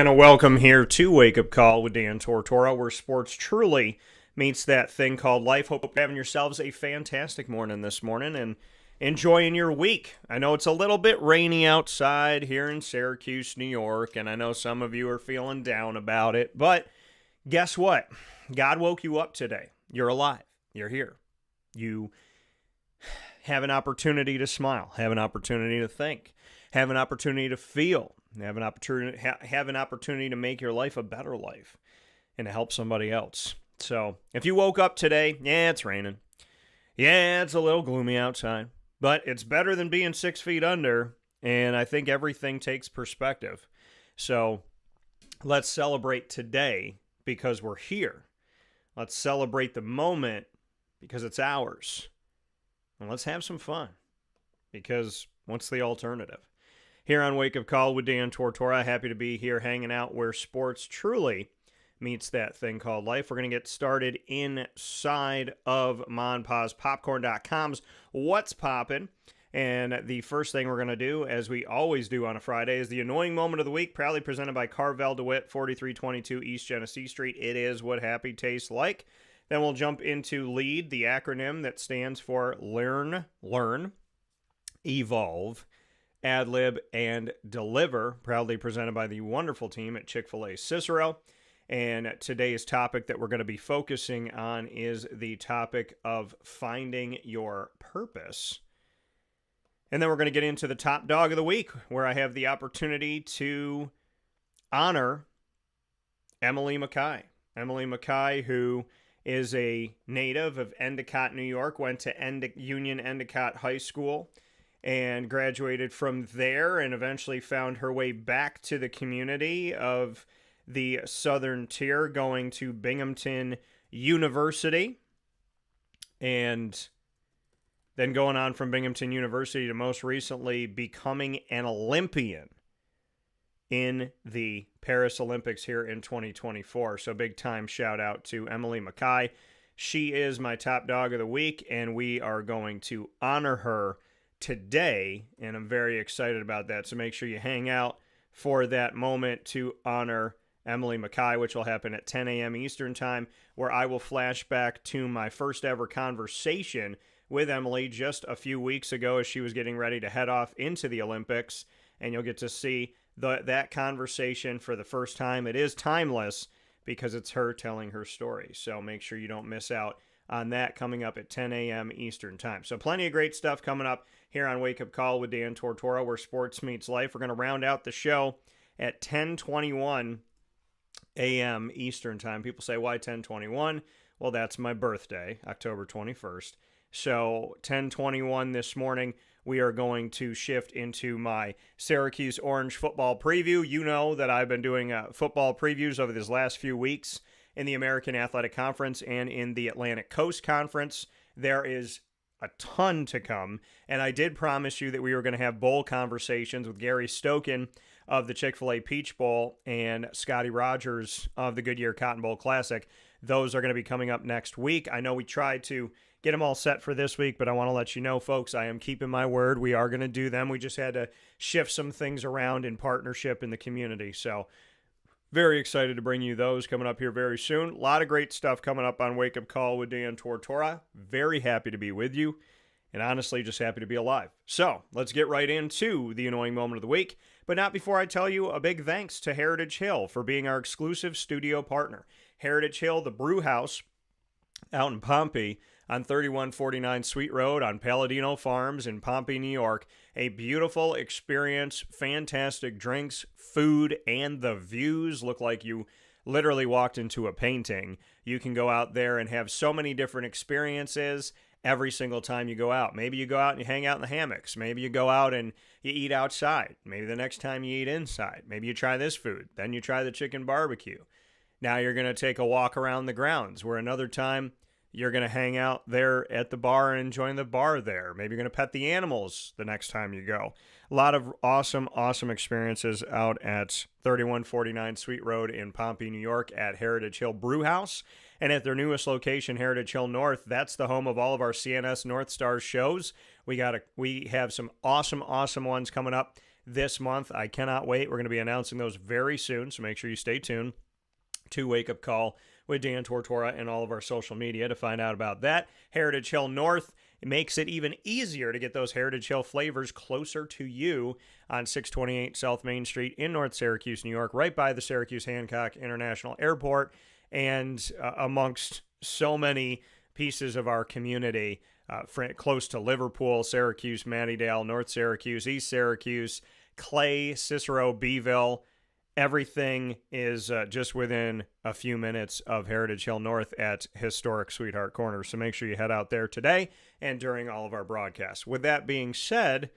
And a welcome here to Wake Up Call with Dan Tortora, where sports truly meets that thing called life. Hope you're having yourselves a fantastic morning this morning and enjoying your week. I know it's a little bit rainy outside here in Syracuse, New York, and I know some of you are feeling down about it, but guess what? God woke you up today. You're alive. You're here. You have an opportunity to smile, have an opportunity to think, have an opportunity to feel, have an opportunity to make your life a better life and to help somebody else. So if you woke up today, yeah, it's raining. Yeah, it's a little gloomy outside, but it's better than being 6 feet under, and I think everything takes perspective. So let's celebrate today because we're here. Let's celebrate the moment because it's ours. And let's have some fun because what's the alternative? Here on Wake Up Call with Dan Tortora, happy to be here hanging out where sports truly meets that thing called life. We're going to get started inside of MonPazPopcorn.com's What's Poppin'. And the first thing we're going to do, as we always do on a Friday, is the Annoying Moment of the Week, proudly presented by Carvel DeWitt, 4322 East Genesee Street. It is what happy tastes like. Then we'll jump into LEAD, the acronym that stands for Learn, Evolve, Ad-lib, and Deliver, proudly presented by the wonderful team at Chick-fil-A Cicero. And today's topic that we're going to be focusing on is the topic of finding your purpose. And then we're going to get into the top dog of the week, where I have the opportunity to honor Emily Mackay. Emily Mackay, who is a native of Endicott, New York, went to Union-Endicott High School and graduated from there and eventually found her way back to the community of the Southern Tier, going to Binghamton University, and then going on from Binghamton University to most recently becoming an Olympian in the Paris Olympics here in 2024. So big time shout out to Emily Mackay. She is my top dog of the week, and we are going to honor her today, and I'm very excited about that. So make sure you hang out for that moment to honor Emily Mackay, which will happen at 10 a.m. Eastern Time, where I will flash back to my first ever conversation with Emily just a few weeks ago as she was getting ready to head off into the Olympics, and you'll get to see that conversation for the first time. It is timeless because it's her telling her story, so make sure you don't miss out on that, coming up at 10 a.m. Eastern Time. So plenty of great stuff coming up here on Wake Up Call with Dan Tortora, where sports meets life. We're going to round out the show at 10:21 a.m. Eastern Time. People say, why 10:21? Well, that's my birthday, October 21st. So 10:21 this morning, we are going to shift into my Syracuse Orange Football Preview. You know that I've been doing football previews over these last few weeks in the American Athletic Conference and in the Atlantic Coast Conference. There is a ton to come, and I did promise you that we were going to have bowl conversations with Gary Stokin of the Chick-fil-A Peach Bowl and Scotty Rogers of the Goodyear Cotton Bowl Classic. Those are going to be coming up next week. I know we tried to get them all set for this week, but I want to let you know, folks, I am keeping my word. We are going to do them. We just had to shift some things around in partnership in the community. So very excited to bring you those coming up here very soon. A lot of great stuff coming up on Wake Up Call with Dan Tortora. Very happy to be with you, and honestly just happy to be alive. So let's get right into the Annoying Moment of the Week, but not before I tell you a big thanks to Heritage Hill for being our exclusive studio partner. Heritage Hill, the brew house out in Pompey on 3149 Sweet Road on Palladino Farms in Pompey, New York. A beautiful experience, fantastic drinks, food, and the views look like you literally walked into a painting. You can go out there and have so many different experiences every single time you go out. Maybe you go out and you hang out in the hammocks. Maybe you go out and you eat outside. Maybe the next time you eat inside. Maybe you try this food. Then you try the chicken barbecue. Now you're going to take a walk around the grounds, where another time you're going to hang out there at the bar and enjoy the bar there. Maybe you're going to pet the animals the next time you go. A lot of awesome experiences out at 3149 Sweet Road in Pompey, New York at Heritage Hill Brew House. And at their newest location, Heritage Hill North, that's the home of all of our CNS North Stars shows. We have some awesome ones coming up this month. I cannot wait. We're going to be announcing those very soon, so make sure you stay tuned to Wake Up Call with Dan Tortora and all of our social media to find out about that. Heritage Hill North, it makes it even easier to get those Heritage Hill flavors closer to you on 628 South Main Street in North Syracuse, New York, right by the Syracuse Hancock International Airport, and amongst so many pieces of our community, close to Liverpool, Syracuse, Mattydale, North Syracuse, East Syracuse, Clay, Cicero, Beeville. Everything is just within a few minutes of Heritage Hill North at historic Sweetheart Corner. So make sure you head out there today and during all of our broadcasts. With that being said,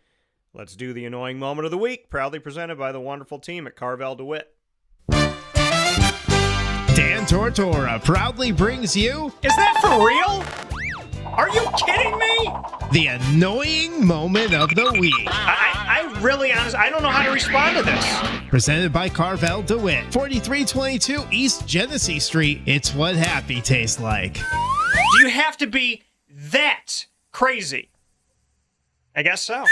let's do the annoying moment of the week, proudly presented by the wonderful team at Carvel DeWitt. Dan Tortora proudly brings you... Is that for real? Are you kidding me? The annoying moment of the week. I really, honestly, I don't know how to respond to this. Presented by Carvel DeWitt, 4322 East Genesee Street. It's what happy tastes like. Do you have to be that crazy? I guess so.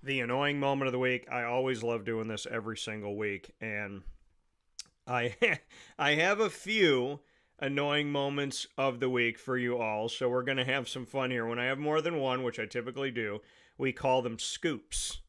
The annoying moment of the week. I always love doing this every single week, and I have a few annoying moments of the week for you all, so we're going to have some fun here. When I have more than one, which I typically do, we call them scoops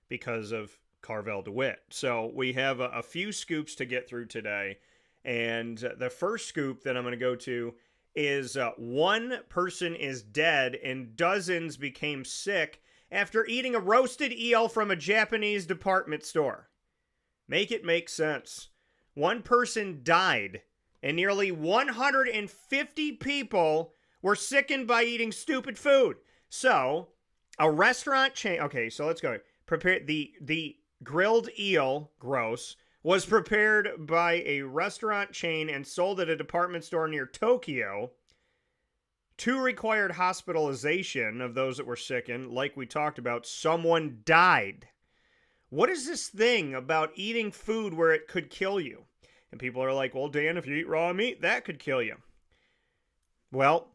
because of Carvel DeWitt. So we have a few scoops to get through today, and the first scoop that I'm going to go to is one person is dead and dozens became sick after eating a roasted eel from a Japanese department store. Make it make sense. One person died, and nearly 150 people were sickened by eating stupid food. So, a restaurant chain... Okay, so let's go. The grilled eel, gross, was prepared by a restaurant chain and sold at a department store near Tokyo. 2 required hospitalization of those that were sickened. Like we talked about, someone died. What is this thing about eating food where it could kill you? And people are like, well, Dan, if you eat raw meat, that could kill you. Well,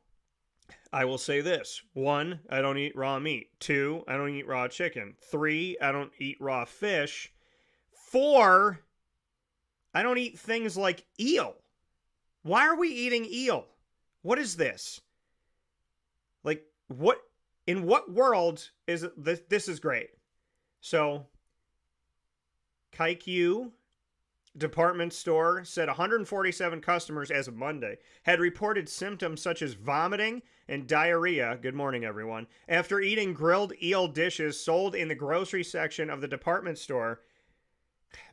I will say this. 1, I don't eat raw meat. 2, I don't eat raw chicken. 3, I don't eat raw fish. 4, I don't eat things like eel. Why are we eating eel? What is this? Like, what, in what world is this? This is great. So, Kaikyu department store said 147 customers as of Monday had reported symptoms such as vomiting and diarrhea. Good morning, everyone. After eating grilled eel dishes sold in the grocery section of the department store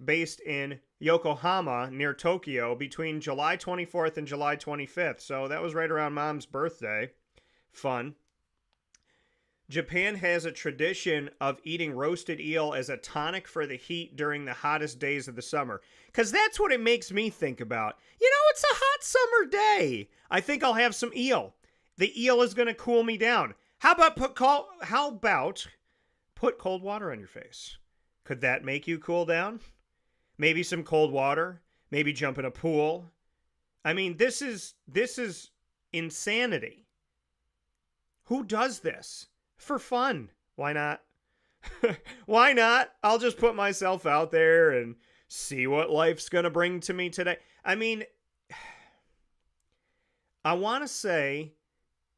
based in Yokohama near Tokyo between July 24th and July 25th. So that was right around Mom's birthday. Fun. Japan has a tradition of eating roasted eel as a tonic for the heat during the hottest days of the summer. Because that's what it makes me think about. You know, it's a hot summer day. I think I'll have some eel. The eel is going to cool me down. How about put cold water on your face? Could that make you cool down? Maybe some cold water. Maybe jump in a pool. I mean, this is insanity. Who does this? For fun. Why not? Why not? I'll just put myself out there and see what life's going to bring to me today. I mean, I want to say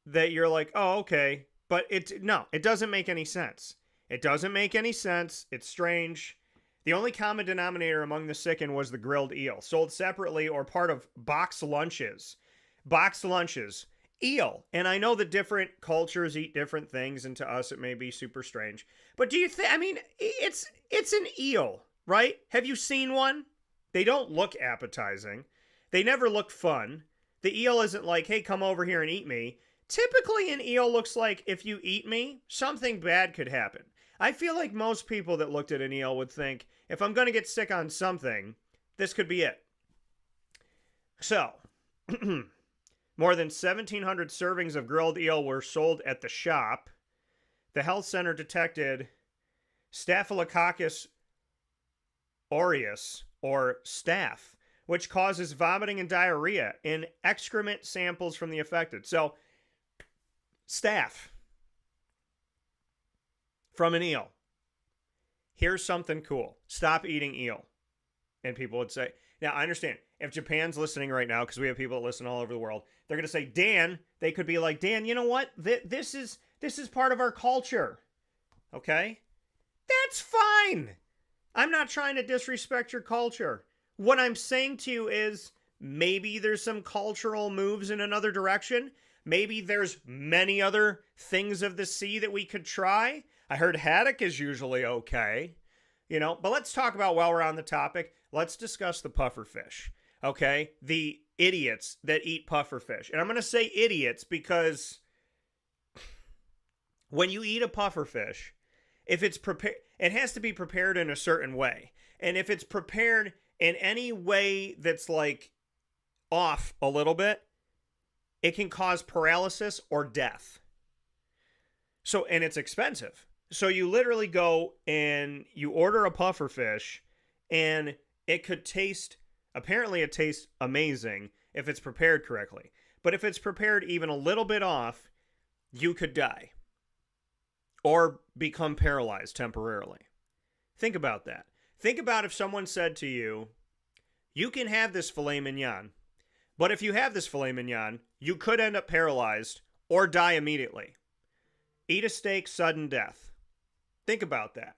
that you're like, oh, okay. But it doesn't make any sense. It doesn't make any sense. It's strange. The only common denominator among the sickened was the grilled eel, sold separately or part of box lunches. Box lunches. Eel. And I know that different cultures eat different things, and to us it may be super strange. But do you think, I mean, it's an eel, right? Have you seen one? They don't look appetizing. They never look fun. The eel isn't like, hey, come over here and eat me. Typically an eel looks like, if you eat me, something bad could happen. I feel like most people that looked at an eel would think, if I'm going to get sick on something, this could be it. So, more than 1,700 servings of grilled eel were sold at the shop. The health center detected Staphylococcus aureus, or staph, which causes vomiting and diarrhea in excrement samples from the affected. So, staph. from an eel. Here's something cool. Stop eating eel. And people would say, now I understand, if Japan's listening right now, because we have people that listen all over the world, they're going to say, Dan, they could be like, Dan, you know what? This is part of our culture. Okay? That's fine. I'm not trying to disrespect your culture. What I'm saying to you is maybe there's some cultural moves in another direction. Maybe there's many other things of the sea that we could try. I heard haddock is usually okay. But let's talk about, while we're on the topic, let's discuss the pufferfish. Okay? The idiots that eat pufferfish. And I'm going to say idiots because when you eat a pufferfish, if it's prepared, it has to be prepared in a certain way. And if it's prepared in any way that's like off a little bit, it can cause paralysis or death. And it's expensive. So you literally go and you order a pufferfish, and it could taste, apparently it tastes amazing if it's prepared correctly. But if it's prepared even a little bit off, you could die or become paralyzed temporarily. Think about that. Think about if someone said to you, you can have this filet mignon, but if you have this filet mignon, you could end up paralyzed or die immediately. Eat a steak, sudden death. Think about that.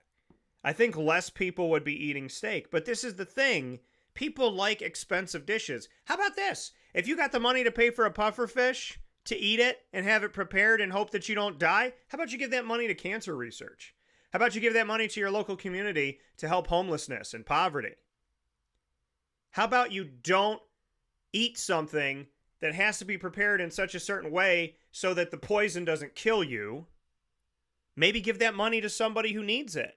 I think less people would be eating steak, but this is the thing. People like expensive dishes. How about this? If you got the money to pay for a pufferfish, to eat it and have it prepared and hope that you don't die, how about you give that money to cancer research? How about you give that money to your local community to help homelessness and poverty? How about you don't eat something that has to be prepared in such a certain way so that the poison doesn't kill you? Maybe give that money to somebody who needs it.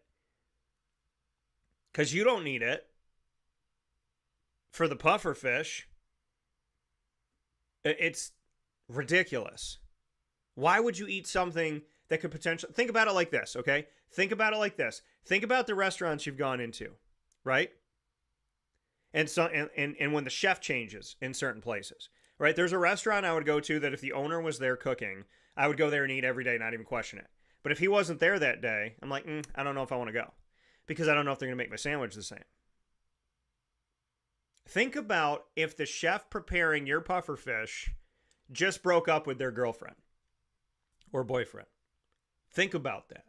Because you don't need it for the pufferfish. It's ridiculous. Why would you eat something that could potentially... Think about it like this, okay? Think about it like this. Think about the restaurants you've gone into, right? And when the chef changes in certain places, right? There's a restaurant I would go to that if the owner was there cooking, I would go there and eat every day, not even question it. But if he wasn't there that day, I'm like, I don't know if I want to go. Because I don't know if they're going to make my sandwich the same. Think about if the chef preparing your pufferfish just broke up with their girlfriend or boyfriend. Think about that.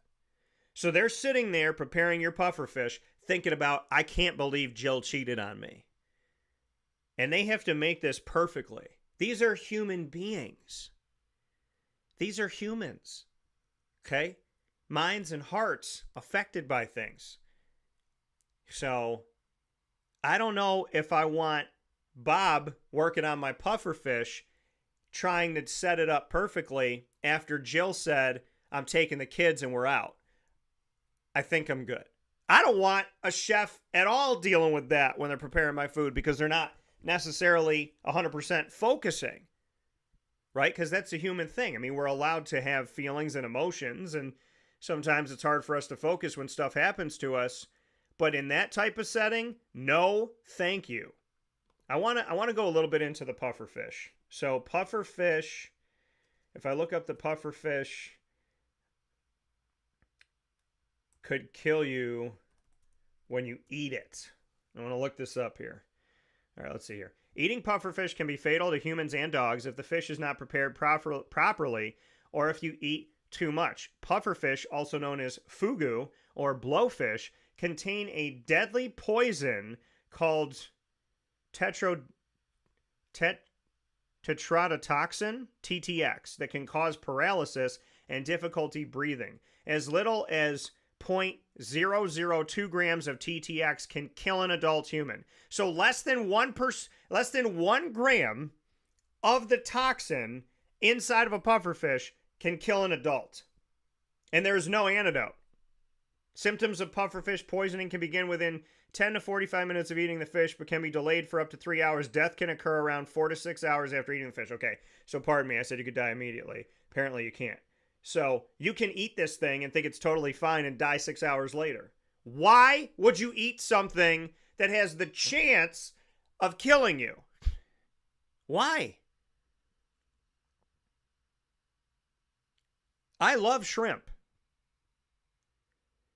So they're sitting there preparing your pufferfish, thinking about, I can't believe Jill cheated on me. And they have to make this perfectly. These are human beings. These are humans. Okay? Minds and hearts affected by things. So, I don't know if I want Bob working on my pufferfish, trying to set it up perfectly after Jill said, I'm taking the kids and we're out. I think I'm good. I don't want a chef at all dealing with that when they're preparing my food because they're not necessarily 100% focusing, right? Because that's a human thing. I mean, we're allowed to have feelings and emotions, and sometimes it's hard for us to focus when stuff happens to us. But in that type of setting, no, thank you. I want to go a little bit into the pufferfish. So pufferfish, if I look up the pufferfish, could kill you when you eat it. I want to look this up here. All right, let's see here. Eating pufferfish can be fatal to humans and dogs if the fish is not prepared properly or if you eat too much. Pufferfish, also known as fugu or blowfish, contain a deadly poison called tetrodotoxin, TTX, that can cause paralysis and difficulty breathing. As little as 0.002 grams of TTX can kill an adult human. So less than 1 gram of the toxin inside of a pufferfish can kill an adult. And there is no antidote. Symptoms of pufferfish poisoning can begin within 10 to 45 minutes of eating the fish, but can be delayed for up to 3 hours. Death can occur around 4 to 6 hours after eating the fish. Okay, so pardon me, I said you could die immediately. Apparently you can't. So you can eat this thing and think it's totally fine and die 6 hours later. Why would you eat something that has the chance of killing you? Why? I love shrimp.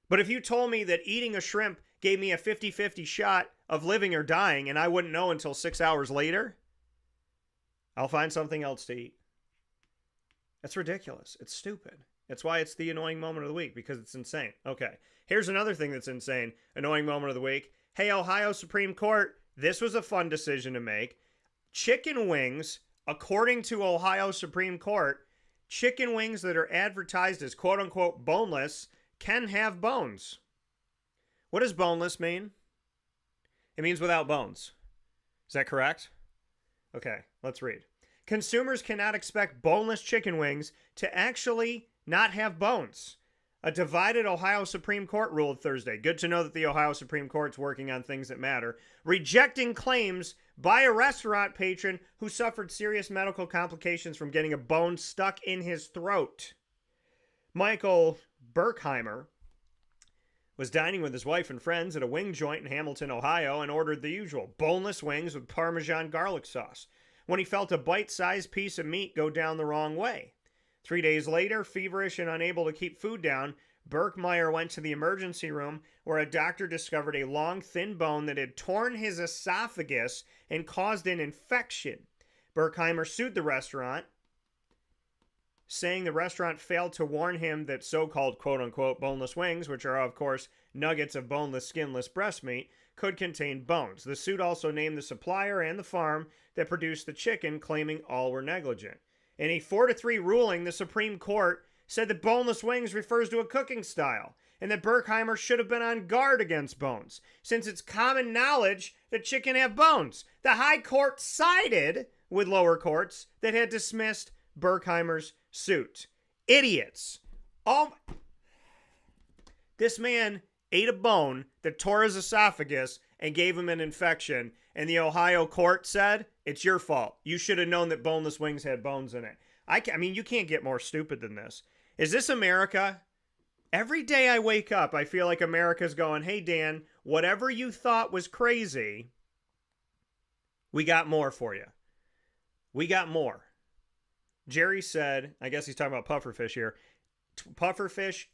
But if you told me that eating a shrimp gave me a 50-50 shot of living or dying and I wouldn't know until 6 hours later, I'll find something else to eat. That's ridiculous. It's stupid. That's why it's the annoying moment of the week, because it's insane. Okay, here's another thing that's insane. Annoying moment of the week. Hey, Ohio Supreme Court, this was a fun decision to make. Chicken wings, according to Ohio Supreme Court, chicken wings that are advertised as quote-unquote boneless can have bones. What does boneless mean? It means without bones. Is that correct? Okay, let's read. Consumers cannot expect boneless chicken wings to actually not have bones. A divided Ohio Supreme Court ruled Thursday. Good to know that the Ohio Supreme Court's working on things that matter. Rejecting claims by a restaurant patron who suffered serious medical complications from getting a bone stuck in his throat. Michael Berkheimer was dining with his wife and friends at a wing joint in Hamilton, Ohio, and ordered the usual boneless wings with Parmesan garlic sauce when he felt a bite-sized piece of meat go down the wrong way. 3 days later, feverish and unable to keep food down, Berkmeyer went to the emergency room where a doctor discovered a long, thin bone that had torn his esophagus and caused an infection. Berkheimer sued the restaurant, saying the restaurant failed to warn him that so-called quote-unquote boneless wings, which are of course nuggets of boneless, skinless breast meat, could contain bones. The suit also named the supplier and the farm that produced the chicken, claiming all were negligent. In a 4-3 ruling, the Supreme Court said that boneless wings refers to a cooking style, and that Berkheimer should have been on guard against bones, since it's common knowledge that chicken have bones. The High Court sided with lower courts that had dismissed Berkheimer's suit. Idiots. Oh, this man ate a bone that tore his esophagus and gave him an infection, and the Ohio court said, it's your fault. You should have known that boneless wings had bones in it. I mean, you can't get more stupid than this. Is this America? Every day I wake up, I feel like America's going, hey, Dan, whatever you thought was crazy, we got more for you. We got more. Jerry said, I guess he's talking about pufferfish here, pufferfish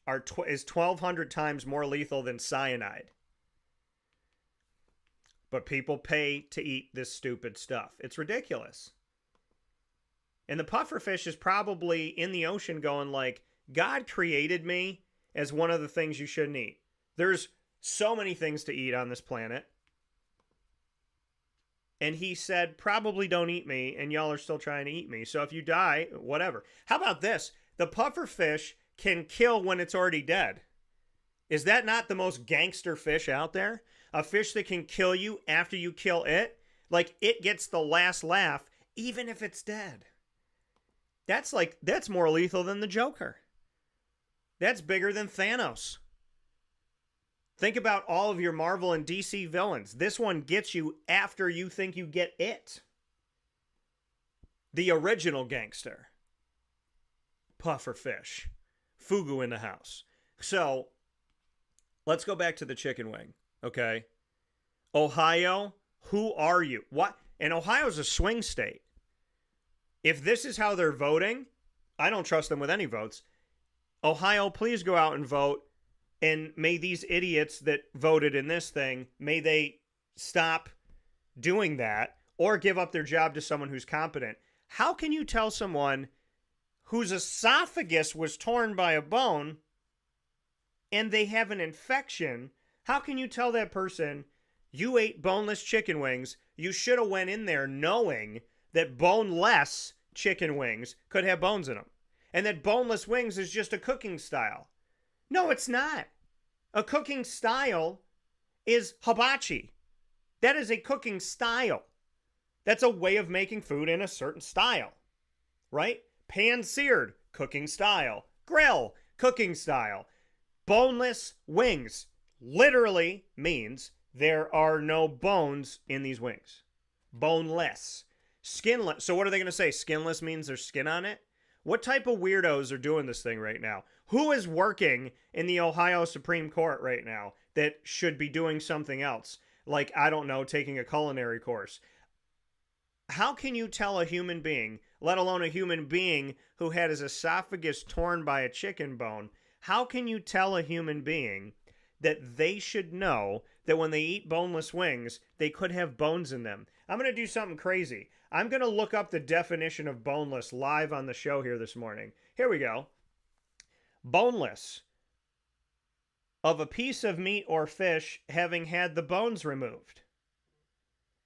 is 1,200 times more lethal than cyanide. But people pay to eat this stupid stuff. It's ridiculous. And the pufferfish is probably in the ocean going like, God created me as one of the things you shouldn't eat. There's so many things to eat on this planet. And he said, probably don't eat me, and y'all are still trying to eat me. So if you die, whatever. How about this? The pufferfish can kill when it's already dead. Is that not the most gangster fish out there? A fish that can kill you after you kill it? Like, it gets the last laugh, even if it's dead. That's more lethal than the Joker. That's bigger than Thanos. Think about all of your Marvel and DC villains. This one gets you after you think you get it. The original gangster. Pufferfish. Fugu in the house. So, let's go back to the chicken wing, okay? Ohio, who are you? What? And Ohio's a swing state. If this is how they're voting, I don't trust them with any votes. Ohio, please go out and vote. And may these idiots that voted in this thing, may they stop doing that or give up their job to someone who's competent. How can you tell someone whose esophagus was torn by a bone and they have an infection, how can you tell that person, you ate boneless chicken wings, you should have went in there knowing that boneless chicken wings could have bones in them, and that boneless wings is just a cooking style? No, it's not. A cooking style is hibachi. That is a cooking style. That's a way of making food in a certain style, right? Pan-seared, cooking style. Grill, cooking style. Boneless wings literally means there are no bones in these wings. Boneless. Skinless. So what are they going to say? Skinless means there's skin on it? What type of weirdos are doing this thing right now? Who is working in the Ohio Supreme Court right now that should be doing something else? Like, I don't know, taking a culinary course. How can you tell a human being, let alone a human being who had his esophagus torn by a chicken bone, how can you tell a human being that they should know that when they eat boneless wings, they could have bones in them. I'm going to do something crazy. I'm going to look up the definition of boneless live on the show here this morning. Here we go. Boneless. Of a piece of meat or fish having had the bones removed.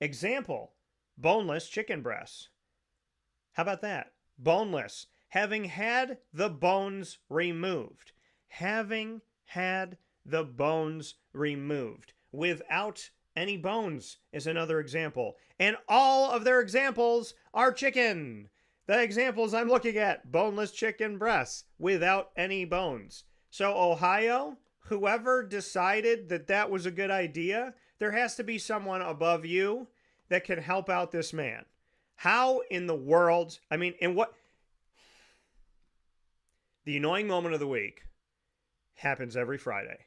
Example, boneless chicken breasts. How about that? Boneless, having had the bones removed. Having had the bones removed. Without any bones is another example. And all of their examples are chicken. The examples I'm looking at, boneless chicken breasts without any bones. So Ohio, whoever decided that that was a good idea, there has to be someone above you that can help out this man. How in the world, I mean, and what? The annoying moment of the week happens every Friday.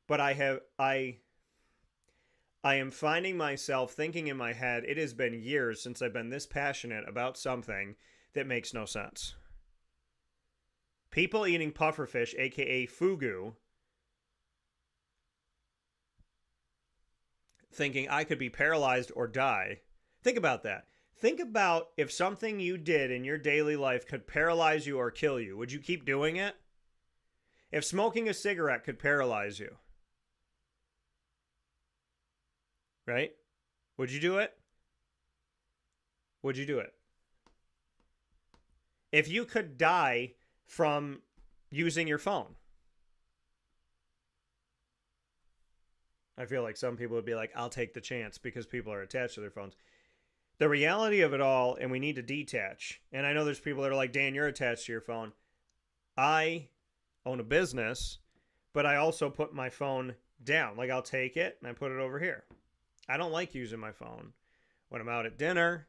But I am finding myself thinking in my head, it has been years since I've been this passionate about something that makes no sense. People eating pufferfish, aka fugu, thinking I could be paralyzed or die. Think about that. Think about if something you did in your daily life could paralyze you or kill you. Would you keep doing it? If smoking a cigarette could paralyze you, right? Would you do it? Would you do it? If you could die from using your phone, I feel like some people would be like, I'll take the chance because people are attached to their phones. The reality of it all, and we need to detach, and I know there's people that are like, Dan, you're attached to your phone. I own a business, but I also put my phone down. Like, I'll take it and I put it over here. I don't like using my phone when I'm out at dinner.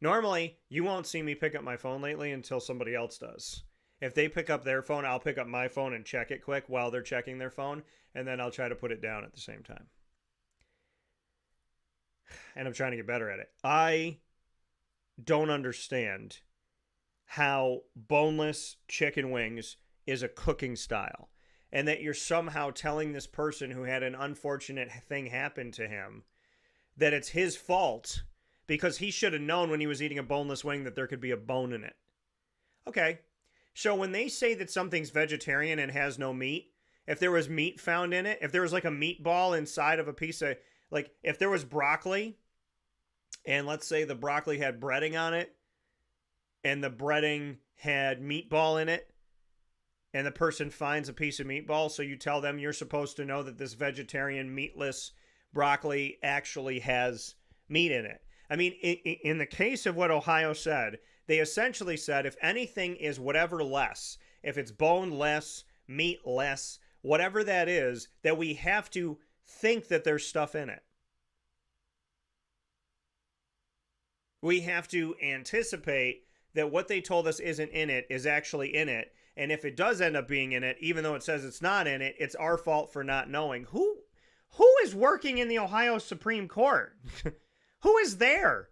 Normally, you won't see me pick up my phone lately until somebody else does. If they pick up their phone, I'll pick up my phone and check it quick while they're checking their phone, and then I'll try to put it down at the same time. And I'm trying to get better at it. I don't understand how boneless chicken wings is a cooking style, and that you're somehow telling this person who had an unfortunate thing happen to him that it's his fault because he should have known when he was eating a boneless wing that there could be a bone in it. Okay, so when they say that something's vegetarian and has no meat, if there was meat found in it, if there was like a meatball inside of a piece of, like if there was broccoli, and let's say the broccoli had breading on it, and the breading had meatball in it, and the person finds a piece of meatball, so you tell them you're supposed to know that this vegetarian meatless broccoli actually has meat in it. I mean, in the case of what Ohio said, they essentially said if anything is whatever less, if it's boneless, meatless, whatever that is, that we have to think that there's stuff in it. We have to anticipate that what they told us isn't in it is actually in it. And if it does end up being in it, even though it says it's not in it, it's our fault for not knowing. Who is working in the Ohio Supreme Court? Who is there?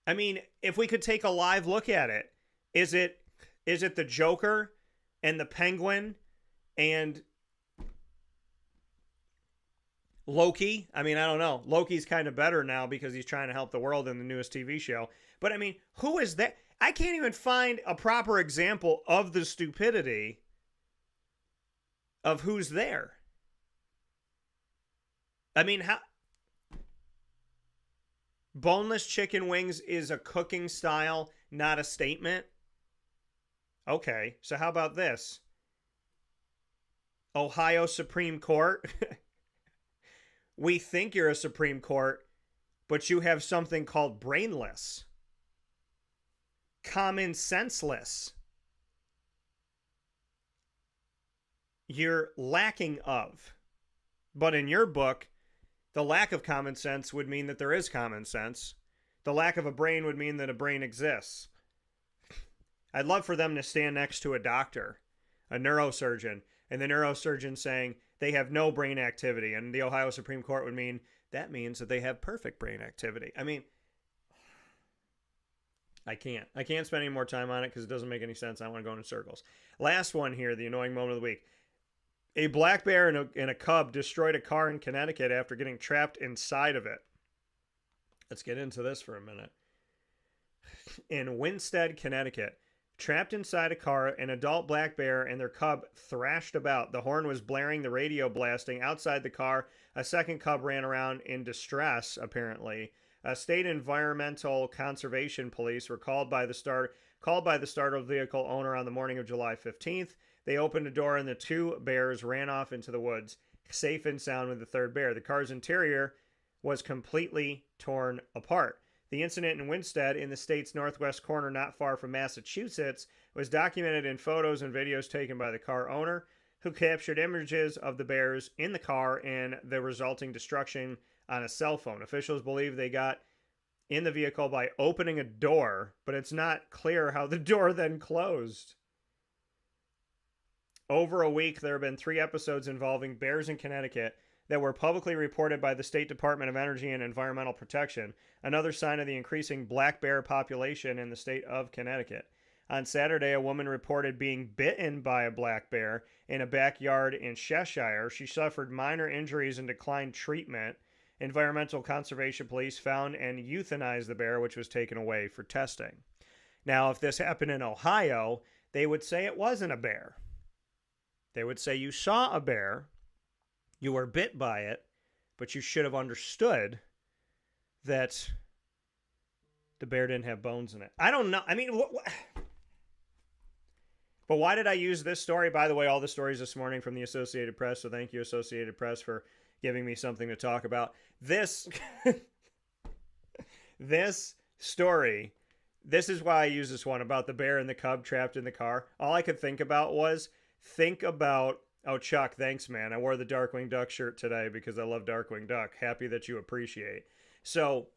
I mean, if we could take a live look at it, is it the Joker and the Penguin and Loki? I mean, I don't know. Loki's kind of better now because he's trying to help the world in the newest TV show. But I mean, who is that? I can't even find a proper example of the stupidity of who's there. I mean, how boneless chicken wings is a cooking style, not a statement? Okay, so how about this? Ohio Supreme Court. We think you're a Supreme Court, but you have something called brainless, common senseless. You're lacking of. But in your book, the lack of common sense would mean that there is common sense. The lack of a brain would mean that a brain exists. I'd love for them to stand next to a doctor, a neurosurgeon, and the neurosurgeon saying they have no brain activity, and the Ohio Supreme Court would mean that means that they have perfect brain activity. I mean, I can't spend any more time on it because it doesn't make any sense. I want to go in circles. Last one here, the annoying moment of the week. A black bear and a cub destroyed a car in Connecticut after getting trapped inside of it. Let's get into this for a minute. In Winsted, Connecticut, trapped inside a car, an adult black bear and their cub thrashed about. The horn was blaring, the radio blasting. Outside the car, a second cub ran around in distress, apparently. State Environmental Conservation Police were called by the startled vehicle owner on the morning of July 15th. They opened a door and the two bears ran off into the woods, safe and sound with the third bear. The car's interior was completely torn apart. The incident in Winsted, in the state's northwest corner not far from Massachusetts, was documented in photos and videos taken by the car owner, who captured images of the bears in the car and the resulting destruction on a cell phone. Officials believe they got in the vehicle by opening a door, but it's not clear how the door then closed. Over a week, there have been 3 episodes involving bears in Connecticut that were publicly reported by the State Department of Energy and Environmental Protection, another sign of the increasing black bear population in the state of Connecticut. On Saturday, a woman reported being bitten by a black bear in a backyard in Cheshire. She suffered minor injuries and declined treatment. Environmental Conservation Police found and euthanized the bear, which was taken away for testing. Now, if this happened in Ohio, they would say it wasn't a bear. They would say you saw a bear, you were bit by it, but you should have understood that the bear didn't have bones in it. I don't know. I mean, but why did I use this story? By the way, all the stories this morning from the Associated Press, so thank you, Associated Press, for giving me something to talk about. This story, this is why I use this one about the bear and the cub trapped in the car. All I could think about was, oh, Chuck, thanks, man. I wore the Darkwing Duck shirt today because I love Darkwing Duck. Happy that you appreciate. So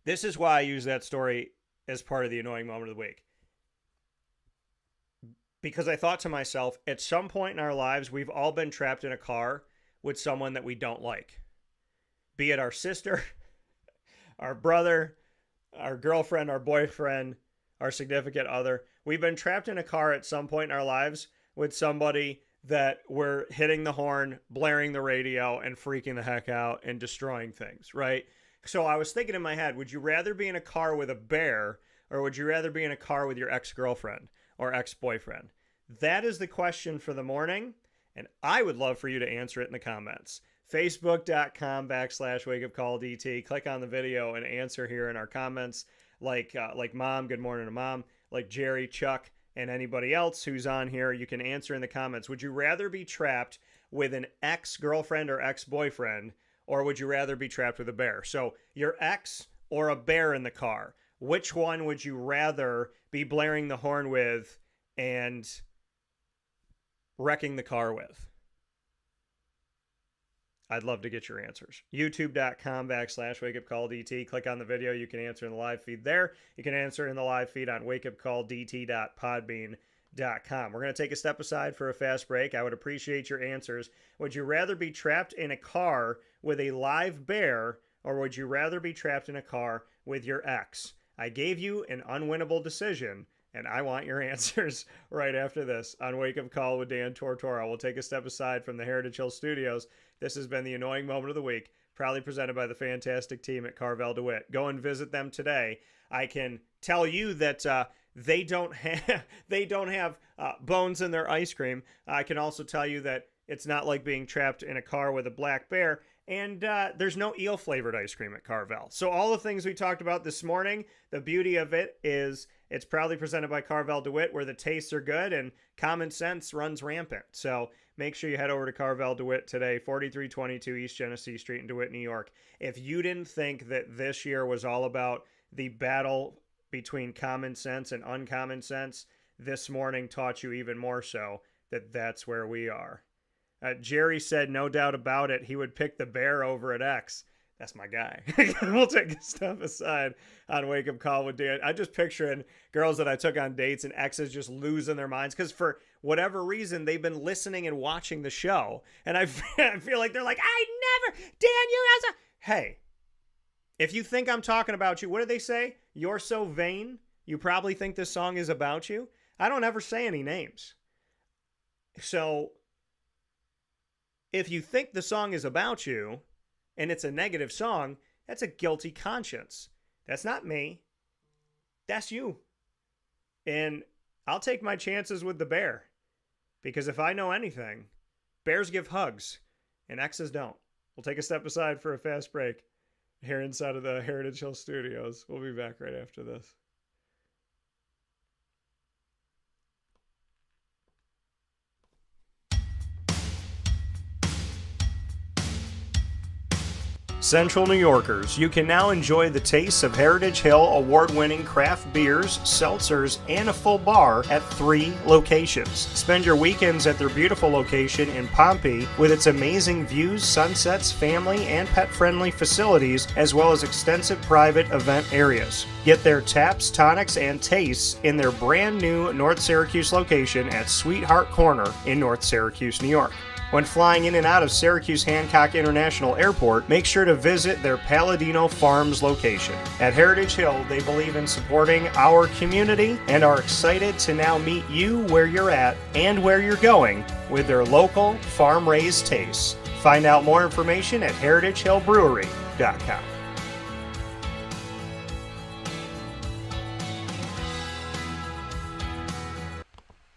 this is why I use that story as part of the annoying moment of the week. Because I thought to myself, at some point in our lives, we've all been trapped in a car with someone that we don't like. Be it our sister, our brother, our girlfriend, our boyfriend, our significant other. We've been trapped in a car at some point in our lives with somebody that we're hitting the horn, blaring the radio, and freaking the heck out and destroying things, right? So I was thinking in my head, would you rather be in a car with a bear or would you rather be in a car with your ex-girlfriend or ex-boyfriend? That is the question for the morning, and I would love for you to answer it in the comments. Facebook.com/wakeupcalldt. Click on the video and answer here in our comments, like Mom, good morning to Mom, like Jerry, Chuck, and anybody else who's on here. You can answer in the comments. Would you rather be trapped with an ex-girlfriend or ex-boyfriend, or would you rather be trapped with a bear? So your ex or a bear in the car, which one would you rather be blaring the horn with and wrecking the car with? I'd love to get your answers. YouTube.com/wakeupcalldt. Click on the video. You can answer in the live feed there. You can answer in the live feed on wakeupcalldt.podbean.com. We're going to take a step aside for a fast break. I would appreciate your answers. Would you rather be trapped in a car with a live bear, or would you rather be trapped in a car with your ex? I gave you an unwinnable decision, and I want your answers right after this on Wake Up Call with Dan Tortora. We'll take a step aside from the Heritage Hill Studios. This has been the Annoying Moment of the Week, proudly presented by the fantastic team at Carvel DeWitt. Go and visit them today. I can tell you that they don't have bones in their ice cream. I can also tell you that it's not like being trapped in a car with a black bear. And there's no eel-flavored ice cream at Carvel. So all the things we talked about this morning, the beauty of it is it's proudly presented by Carvel DeWitt, where the tastes are good and common sense runs rampant. So make sure you head over to Carvel DeWitt today, 4322 East Genesee Street in DeWitt, New York. If you didn't think that this year was all about the battle between common sense and uncommon sense, this morning taught you even more so that that's where we are. Jerry said, no doubt about it, he would pick the bear over at X. That's my guy. We'll take a step aside on Wake Up Call with Dan. I'm just picturing girls that I took on dates and exes just losing their minds because for whatever reason, they've been listening and watching the show. And I feel like they're like, Dan, you as a... Hey, If you think I'm talking about you, what do they say? You're so vain, you probably think this song is about you. I don't ever say any names. So if you think the song is about you and it's a negative song, that's a guilty conscience. That's not me. That's you. And I'll take my chances with the bear, because if I know anything, bears give hugs and X's don't. We'll take a step aside for a fast break here inside of the Heritage Hill Studios. We'll be back right after this. Central New Yorkers, you can now enjoy the taste of Heritage Hill award-winning craft beers, seltzers, and a full bar at 3 locations. Spend your weekends at their beautiful location in Pompey with its amazing views, sunsets, family, and pet-friendly facilities, as well as extensive private event areas. Get their taps, tonics, and tastes in their brand new North Syracuse location at Sweetheart Corner in North Syracuse, New York. When flying in and out of Syracuse Hancock International Airport, make sure to visit their Palladino Farms location. At Heritage Hill, they believe in supporting our community and are excited to now meet you where you're at and where you're going with their local farm-raised tastes. Find out more information at heritagehillbrewery.com.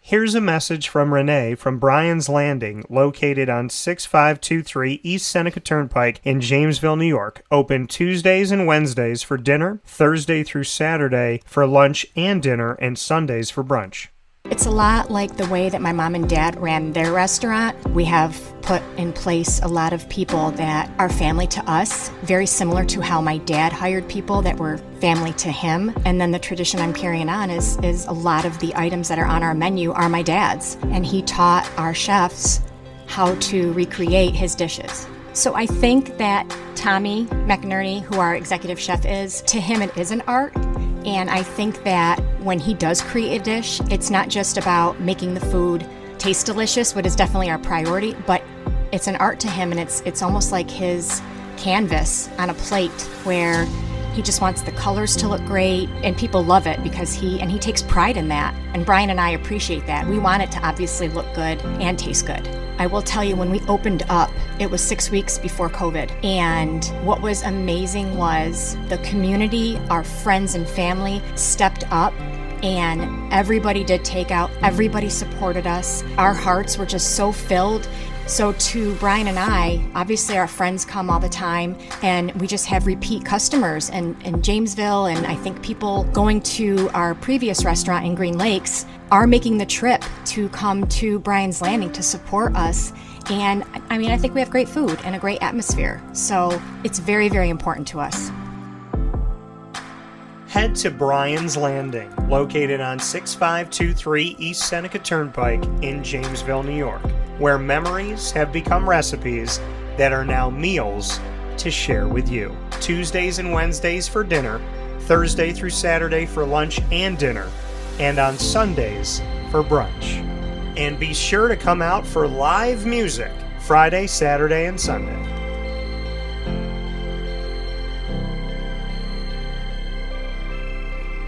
Here's a message from Renee from Bryan's Landing, located on 6523 East Seneca Turnpike in Jamesville, New York. Open Tuesdays and Wednesdays for dinner, Thursday through Saturday for lunch and dinner, and Sundays for brunch. It's a lot like the way that my mom and dad ran their restaurant. We have put in place a lot of people that are family to us, very similar to how my dad hired people that were family to him. And then the tradition I'm carrying on is a lot of the items that are on our menu are my dad's. And he taught our chefs how to recreate his dishes. So I think that Tommy McNerney, who our executive chef is, to him it is an art. And I think that when he does create a dish, it's not just about making the food taste delicious, which is definitely our priority, but it's an art to him, and it's almost like his canvas on a plate where he just wants the colors to look great, and people love it because he takes pride in that. And Bryan and I appreciate that. We want it to obviously look good and taste good. I will tell you, when we opened up, it was 6 weeks before COVID. And what was amazing was the community, our friends and family stepped up, and everybody did takeout. Everybody supported us. Our hearts were just so filled. So to Bryan and I, obviously our friends come all the time, and we just have repeat customers in Jamesville, and I think people going to our previous restaurant in Green Lakes are making the trip to come to Bryan's Landing to support us. And I mean, I think we have great food and a great atmosphere. So it's very, very important to us. Head to Bryan's Landing, located on 6523 East Seneca Turnpike in Jamesville, New York, where memories have become recipes that are now meals to share with you. Tuesdays and Wednesdays for dinner, Thursday through Saturday for lunch and dinner, and on Sundays for brunch. And be sure to come out for live music Friday, Saturday, and Sunday.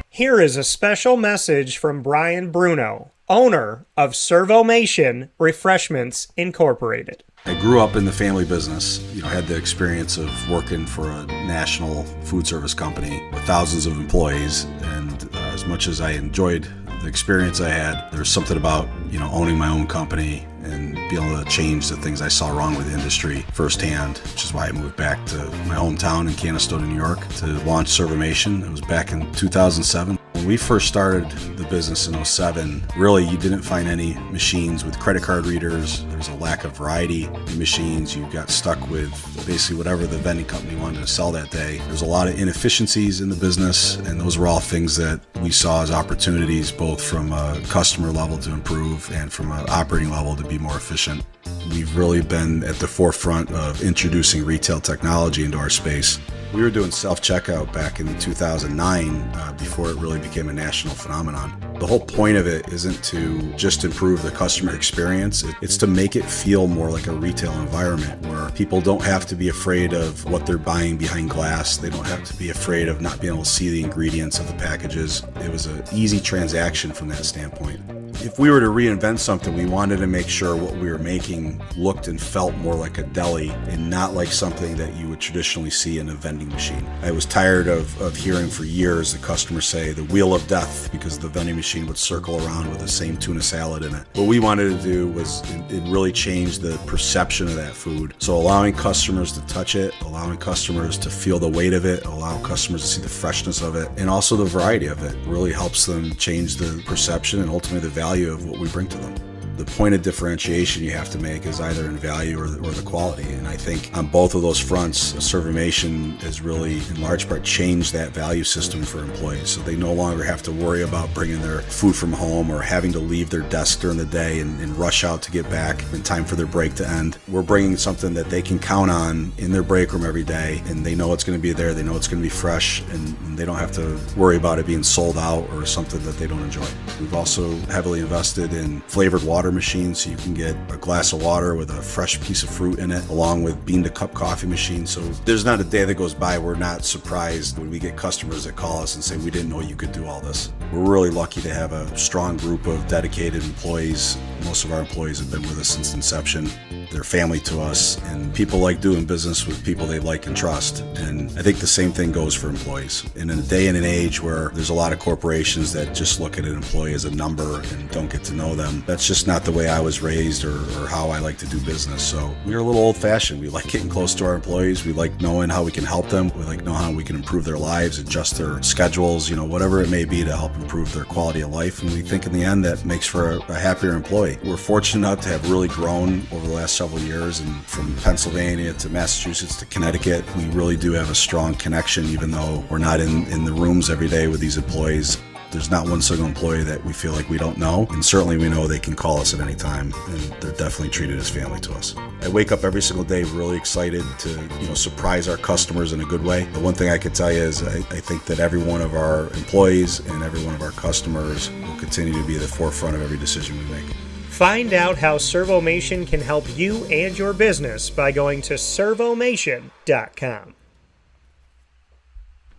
Here is a special message from Brian Bruno, owner of Servomation Refreshments Incorporated. I grew up in the family business, had the experience of working for a national food service company with thousands of employees, and as much as I enjoyed the experience I had, there was something about, owning my own company and being able to change the things I saw wrong with the industry firsthand, which is why I moved back to my hometown in Canastota, New York to launch Servomation. It was back in 2007. When we first started the business in 2007, really you didn't find any machines with credit card readers. There was a lack of variety in machines. You got stuck with basically whatever the vending company wanted to sell that day. There's a lot of inefficiencies in the business, and those were all things that we saw as opportunities, both from a customer level to improve and from an operating level to be more efficient. We've really been at the forefront of introducing retail technology into our space. We were doing self-checkout back in 2009 before it really became a national phenomenon. The whole point of it isn't to just improve the customer experience. It's to make it feel more like a retail environment where people don't have to be afraid of what they're buying behind glass. They don't have to be afraid of not being able to see the ingredients of the packages. It was an easy transaction from that standpoint. If we were to reinvent something, we wanted to make sure what we were making looked and felt more like a deli and not like something that you would traditionally see in a vending machine. I was tired of hearing for years the customers say the wheel of death because the vending machine would circle around with the same tuna salad in it. What we wanted to do was it really change the perception of that food. So allowing customers to touch it, allowing customers to feel the weight of it, allow customers to see the freshness of it, and also the variety of it really helps them change the perception and ultimately the value of what we bring to them. The point of differentiation you have to make is either in value or the quality. And I think on both of those fronts, Servomation has really, in large part, changed that value system for employees. So they no longer have to worry about bringing their food from home or having to leave their desk during the day and rush out to get back in time for their break to end. We're bringing something that they can count on in their break room every day, and they know it's going to be there, they know it's going to be fresh, and they don't have to worry about it being sold out or something that they don't enjoy. We've also heavily invested in flavored water machine, so you can get a glass of water with a fresh piece of fruit in it, along with bean to cup coffee machine. So there's not a day that goes by we're not surprised when we get customers that call us and say, we didn't know you could do all this. We're really lucky to have a strong group of dedicated employees. Most of our employees have been with us since inception. They're family to us, and people like doing business with people they like and trust. And I think the same thing goes for employees. And in a day and an age where there's a lot of corporations that just look at an employee as a number and don't get to know them, that's just not the way I was raised or how I like to do business. So we're a little old-fashioned. We like getting close to our employees. We like knowing how we can help them. We like knowing how we can improve their lives, adjust their schedules, whatever it may be to help improve their quality of life. And we think in the end that makes for a happier employee. We're fortunate enough to have really grown over the last several years, and from Pennsylvania to Massachusetts to Connecticut, we really do have a strong connection, even though we're not in the rooms every day with these employees. There's not one single employee that we feel like we don't know, and certainly we know they can call us at any time, and they're definitely treated as family to us. I wake up every single day really excited to surprise our customers in a good way. The one thing I can tell you is I think that every one of our employees and every one of our customers will continue to be at the forefront of every decision we make. Find out how Servomation can help you and your business by going to servomation.com.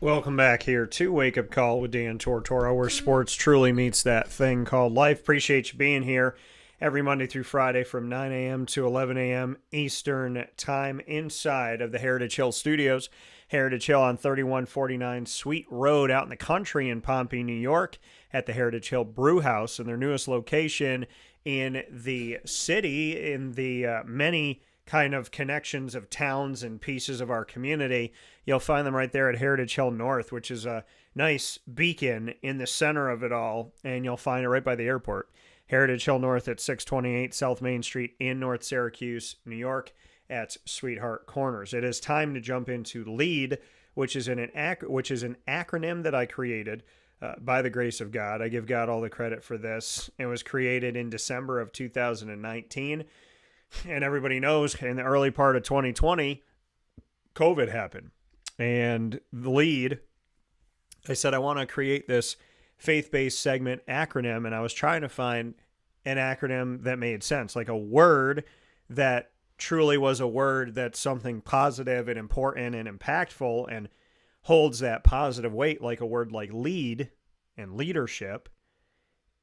Welcome back here to Wake Up Call with Dan Tortora, where sports truly meets that thing called life. Appreciate you being here every Monday through Friday from 9 a.m. to 11 a.m. Eastern Time inside of the Heritage Hill Studios. Heritage Hill on 3149 Sweet Road out in the country in Pompey, New York at the Heritage Hill Brew House, and their newest location in the city, in the many kind of connections of towns and pieces of our community. You'll find them right there at Heritage Hill North, which is a nice beacon in the center of it all, and you'll find it right by the airport. Heritage Hill North at 628 South Main Street in North Syracuse, New York at Sweetheart Corners. It is time to jump into LEAD, which is an acronym that I created by the grace of God. I give God all the credit for this. It was created in December of 2019. And everybody knows in the early part of 2020, COVID happened. And the LEAD, I said, I want to create this faith-based segment acronym. And I was trying to find an acronym that made sense, like a word that truly was a word that's something positive and important and impactful and holds that positive weight, like a word like lead and leadership,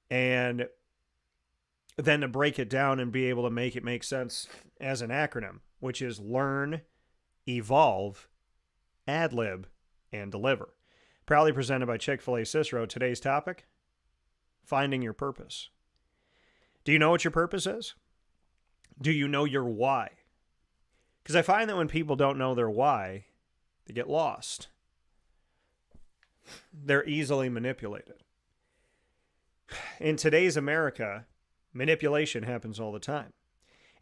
and then to break it down and be able to make it make sense as an acronym, which is learn, evolve, ad-lib, and deliver. Proudly presented by Chick-fil-A Cicero. Today's topic, finding your purpose. Do you know what your purpose is? Do you know your why? Because I find that when people don't know their why, they get lost. They're easily manipulated. In today's America, manipulation happens all the time.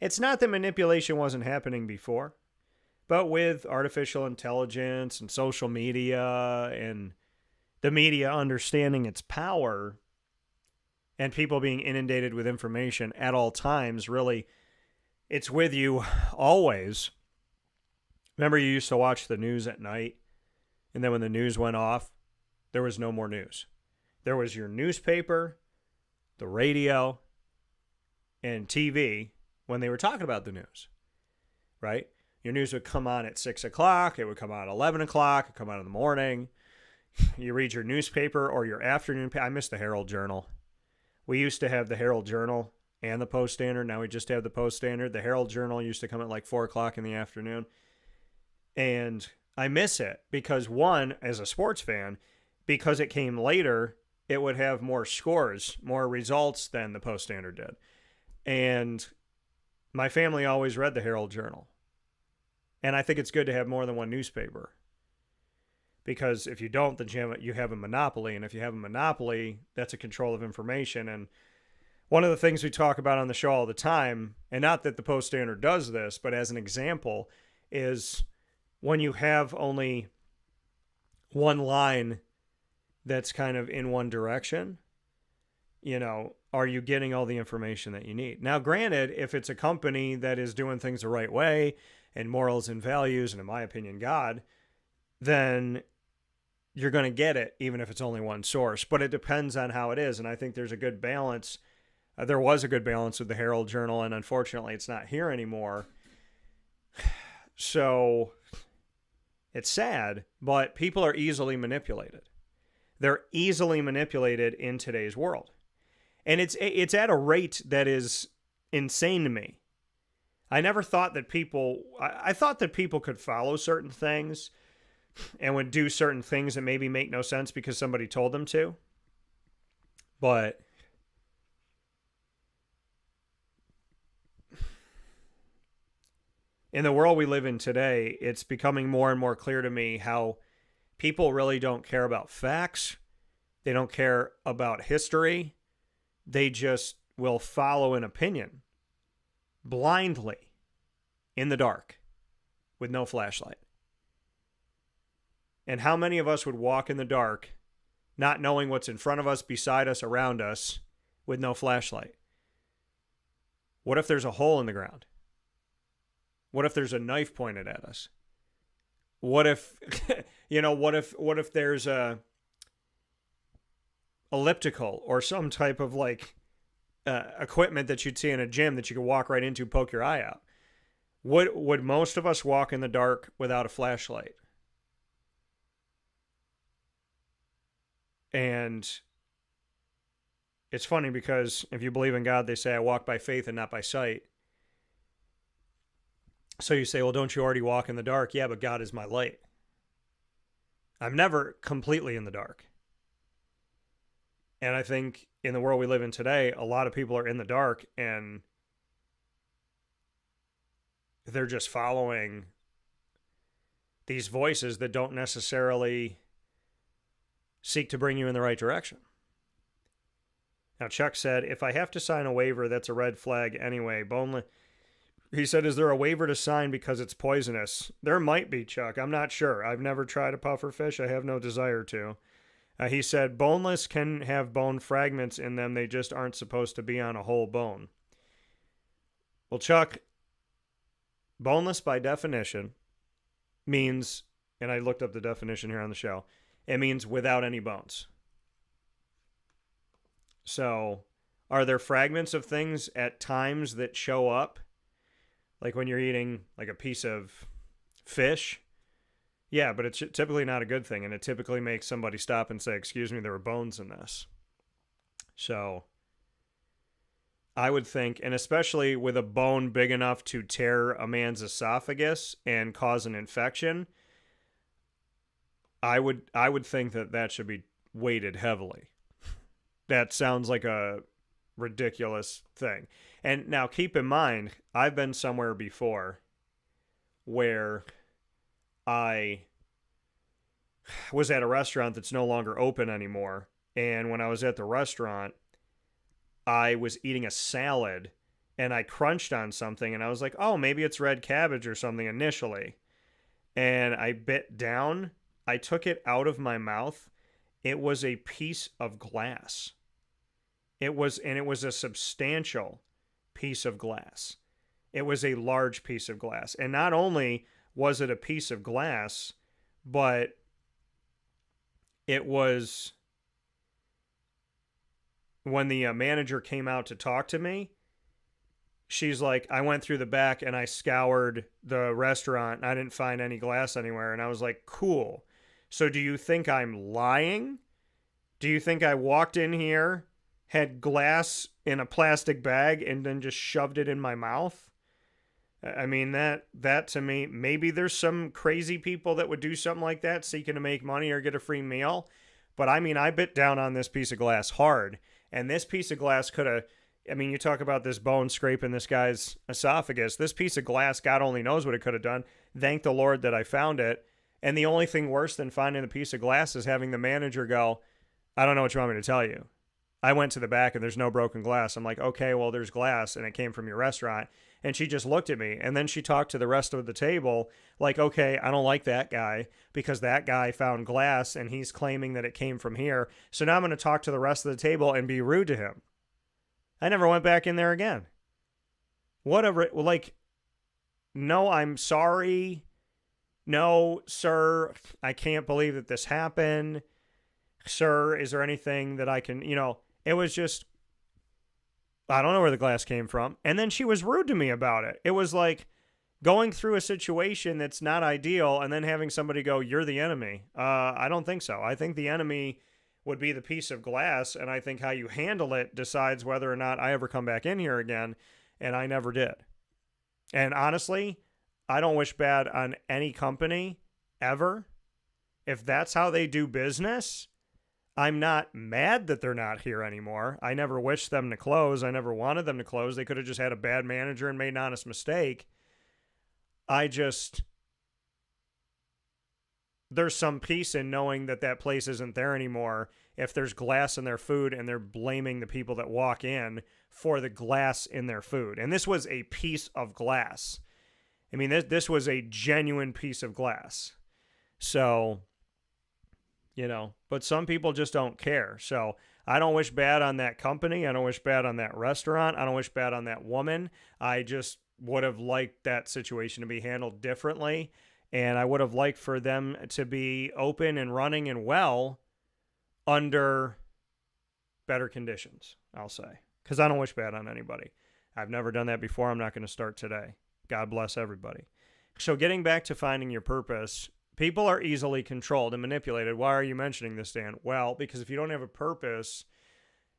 It's not that manipulation wasn't happening before, but with artificial intelligence and social media and the media understanding its power and people being inundated with information at all times, really, it's with you always. Remember, you used to watch the news at night And then when the news went off, there was no more news. There was your newspaper, the radio, and TV when they were talking about the news, right? Your news would come on at 6 o'clock. It would come on at 11 o'clock. It would come on in the morning. You read your newspaper or your afternoon paper. I miss the Herald Journal. We used to have the Herald Journal and the Post-Standard. Now we just have the Post-Standard. The Herald Journal used to come at like 4 o'clock in the afternoon. And I miss it because, one, as a sports fan, because it came later, it would have more scores, more results than the Post-Standard did. And my family always read the Herald Journal. And I think it's good to have more than one newspaper. Because if you don't, then you have a monopoly. And if you have a monopoly, that's a control of information. And one of the things we talk about on the show all the time, and not that the Post-Standard does this, but as an example, is when you have only one line that's kind of in one direction, are you getting all the information that you need? Now, granted, if it's a company that is doing things the right way and morals and values, and in my opinion, God, then you're going to get it, even if it's only one source. But it depends on how it is. And I think there's a good balance. There was a good balance with the Herald Journal, and unfortunately, it's not here anymore. So it's sad, but people are easily manipulated. They're easily manipulated in today's world. And it's at a rate that is insane to me. I never thought that I thought that people could follow certain things and would do certain things that maybe make no sense because somebody told them to. But in the world we live in today, it's becoming more and more clear to me how people really don't care about facts. They don't care about history. They just will follow an opinion blindly in the dark with no flashlight. And how many of us would walk in the dark not knowing what's in front of us, beside us, around us with no flashlight? What if there's a hole in the ground? What if there's a knife pointed at us? What if, what if there's a elliptical or some type of equipment that you'd see in a gym that you could walk right into, poke your eye out? Would most of us walk in the dark without a flashlight? And it's funny because if you believe in God, they say, I walk by faith and not by sight. So you say, well, don't you already walk in the dark? Yeah, but God is my light. I'm never completely in the dark. And I think in the world we live in today, a lot of people are in the dark and they're just following these voices that don't necessarily seek to bring you in the right direction. Now, Chuck said, if I have to sign a waiver, that's a red flag anyway. He said, is there a waiver to sign because it's poisonous? There might be, Chuck. I'm not sure. I've never tried a puffer fish. I have no desire to. He said, boneless can have bone fragments in them. They just aren't supposed to be on a whole bone. Well, Chuck, boneless by definition means, and I looked up the definition here on the show, it means without any bones. So, are there fragments of things at times that show up? Like when you're eating like a piece of fish? Yeah, but it's typically not a good thing, and it typically makes somebody stop and say, excuse me, there were bones in this. So I would think, and especially with a bone big enough to tear a man's esophagus and cause an infection, I would think that should be weighted heavily. That sounds like a ridiculous thing. And now keep in mind, I've been somewhere before where I was at a restaurant that's no longer open anymore. And when I was at the restaurant, I was eating a salad and I crunched on something and I was like, oh, maybe it's red cabbage or something initially. And I bit down. I took it out of my mouth. It was a piece of glass. It was a substantial piece of glass. It was a large piece of glass. And not only was it a piece of glass, but it was when the manager came out to talk to me. She's like, I went through the back and I scoured the restaurant. And I didn't find any glass anywhere. And I was like, cool. So do you think I'm lying? Do you think I walked in here, had glass in a plastic bag, and then just shoved it in my mouth? I mean, that to me, maybe there's some crazy people that would do something like that seeking to make money or get a free meal. But I mean, I bit down on this piece of glass hard. And this piece of glass could have, I mean, you talk about this bone scraping this guy's esophagus. This piece of glass, God only knows what it could have done. Thank the Lord that I found it. And the only thing worse than finding the piece of glass is having the manager go, I don't know what you want me to tell you. I went to the back and there's no broken glass. I'm like, okay, well, there's glass and it came from your restaurant. And she just looked at me, and then she talked to the rest of the table like, okay, I don't like that guy because that guy found glass and he's claiming that it came from here. So now I'm going to talk to the rest of the table and be rude to him. I never went back in there again. Whatever, like, no, I'm sorry. No, sir, I can't believe that this happened. Sir, is there anything that I can, it was just, I don't know where the glass came from. And then she was rude to me about it. It was like going through a situation that's not ideal and then having somebody go, you're the enemy. I don't think so. I think the enemy would be the piece of glass, and I think how you handle it decides whether or not I ever come back in here again, and I never did. And honestly, I don't wish bad on any company ever. If that's how they do business, I'm not mad that they're not here anymore. I never wished them to close. I never wanted them to close. They could have just had a bad manager and made an honest mistake. There's some peace in knowing that that place isn't there anymore if there's glass in their food and they're blaming the people that walk in for the glass in their food. And this was a piece of glass. I mean, this was a genuine piece of glass. So, but some people just don't care. So I don't wish bad on that company. I don't wish bad on that restaurant. I don't wish bad on that woman. I just would have liked that situation to be handled differently. And I would have liked for them to be open and running and well under better conditions, I'll say. Because I don't wish bad on anybody. I've never done that before. I'm not going to start today. God bless everybody. So getting back to finding your purpose, people are easily controlled and manipulated. Why are you mentioning this, Dan? Well, because if you don't have a purpose,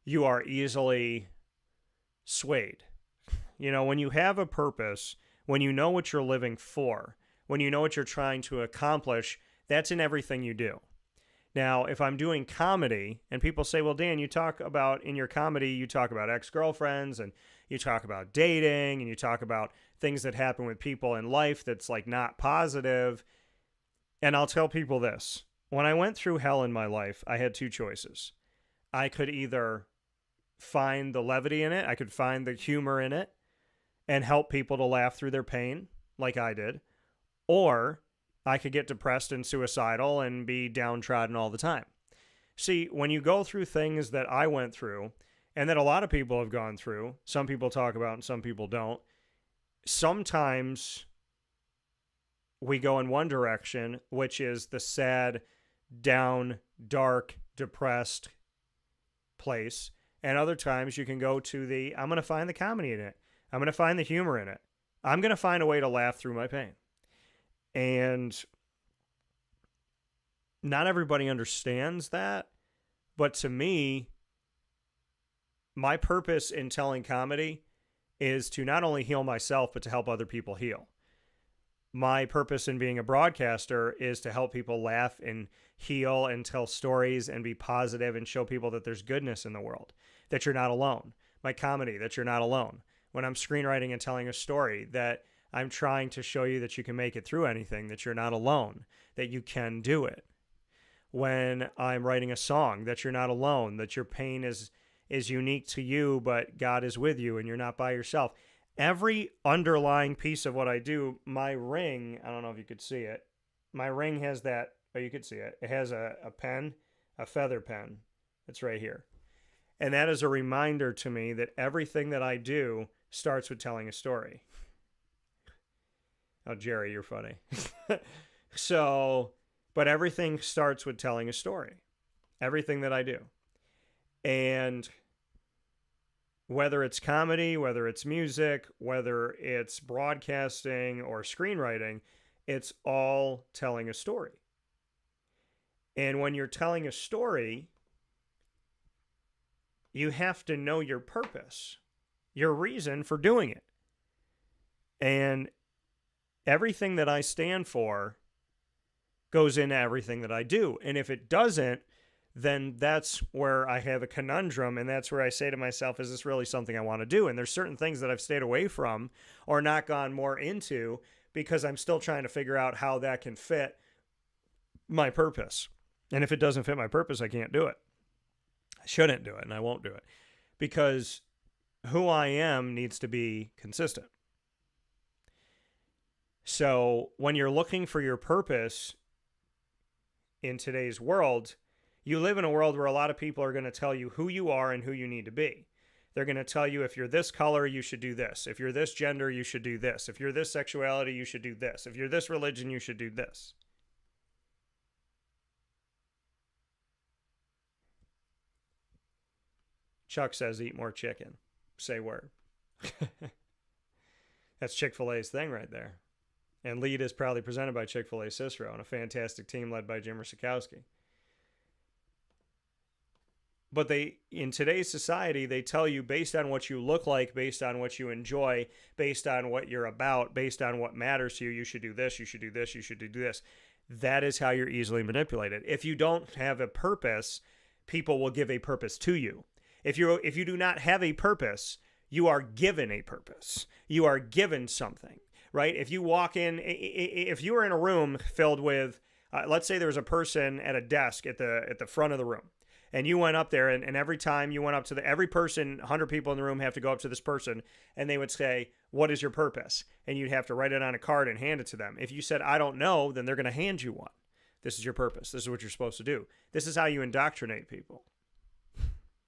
you are easily swayed. When you have a purpose, when you know what you're living for, when you know what you're trying to accomplish, that's in everything you do. Now, if I'm doing comedy and people say, well, Dan, in your comedy, you talk about ex-girlfriends and you talk about dating and you talk about things that happen with people in life that's like not positive. And I'll tell people this. When I went through hell in my life, I had two choices. I could either find the levity in it, I could find the humor in it and help people to laugh through their pain like I did. Or I could get depressed and suicidal and be downtrodden all the time. See, when you go through things that I went through and that a lot of people have gone through, some people talk about and some people don't, sometimes we go in one direction, which is the sad, down, dark, depressed place. And other times you can go to I'm going to find the comedy in it. I'm going to find the humor in it. I'm going to find a way to laugh through my pain. And not everybody understands that. But to me, my purpose in telling comedy is to not only heal myself, but to help other people heal. My purpose in being a broadcaster is to help people laugh and heal and tell stories and be positive and show people that there's goodness in the world, that you're not alone. My comedy, that you're not alone. When I'm screenwriting and telling a story, that I'm trying to show you that you can make it through anything, that you're not alone, that you can do it. When I'm writing a song, that you're not alone, that your pain is unique to you, but God is with you and you're not by yourself. Every underlying piece of what I do, my ring, I don't know if you could see it. My ring has that, you could see it. It has a pen, a feather pen. It's right here. And that is a reminder to me that everything that I do starts with telling a story. Oh, Jerry, you're funny. But everything starts with telling a story. everything that I do. And whether it's comedy, whether it's music, whether it's broadcasting or screenwriting, it's all telling a story. And when you're telling a story, you have to know your purpose, your reason for doing it. And everything that I stand for goes into everything that I do. And if it doesn't, then that's where I have a conundrum, and that's where I say to myself, is this really something I want to do? And there's certain things that I've stayed away from or not gone more into because I'm still trying to figure out how that can fit my purpose. And if it doesn't fit my purpose, I can't do it. I shouldn't do it, and I won't do it, because who I am needs to be consistent. So when you're looking for your purpose in today's world, you live in a world where a lot of people are going to tell you who you are and who you need to be. They're going to tell you, if you're this color, you should do this. If you're this gender, you should do this. If you're this sexuality, you should do this. If you're this religion, you should do this. Chuck says, eat more chicken. Say word. That's Chick-fil-A's thing right there. And Lead is proudly presented by Chick-fil-A Cicero and a fantastic team led by Jim Sikowski. But in today's society, they tell you based on what you look like, based on what you enjoy, based on what you're about, based on what matters to you, you should do this, you should do this, you should do this. That is how you're easily manipulated. If you don't have a purpose, people will give a purpose to you. If you do not have a purpose, you are given a purpose. You are given something, right? If you walk in, if you were in a room filled with, let's say there was a person at a desk at the front of the room, and you went up there, and every time you went up to every person, 100 people in the room have to go up to this person, and they would say, what is your purpose? And you'd have to write it on a card and hand it to them. If you said, I don't know, then they're going to hand you one. This is your purpose. This is what you're supposed to do. This is how you indoctrinate people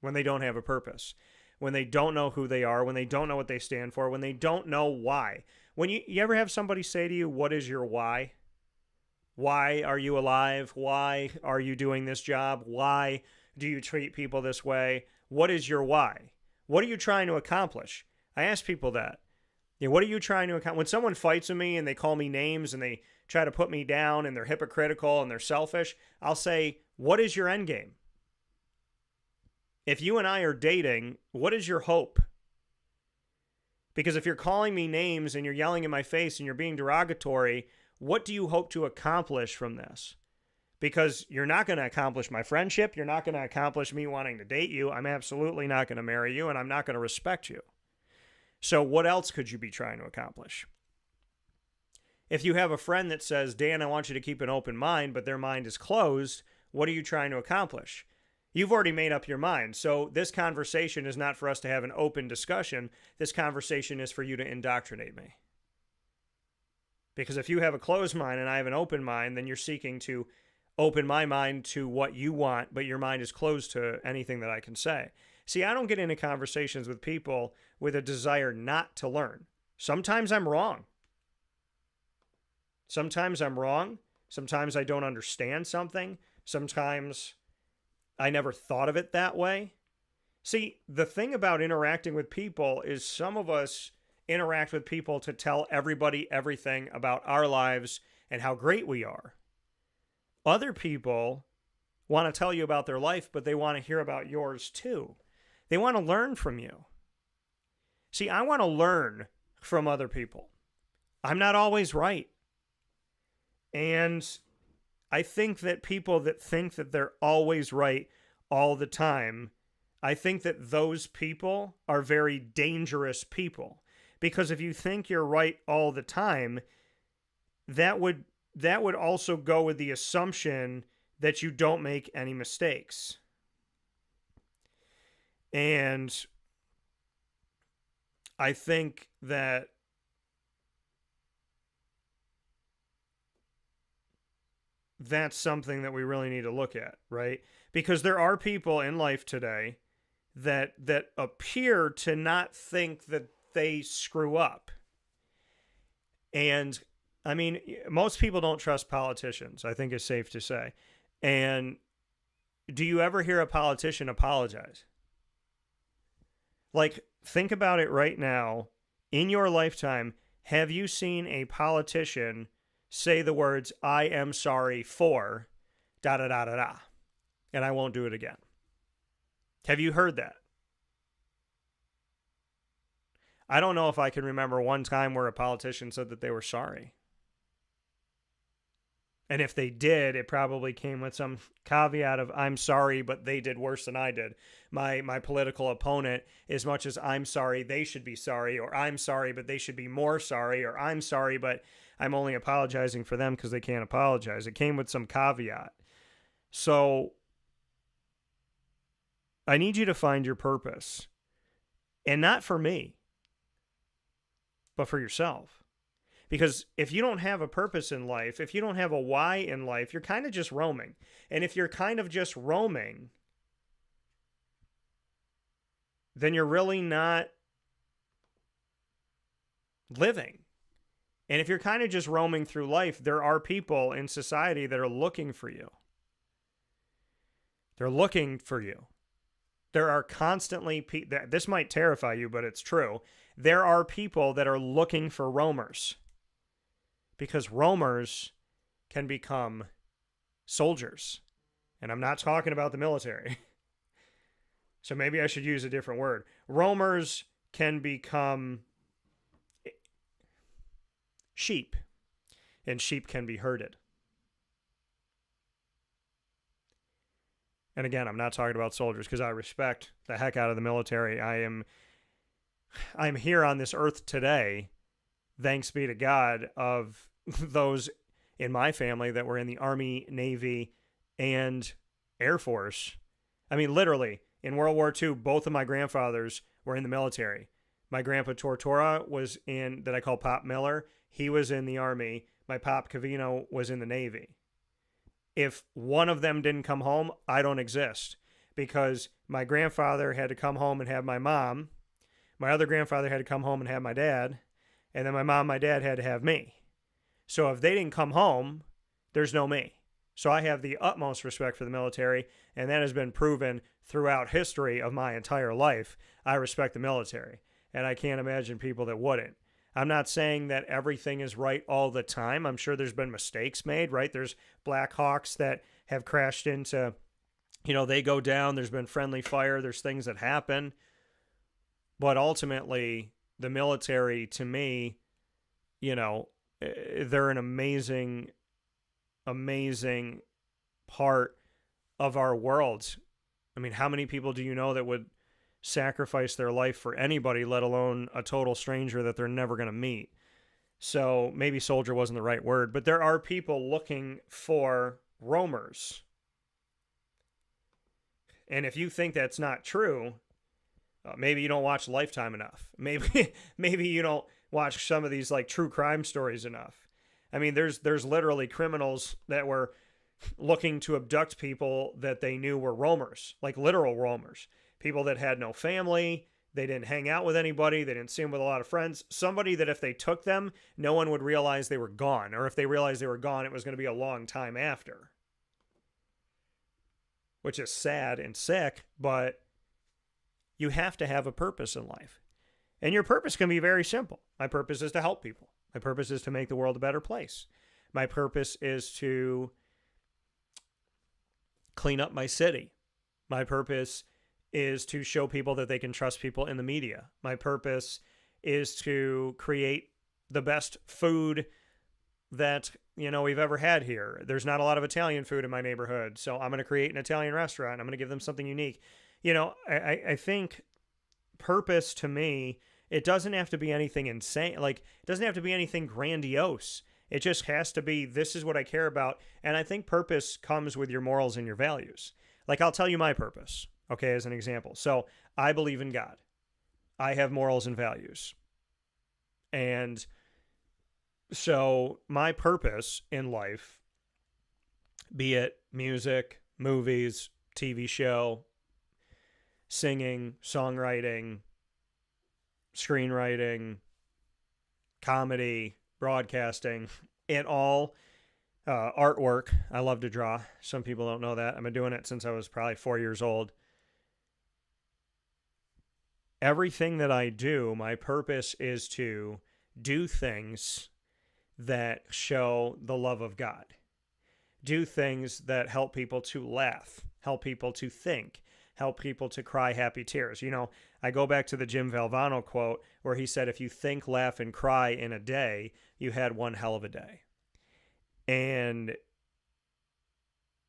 when they don't have a purpose, when they don't know who they are, when they don't know what they stand for, when they don't know why. When you ever have somebody say to you, what is your why? Why are you alive? Why are you doing this job? Why do you treat people this way? What is your why? What are you trying to accomplish? I ask people that. What are you trying to accomplish? When someone fights with me and they call me names and they try to put me down and they're hypocritical and they're selfish, I'll say, what is your end game? If you and I are dating, what is your hope? Because if you're calling me names and you're yelling in my face and you're being derogatory, what do you hope to accomplish from this? Because you're not going to accomplish my friendship. You're not going to accomplish me wanting to date you. I'm absolutely not going to marry you, and I'm not going to respect you. So what else could you be trying to accomplish? If you have a friend that says, Dan, I want you to keep an open mind, but their mind is closed, what are you trying to accomplish? You've already made up your mind. So this conversation is not for us to have an open discussion. This conversation is for you to indoctrinate me. Because if you have a closed mind and I have an open mind, then you're seeking to open my mind to what you want, but your mind is closed to anything that I can say. See, I don't get into conversations with people with a desire not to learn. Sometimes I'm wrong. Sometimes I'm wrong. Sometimes I don't understand something. Sometimes I never thought of it that way. See, the thing about interacting with people is some of us interact with people to tell everybody everything about our lives and how great we are. Other people want to tell you about their life, but they want to hear about yours too. They want to learn from you. See, I want to learn from other people. I'm not always right. And I think that people that think that they're always right all the time, I think that those people are very dangerous people. Because if you think you're right all the time, that would also go with the assumption that you don't make any mistakes. And I think that that's something that we really need to look at, right? Because there are people in life today that appear to not think that they screw up. And I mean, most people don't trust politicians, I think it's safe to say. And do you ever hear a politician apologize? Like, think about it right now. In your lifetime, have you seen a politician say the words, I am sorry for da da da da da, and I won't do it again? Have you heard that? I don't know if I can remember one time where a politician said that they were sorry. And if they did, it probably came with some caveat of, I'm sorry, but they did worse than I did. My political opponent, as much as I'm sorry, they should be sorry, or I'm sorry, but they should be more sorry, or I'm sorry, but I'm only apologizing for them because they can't apologize. It came with some caveat. So I need you to find your purpose. And not for me, but for yourself. Because if you don't have a purpose in life, if you don't have a why in life, you're kind of just roaming. And if you're kind of just roaming, then you're really not living. And if you're kind of just roaming through life, there are people in society that are looking for you. They're looking for you. There are constantly, this might terrify you, but it's true. There are people that are looking for roamers. Because roamers can become soldiers. And I'm not talking about the military. So maybe I should use a different word. Roamers can become sheep. And sheep can be herded. And again, I'm not talking about soldiers because I respect the heck out of the military. I'm here on this earth today, thanks be to God, of those in my family that were in the Army, Navy, and Air Force. I mean, literally, in World War II, both of my grandfathers were in the military. My grandpa Tortora was in, that I call Pop Miller. He was in the Army. My Pop Cavino was in the Navy. If one of them didn't come home, I don't exist. Because my grandfather had to come home and have my mom. My other grandfather had to come home and have my dad. And then my mom and my dad had to have me. So if they didn't come home, there's no me. So I have the utmost respect for the military, and that has been proven throughout history of my entire life. I respect the military, and I can't imagine people that wouldn't. I'm not saying that everything is right all the time. I'm sure there's been mistakes made, right? There's Black Hawks that have crashed into, they go down. There's been friendly fire. There's things that happen. But ultimately, the military, to me, they're an amazing, amazing part of our world. I mean, how many people do you know that would sacrifice their life for anybody, let alone a total stranger that they're never going to meet? So maybe soldier wasn't the right word, but there are people looking for roamers. And if you think that's not true, maybe you don't watch Lifetime enough. Maybe you don't watch some of these like true crime stories enough. I mean, there's literally criminals that were looking to abduct people that they knew were roamers, like literal roamers. People that had no family, they didn't hang out with anybody, they didn't see them with a lot of friends. Somebody that if they took them, no one would realize they were gone. Or if they realized they were gone, it was going to be a long time after. Which is sad and sick, but you have to have a purpose in life. And your purpose can be very simple. My purpose is to help people. My purpose is to make the world a better place. My purpose is to clean up my city. My purpose is to show people that they can trust people in the media. My purpose is to create the best food that we've ever had here. There's not a lot of Italian food in my neighborhood, so I'm going to create an Italian restaurant. I'm going to give them something unique. I think purpose to me, it doesn't have to be anything insane. Like, it doesn't have to be anything grandiose. It just has to be, this is what I care about. And I think purpose comes with your morals and your values. Like, I'll tell you my purpose, okay, as an example. So I believe in God. I have morals and values. And so my purpose in life, be it music, movies, TV show, singing, songwriting, screenwriting, comedy, broadcasting, it all artwork. I love to draw. Some people don't know that. I've been doing it since I was probably 4 years old. Everything that I do, my purpose is to do things that show the love of God. Do things that help people to laugh, help people to think, help people to cry happy tears. You know, I go back to the Jim Valvano quote where he said, if you think, laugh, and cry in a day, you had one hell of a day. And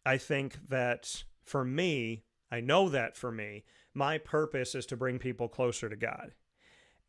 I think that for me, I know that for me, my purpose is to bring people closer to God.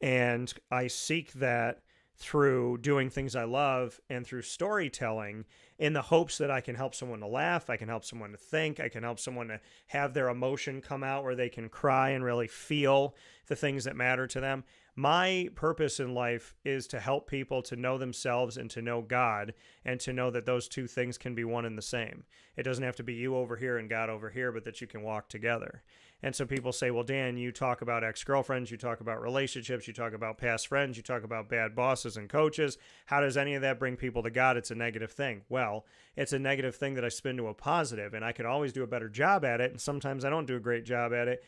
And I seek that through doing things I love and through storytelling in the hopes that I can help someone to laugh, I can help someone to think, I can help someone to have their emotion come out where they can cry and really feel the things that matter to them. My purpose in life is to help people to know themselves and to know God, and to know that those two things can be one and the same. It doesn't have to be you over here and God over here, but that you can walk together. And so people say, well, Dan, you talk about ex-girlfriends, you talk about relationships, you talk about past friends, you talk about bad bosses and coaches. How does any of that bring people to God? It's a negative thing. Well, it's a negative thing that I spin to a positive, and I could always do a better job at it, and sometimes I don't do a great job at it.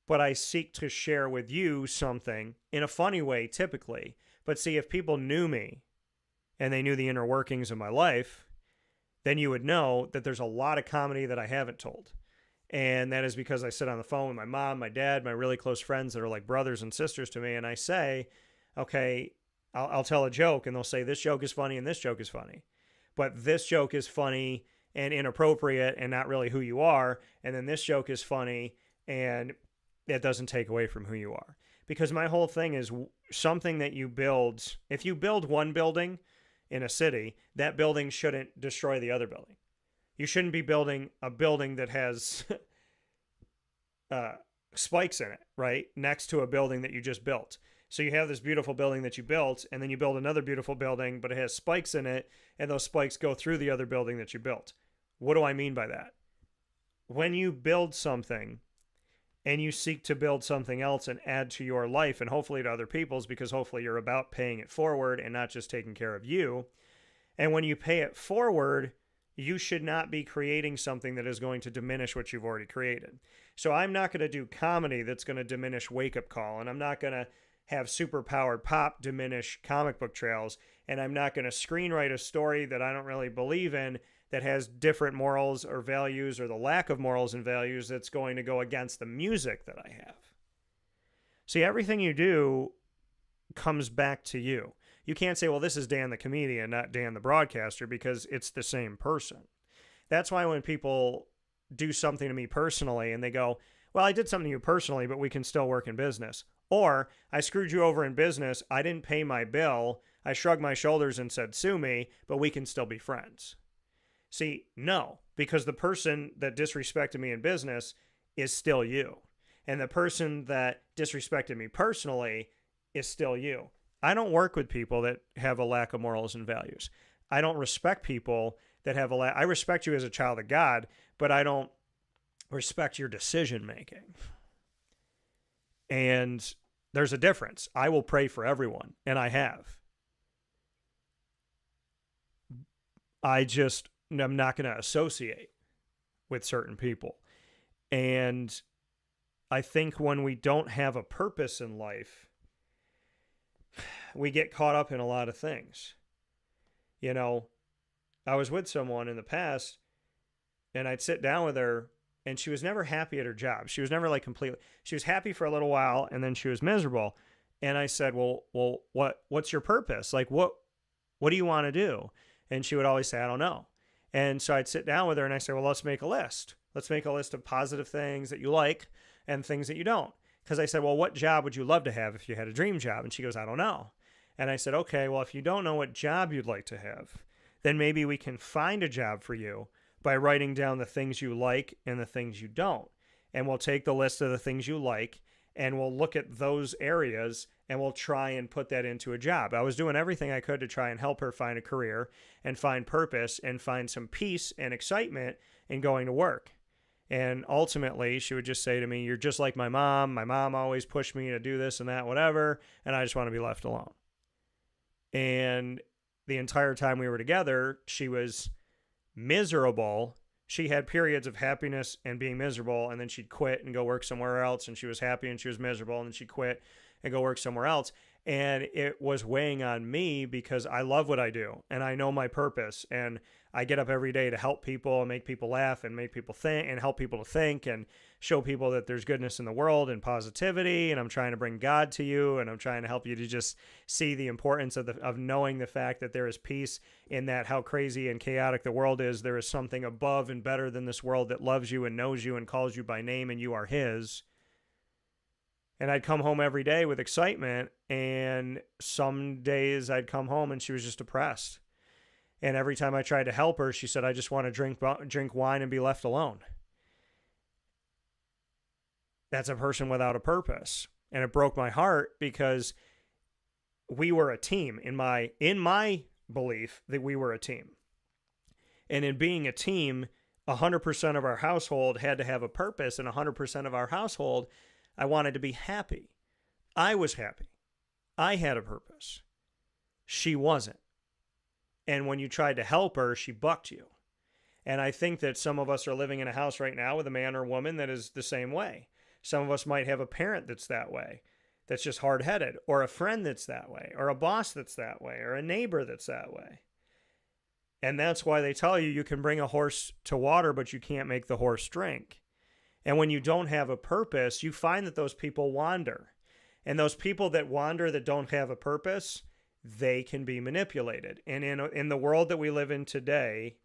But I seek to share with you something in a funny way, typically. But see, if people knew me and they knew the inner workings of my life, then you would know that there's a lot of comedy that I haven't told. And that is because I sit on the phone with my mom, my dad, my really close friends that are like brothers and sisters to me. And I say, okay, I'll tell a joke, and they'll say, this joke is funny and this joke is funny. But this joke is funny and inappropriate and not really who you are. And then this joke is funny and it doesn't take away from who you are. Because my whole thing is something that you build. If you build one building in a city, that building shouldn't destroy the other building. You shouldn't be building a building that has spikes in it, right? Next to a building that you just built. So you have this beautiful building that you built, and then you build another beautiful building, but it has spikes in it, and those spikes go through the other building that you built. What do I mean by that? When you build something, and you seek to build something else and add to your life and hopefully to other people's, because hopefully you're about paying it forward and not just taking care of you. And when you pay it forward, you should not be creating something that is going to diminish what you've already created. So I'm not going to do comedy that's going to diminish Wake Up Call, and I'm not going to have superpowered pop diminish Comic Book Trails, and I'm not going to screenwrite a story that I don't really believe in that has different morals or values, or the lack of morals and values that's going to go against the music that I have. See, everything you do comes back to you. You can't say, well, this is Dan the comedian, not Dan the broadcaster, because it's the same person. That's why when people do something to me personally and they go, well, I did something to you personally, but we can still work in business. Or, I screwed you over in business, I didn't pay my bill, I shrugged my shoulders and said, sue me, but we can still be friends. See, no, because the person that disrespected me in business is still you. And the person that disrespected me personally is still you. I don't work with people that have a lack of morals and values. I don't respect people that have I respect you as a child of God, but I don't respect your decision making. And there's a difference. I will pray for everyone, and I have. I'm not going to associate with certain people. And I think when we don't have a purpose in life, we get caught up in a lot of things. You know, I was with someone in the past, and I'd sit down with her, and she was never happy at her job. She was never like completely, she was happy for a little while, and then she was miserable. And I said, well, what's your purpose? Like, what do you want to do? And she would always say, I don't know. And so I'd sit down with her and I say, well, let's make a list. Let's make a list of positive things that you like and things that you don't. Because I said, well, what job would you love to have if you had a dream job? And she goes, I don't know. And I said, okay, well, if you don't know what job you'd like to have, then maybe we can find a job for you by writing down the things you like and the things you don't. And we'll take the list of the things you like and we'll look at those areas and we'll try and put that into a job. I was doing everything I could to try and help her find a career and find purpose and find some peace and excitement in going to work. And ultimately, she would just say to me, you're just like my mom. My mom always pushed me to do this and that, whatever, and I just want to be left alone. And the entire time we were together, she was miserable. She had periods of happiness and being miserable, and then she'd quit and go work somewhere else, and she was happy and she was miserable, and then she'd quit and go work somewhere else. And it was weighing on me because I love what I do and I know my purpose, and I get up every day to help people and make people laugh and make people think and help people to think and show people that there's goodness in the world and positivity. And I'm trying to bring God to you, and I'm trying to help you to just see the importance of knowing the fact that there is peace in that how crazy and chaotic the world is. There is something above and better than this world that loves you and knows you and calls you by name, and you are his. And I'd come home every day with excitement, and some days I'd come home and she was just depressed. And every time I tried to help her, she said, I just want to drink wine and be left alone. That's a person without a purpose. And it broke my heart because we were a team. In my belief that we were a team. And in being a team, 100% of our household had to have a purpose, and 100% of our household, I wanted to be happy. I was happy. I had a purpose. She wasn't. And when you tried to help her, she bucked you. And I think that some of us are living in a house right now with a man or woman that is the same way. Some of us might have a parent that's that way, that's just hard-headed, or a friend that's that way, or a boss that's that way, or a neighbor that's that way. And that's why they tell you can bring a horse to water, but you can't make the horse drink. And when you don't have a purpose, you find that those people wander. And those people that wander that don't have a purpose, they can be manipulated. And in the world that we live in today,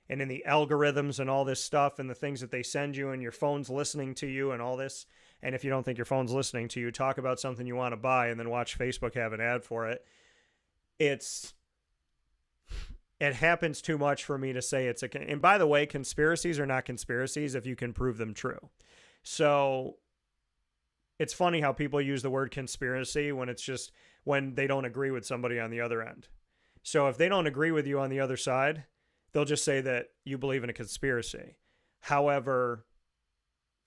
and in the algorithms and all this stuff and the things that they send you, and your phone's listening to you and all this, and if you don't think your phone's listening to you, talk about something you want to buy and then watch Facebook have an ad for it. It happens too much for me to say and by the way, conspiracies are not conspiracies if you can prove them true. So it's funny how people use the word conspiracy when it's just when they don't agree with somebody on the other end. So if they don't agree with you on the other side, they'll just say that you believe in a conspiracy. However,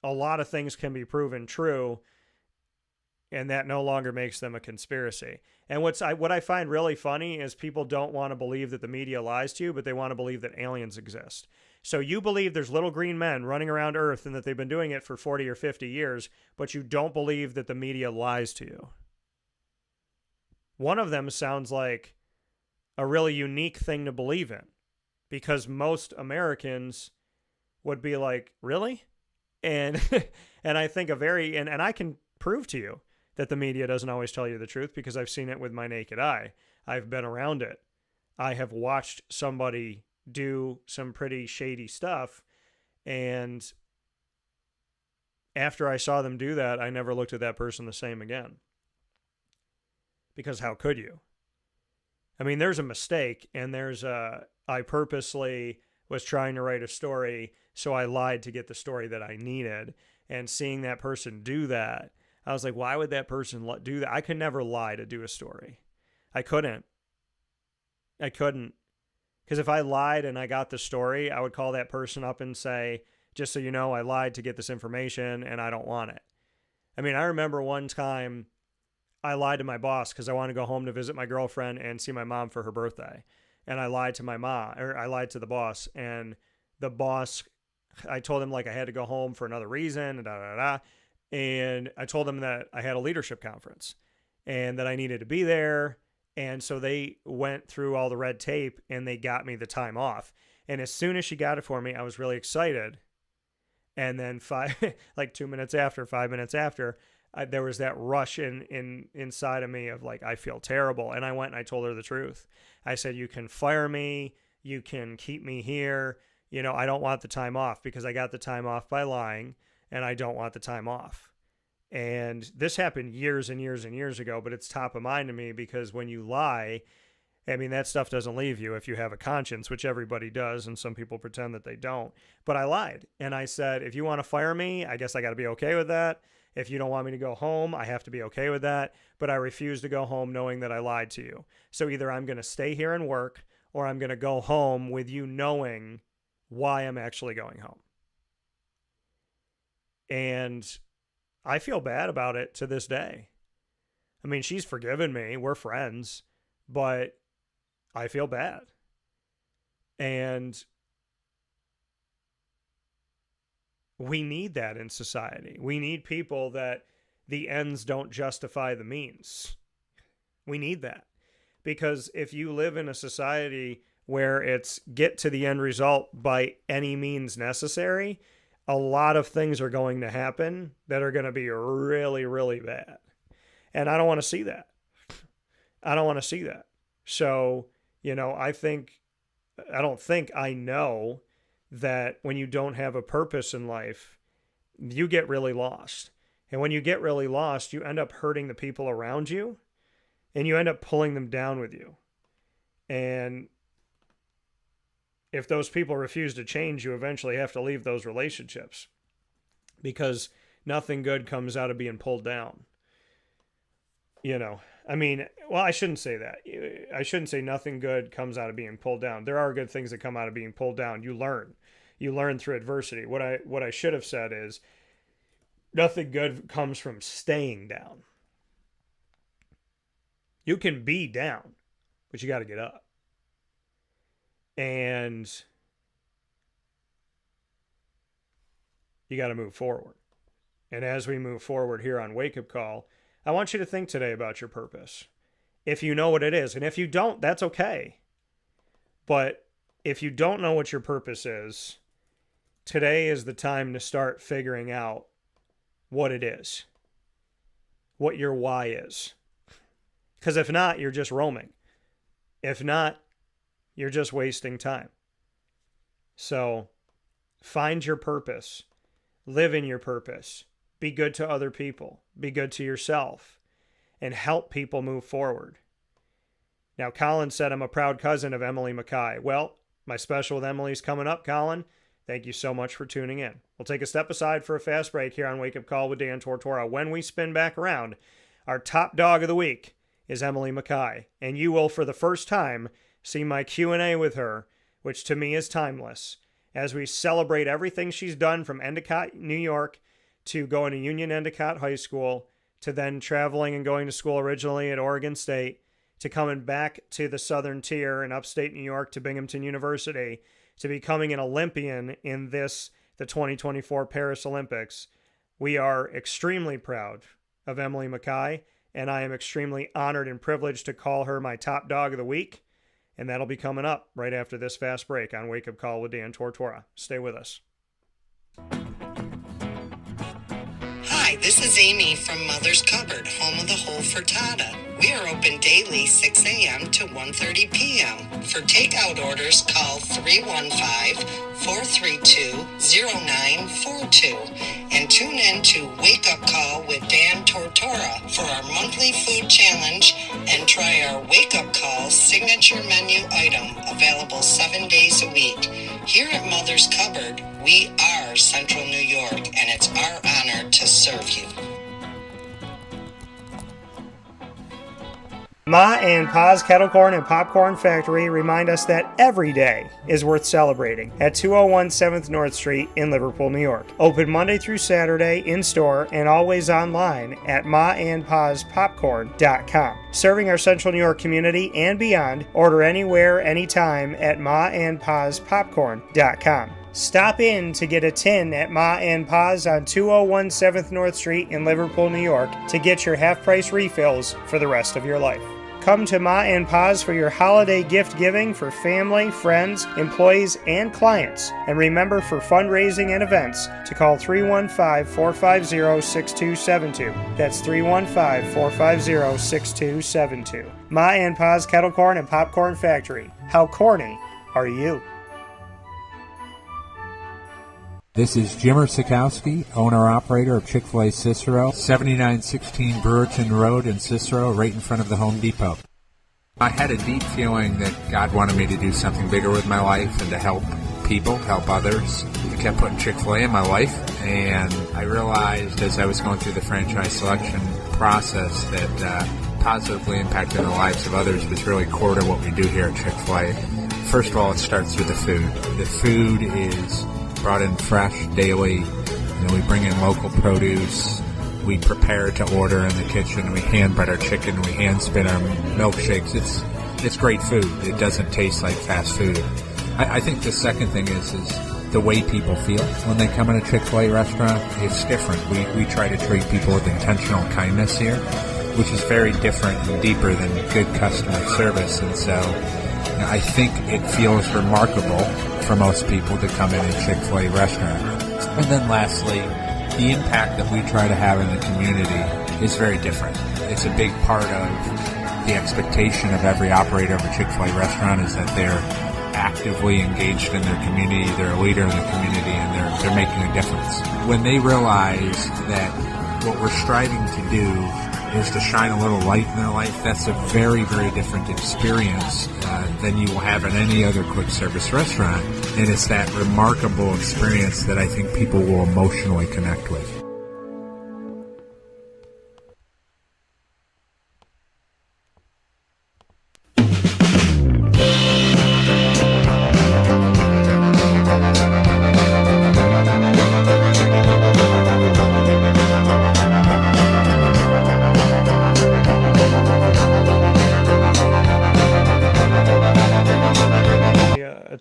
a lot of things can be proven true, and that no longer makes them a conspiracy. And what I find really funny is people don't want to believe that the media lies to you, but they want to believe that aliens exist. So you believe there's little green men running around Earth and that they've been doing it for 40 or 50 years, but you don't believe that the media lies to you. One of them sounds like a really unique thing to believe in, because most Americans would be like, really? And and I think and I can prove to you that the media doesn't always tell you the truth, because I've seen it with my naked eye. I've been around it. I have watched somebody do some pretty shady stuff, and after I saw them do that, I never looked at that person the same again. Because how could you? I mean, there's a mistake, and I purposely was trying to write a story, so I lied to get the story that I needed. And seeing that person do that, I was like, why would that person do that? I could never lie to do a story. I couldn't. Because if I lied and I got the story, I would call that person up and say, just so you know, I lied to get this information and I don't want it. I mean, I remember one time I lied to my boss because I wanted to go home to visit my girlfriend and see my mom for her birthday. And I lied to I lied to the boss. And the boss, I told him like I had to go home for another reason, and I told them that I had a leadership conference and that I needed to be there. And so they went through all the red tape and they got me the time off. And as soon as she got it for me, I was really excited. And then 5 minutes after, there was that rush inside of me of like, I feel terrible. And I went and I told her the truth. I said, you can fire me. You can keep me here. You know, I don't want the time off because I got the time off by lying, and I don't want the time off. And this happened years and years and years ago, but it's top of mind to me because when you lie, I mean, that stuff doesn't leave you if you have a conscience, which everybody does, and some people pretend that they don't. But I lied, and I said, if you want to fire me, I guess I got to be okay with that. If you don't want me to go home, I have to be okay with that. But I refuse to go home knowing that I lied to you. So either I'm going to stay here and work, or I'm going to go home with you knowing why I'm actually going home. And I feel bad about it to this day. I mean, she's forgiven me. We're friends. But I feel bad. And we need that in society. We need people that the ends don't justify the means. We need that. Because if you live in a society where it's get to the end result by any means necessary, a lot of things are going to happen that are going to be really, really bad. And I don't want to see that. I don't want to see that. So, I know that when you don't have a purpose in life, you get really lost. And when you get really lost, you end up hurting the people around you, and you end up pulling them down with you. And if those people refuse to change, you eventually have to leave those relationships, because nothing good comes out of being pulled down. I shouldn't say that. I shouldn't say nothing good comes out of being pulled down. There are good things that come out of being pulled down. You learn through adversity. What I should have said is nothing good comes from staying down. You can be down, but you got to get up. And you got to move forward. And as we move forward here on Wake Up Call, I want you to think today about your purpose. If you know what it is, and if you don't, that's okay. But if you don't know what your purpose is, today is the time to start figuring out what it is, what your why is. Because if not, you're just roaming. If not, you're just wasting time. So find your purpose, live in your purpose, be good to other people, be good to yourself, and help people move forward. Now, Colin said, I'm a proud cousin of Emily Mackay. Well, my special with Emily's coming up, Colin. Thank you so much for tuning in. We'll take a step aside for a fast break here on Wake Up Call with Dan Tortora. When we spin back around, our top dog of the week is Emily Mackay, and you will, for the first time, see my Q&A with her, which to me is timeless, as we celebrate everything she's done from Endicott, New York, to going to Union-Endicott High School, to then traveling and going to school originally at Oregon State, to coming back to the Southern Tier in upstate New York to Binghamton University, to becoming an Olympian in the 2024 Paris Olympics. We are extremely proud of Emily Mackay, and I am extremely honored and privileged to call her my top dog of the week. And that'll be coming up right after this fast break on Wake Up Call with Dan Tortora. Stay with us. Hi, this is Amy from Mother's Cupboard, home of the whole frittata. We are open daily 6 a.m. to 1:30 p.m. For takeout orders, call 315-432-0942 and tune in to Wake Up Call with Dan Tortora for our monthly food challenge and try our Wake Up Call signature menu item available 7 days a week. Here at Mother's Cupboard, we are Central New York, and it's our honor to serve you. Ma and Pa's Kettle Corn and Popcorn Factory remind us that every day is worth celebrating at 201 7th North Street in Liverpool, New York. Open Monday through Saturday in-store and always online at maandpaspopcorn.com. Serving our Central New York community and beyond, order anywhere, anytime at maandpaspopcorn.com. Stop in to get a tin at Ma and Pa's on 201 7th North Street in Liverpool, New York to get your half-price refills for the rest of your life. Come to Ma and Pa's for your holiday gift giving for family, friends, employees, and clients. And remember, for fundraising and events, to call 315-450-6272. That's 315-450-6272. Ma and Pa's Kettle Corn and Popcorn Factory. How corny are you? This is Jimmer Sikowski, owner-operator of Chick-fil-A Cicero, 7916 Brewerton Rd in Cicero, right in front of the Home Depot. I had a deep feeling that God wanted me to do something bigger with my life and to help people, help others. I kept putting Chick-fil-A in my life, and I realized as I was going through the franchise selection process that positively impacting the lives of others was really core to what we do here at Chick-fil-A. First of all, it starts with the food. The food is brought in fresh daily. We bring in local produce. We prepare to order in the kitchen. We hand bread our chicken. We hand spin our milkshakes. it's great food. It doesn't taste like fast food. I think the second thing is the way people feel when they come in a Chick-fil-A restaurant. It's different. We try to treat people with intentional kindness here, which is very different and deeper than good customer service. And so I think it feels remarkable for most people to come in a Chick-fil-A restaurant. And then lastly, the impact that we try to have in the community is very different. It's a big part of the expectation of every operator of a Chick-fil-A restaurant is that they're actively engaged in their community, they're a leader in the community, and they're making a difference. When they realize that what we're striving to do is to shine a little light in their life, that's a very, very different experience than you will have in any other quick service restaurant. And it's that remarkable experience that I think people will emotionally connect with.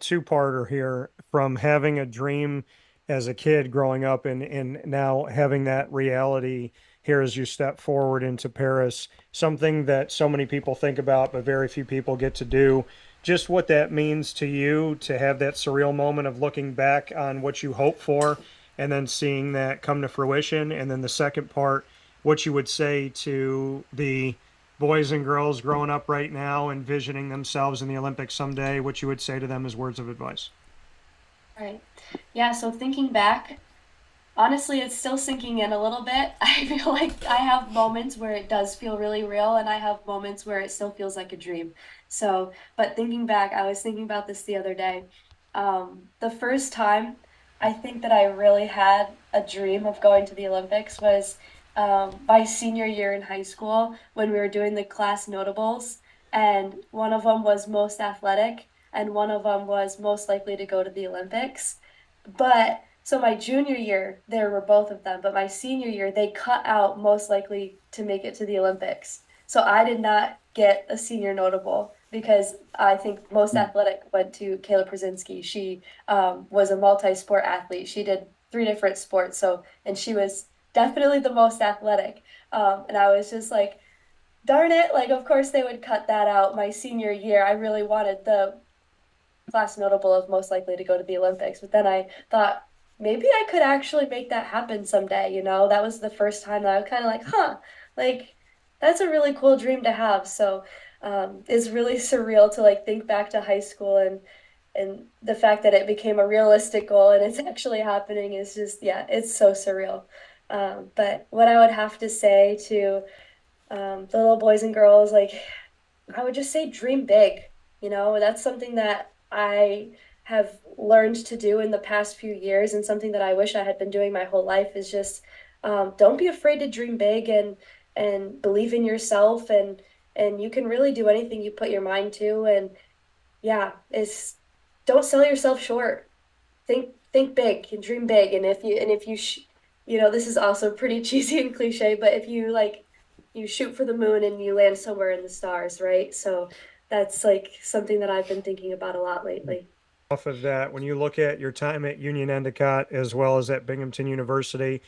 Two-parter here, from having a dream as a kid growing up and now having that reality here as you step forward into Paris, something that so many people think about but very few people get to do. Just what that means to you to have that surreal moment of looking back on what you hoped for and then seeing that come to fruition. And then the second part, what you would say to the boys and girls growing up right now, envisioning themselves in the Olympics someday, what you would say to them as words of advice. Right. Yeah, so thinking back, honestly, it's still sinking in a little bit. I feel like I have moments where it does feel really real, and I have moments where it still feels like a dream. So, but thinking back, I was thinking about this the other day. The first time I think that I really had a dream of going to the Olympics was my senior year in high school when we were doing the class notables, and one of them was most athletic and one of them was most likely to go to the Olympics. But so my junior year, there were both of them, but my senior year, they cut out most likely to make it to the Olympics. So I did not get a senior notable because I think most athletic went to Kayla Brzezinski. She was a multi-sport athlete. She did 3 different sports. So, and she was definitely the most athletic. And I was just like, darn it. Like, of course they would cut that out my senior year. I really wanted the class notable of most likely to go to the Olympics. But then I thought, maybe I could actually make that happen someday. You know, that was the first time that I was kind of like, like, that's a really cool dream to have. So it's really surreal to like think back to high school and the fact that it became a realistic goal and it's actually happening is just, yeah, it's so surreal. But what I would have to say to the little boys and girls, like, I would just say dream big. You know, that's something that I have learned to do in the past few years, and something that I wish I had been doing my whole life is just don't be afraid to dream big and believe in yourself, and you can really do anything you put your mind to. And yeah, don't sell yourself short. Think big and dream big. And if you you know, this is also pretty cheesy and cliche, but if you you shoot for the moon and you land somewhere in the stars, right? So that's like something that I've been thinking about a lot lately. Off of that, when you look at your time at Union-Endicott as well as at Binghamton University,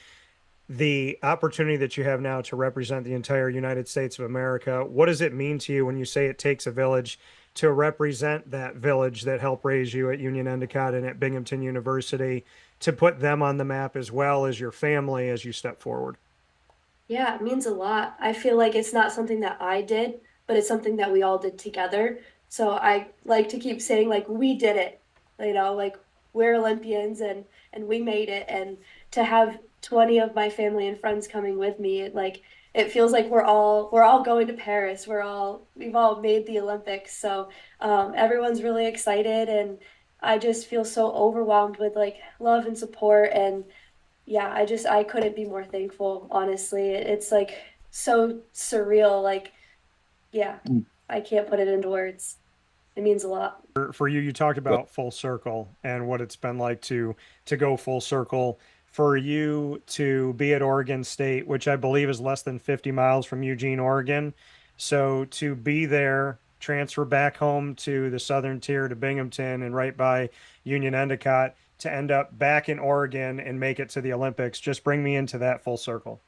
the opportunity that you have now to represent the entire United States of America, what does it mean to you when you say it takes a village to represent that village that helped raise you at Union-Endicott and at Binghamton University, to put them on the map as well as your family as you step forward? Yeah, it means a lot. I feel like it's not something that I did, but it's something that we all did together. So I like to keep saying, like, we did it, you know, like, we're Olympians and we made it. And to have 20 of my family and friends coming with me, it feels like we're all going to Paris. We've all made the Olympics. So everyone's really excited, and I just feel so overwhelmed with like love and support. And yeah, I couldn't be more thankful, honestly. It's like so surreal. Like, yeah, I can't put it into words. It means a lot. For you, you talked about full circle and what it's been like to go full circle. For you to be at Oregon State, which I believe is less than 50 miles from Eugene, Oregon. So to be there transfer back home to the southern tier to Binghamton and right by Union-Endicott to end up back in Oregon and make it to the Olympics. Just bring me into that full circle.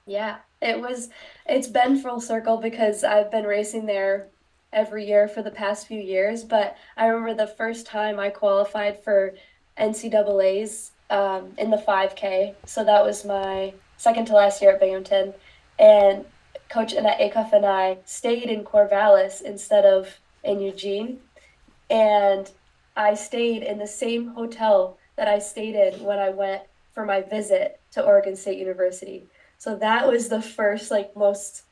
Yeah, it's been full circle because I've been racing there every year for the past few years. But I remember the first time I qualified for NCAA's in the 5K. So that was my second to last year at Binghamton. And Coach Annette Acuff and I stayed in Corvallis instead of in Eugene. And I stayed in the same hotel that I stayed in when I went for my visit to Oregon State University. So that was the first, most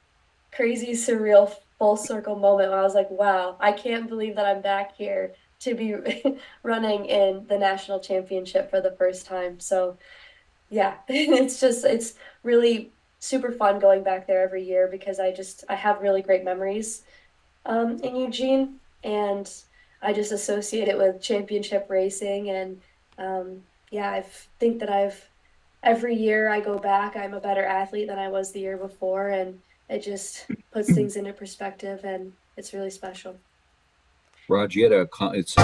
crazy, surreal, full circle moment where I was like, wow, I can't believe that I'm back here to be running in the national championship for the first time. So yeah, it's really super fun going back there every year because I have really great memories in Eugene, and I just associate it with championship racing. And I think that every year I go back, I'm a better athlete than I was the year before, and it just puts things into perspective, and it's really special. Raj, you had it's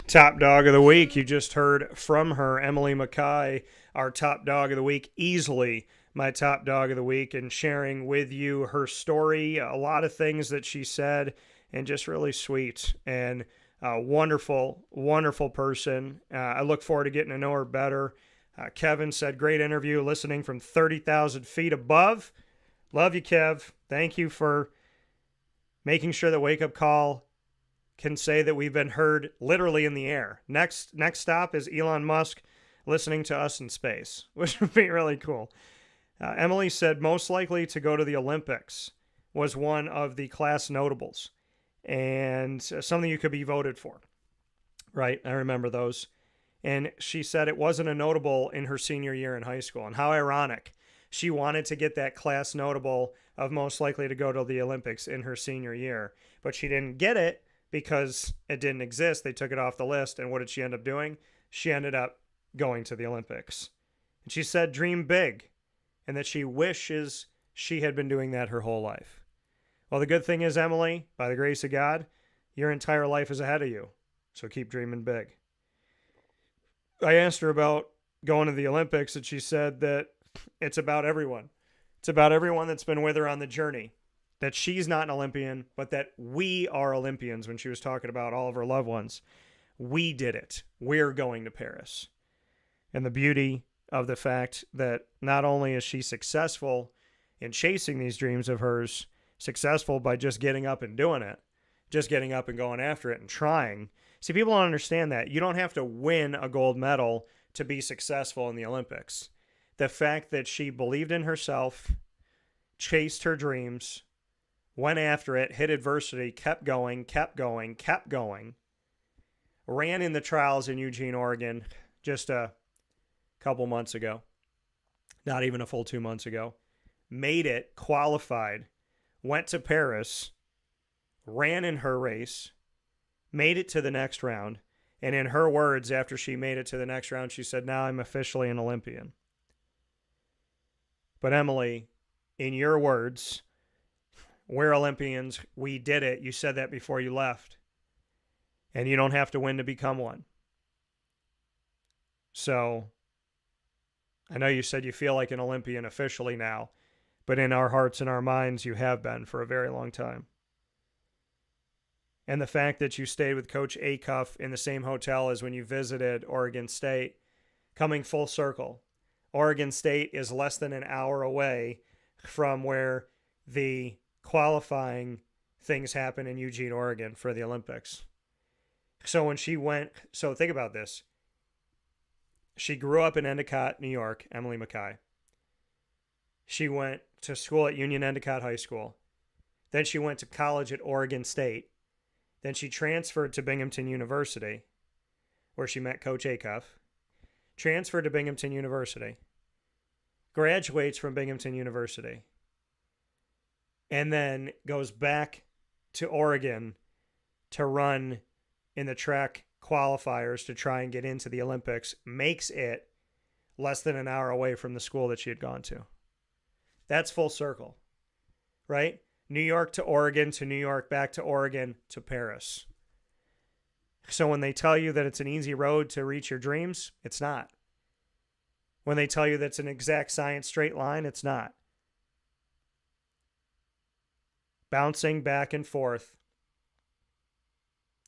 Top dog of the week. You just heard from her, Emily Mackay, our top dog of the week, easily my top dog of the week, and sharing with you her story, a lot of things that she said, and just really sweet and wonderful, wonderful person. I look forward to getting to know her better. Kevin said, great interview, listening from 30,000 feet above. Love you, Kev. Thank you for making sure that Wake Up Call can say that we've been heard literally in the air. Next stop is Elon Musk listening to us in space, which would be really cool. Emily said most likely to go to the Olympics was one of the class notables and something you could be voted for. Right? I remember those. And she said it wasn't a notable in her senior year in high school. And how ironic. She wanted to get that class notable of most likely to go to the Olympics in her senior year, but she didn't get it because it didn't exist. They took it off the list. And what did she end up doing? She ended up going to the Olympics. And she said, dream big, and that she wishes she had been doing that her whole life. Well, the good thing is, Emily, by the grace of God, your entire life is ahead of you. So keep dreaming big. I asked her about going to the Olympics, and she said that it's about everyone. It's about everyone that's been with her on the journey. That she's not an Olympian, but that we are Olympians when she was talking about all of her loved ones. We did it. We're going to Paris. And the beauty of the fact that not only is she successful in chasing these dreams of hers, successful by just getting up and doing it, just getting up and going after it and trying. See, people don't understand that. You don't have to win a gold medal to be successful in the Olympics. The fact that she believed in herself, chased her dreams, went after it, hit adversity, kept going, ran in the trials in Eugene, Oregon just a couple months ago, not even a full 2 months ago, made it, qualified, went to Paris, ran in her race, made it to the next round, and in her words, after she made it to the next round, she said, now I'm officially an Olympian. But Emily, in your words, we're Olympians. We did it. You said that before you left. And you don't have to win to become one. So, I know you said you feel like an Olympian officially now, but in our hearts and our minds, you have been for a very long time. And the fact that you stayed with Coach Acuff in the same hotel as when you visited Oregon State, coming full circle. Oregon State is less than an hour away from where the qualifying things happen in Eugene, Oregon for the Olympics. So when she went, so think about this. She grew up in Endicott, New York, Emily Mackay. She went to school at Union-Endicott High School. Then she went to college at Oregon State. Then she transferred to Binghamton University, where she met Coach Acuff. Transferred to Binghamton University. graduates from Binghamton University, and then goes back to Oregon to run in the track qualifiers to try and get into the Olympics, makes it less than an hour away from the school that she had gone to. That's full circle, right? New York to Oregon to New York, back to Oregon to Paris. So when they tell you that it's an easy road to reach your dreams, it's not. When they tell you that it's an exact science straight line, it's not. Bouncing back and forth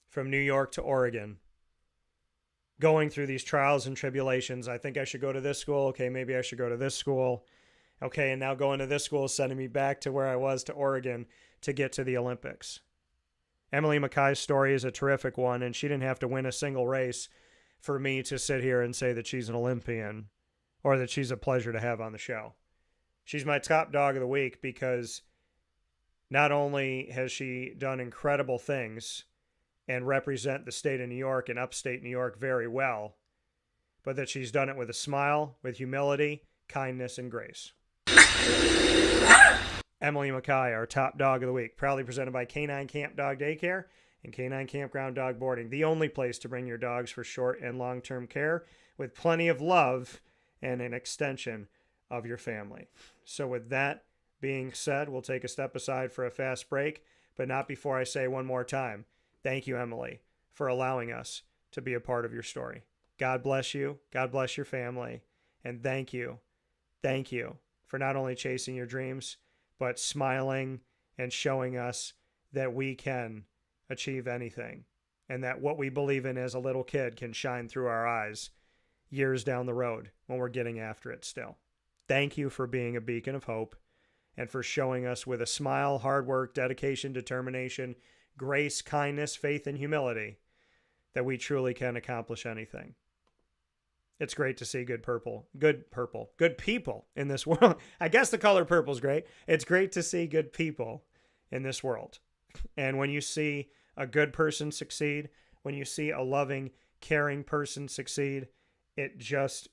from New York to Oregon, going through these trials and tribulations. I think I should go to this school. Okay, maybe I should go to this school. Okay, and now going to this school is sending me back to where I was, to Oregon, to get to the Olympics. Emily Mackay's story is a terrific one, and she didn't have to win a single race for me to sit here and say that she's an Olympian or that she's a pleasure to have on the show. She's my top dog of the week because not only has she done incredible things and represent the state of New York and upstate New York very well, but that she's done it with a smile, with humility, kindness, and grace. Emily Mackay, our top dog of the week, proudly presented by K9 Camp Dog Daycare and K9 Kampground Dog Boarding, the only place to bring your dogs for short and long-term care with plenty of love and an extension of your family. So with that being said, we'll take a step aside for a fast break, but not before I say one more time, thank you, Emily, for allowing us to be a part of your story. God bless you. God bless your family. And thank you for not only chasing your dreams, but smiling and showing us that we can achieve anything and that what we believe in as a little kid can shine through our eyes years down the road when we're getting after it still. Thank you for being a beacon of hope and for showing us with a smile, hard work, dedication, determination, grace, kindness, faith, and humility that we truly can accomplish anything. It's great to see good people in this world. I guess the color purple is great. It's great to see good people in this world. And when you see a good person succeed, when you see a loving, caring person succeed, it just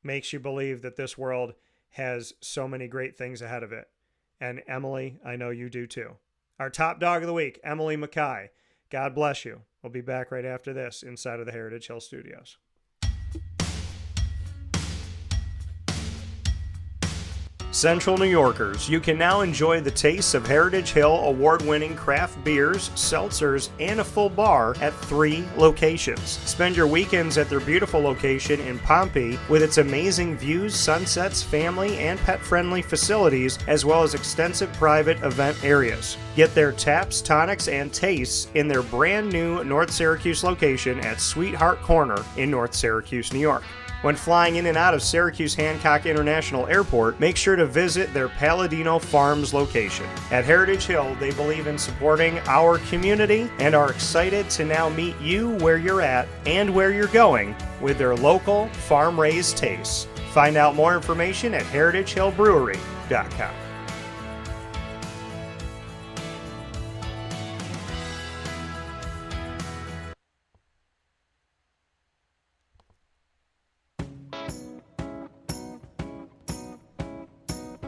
makes you believe that this world has so many great things ahead of it. And Emily, I know you do too. Our top dog of the week, Emily Mackay. God bless you. We'll be back right after this inside of the Heritage Hill Studios. Central New Yorkers, you can now enjoy the taste of Heritage Hill award-winning craft beers, seltzers, and a full bar at 3 locations. Spend your weekends at their beautiful location in Pompey with its amazing views, sunsets, family, and pet-friendly facilities, as well as extensive private event areas. Get their taps, tonics, and tastes in their brand new North Syracuse location at Sweetheart Corner in North Syracuse, New York. When flying in and out of Syracuse Hancock International Airport, make sure to visit their Palladino Farms location. At Heritage Hill, they believe in supporting our community and are excited to now meet you where you're at and where you're going with their local farm-raised tastes. Find out more information at heritagehillbrewery.com.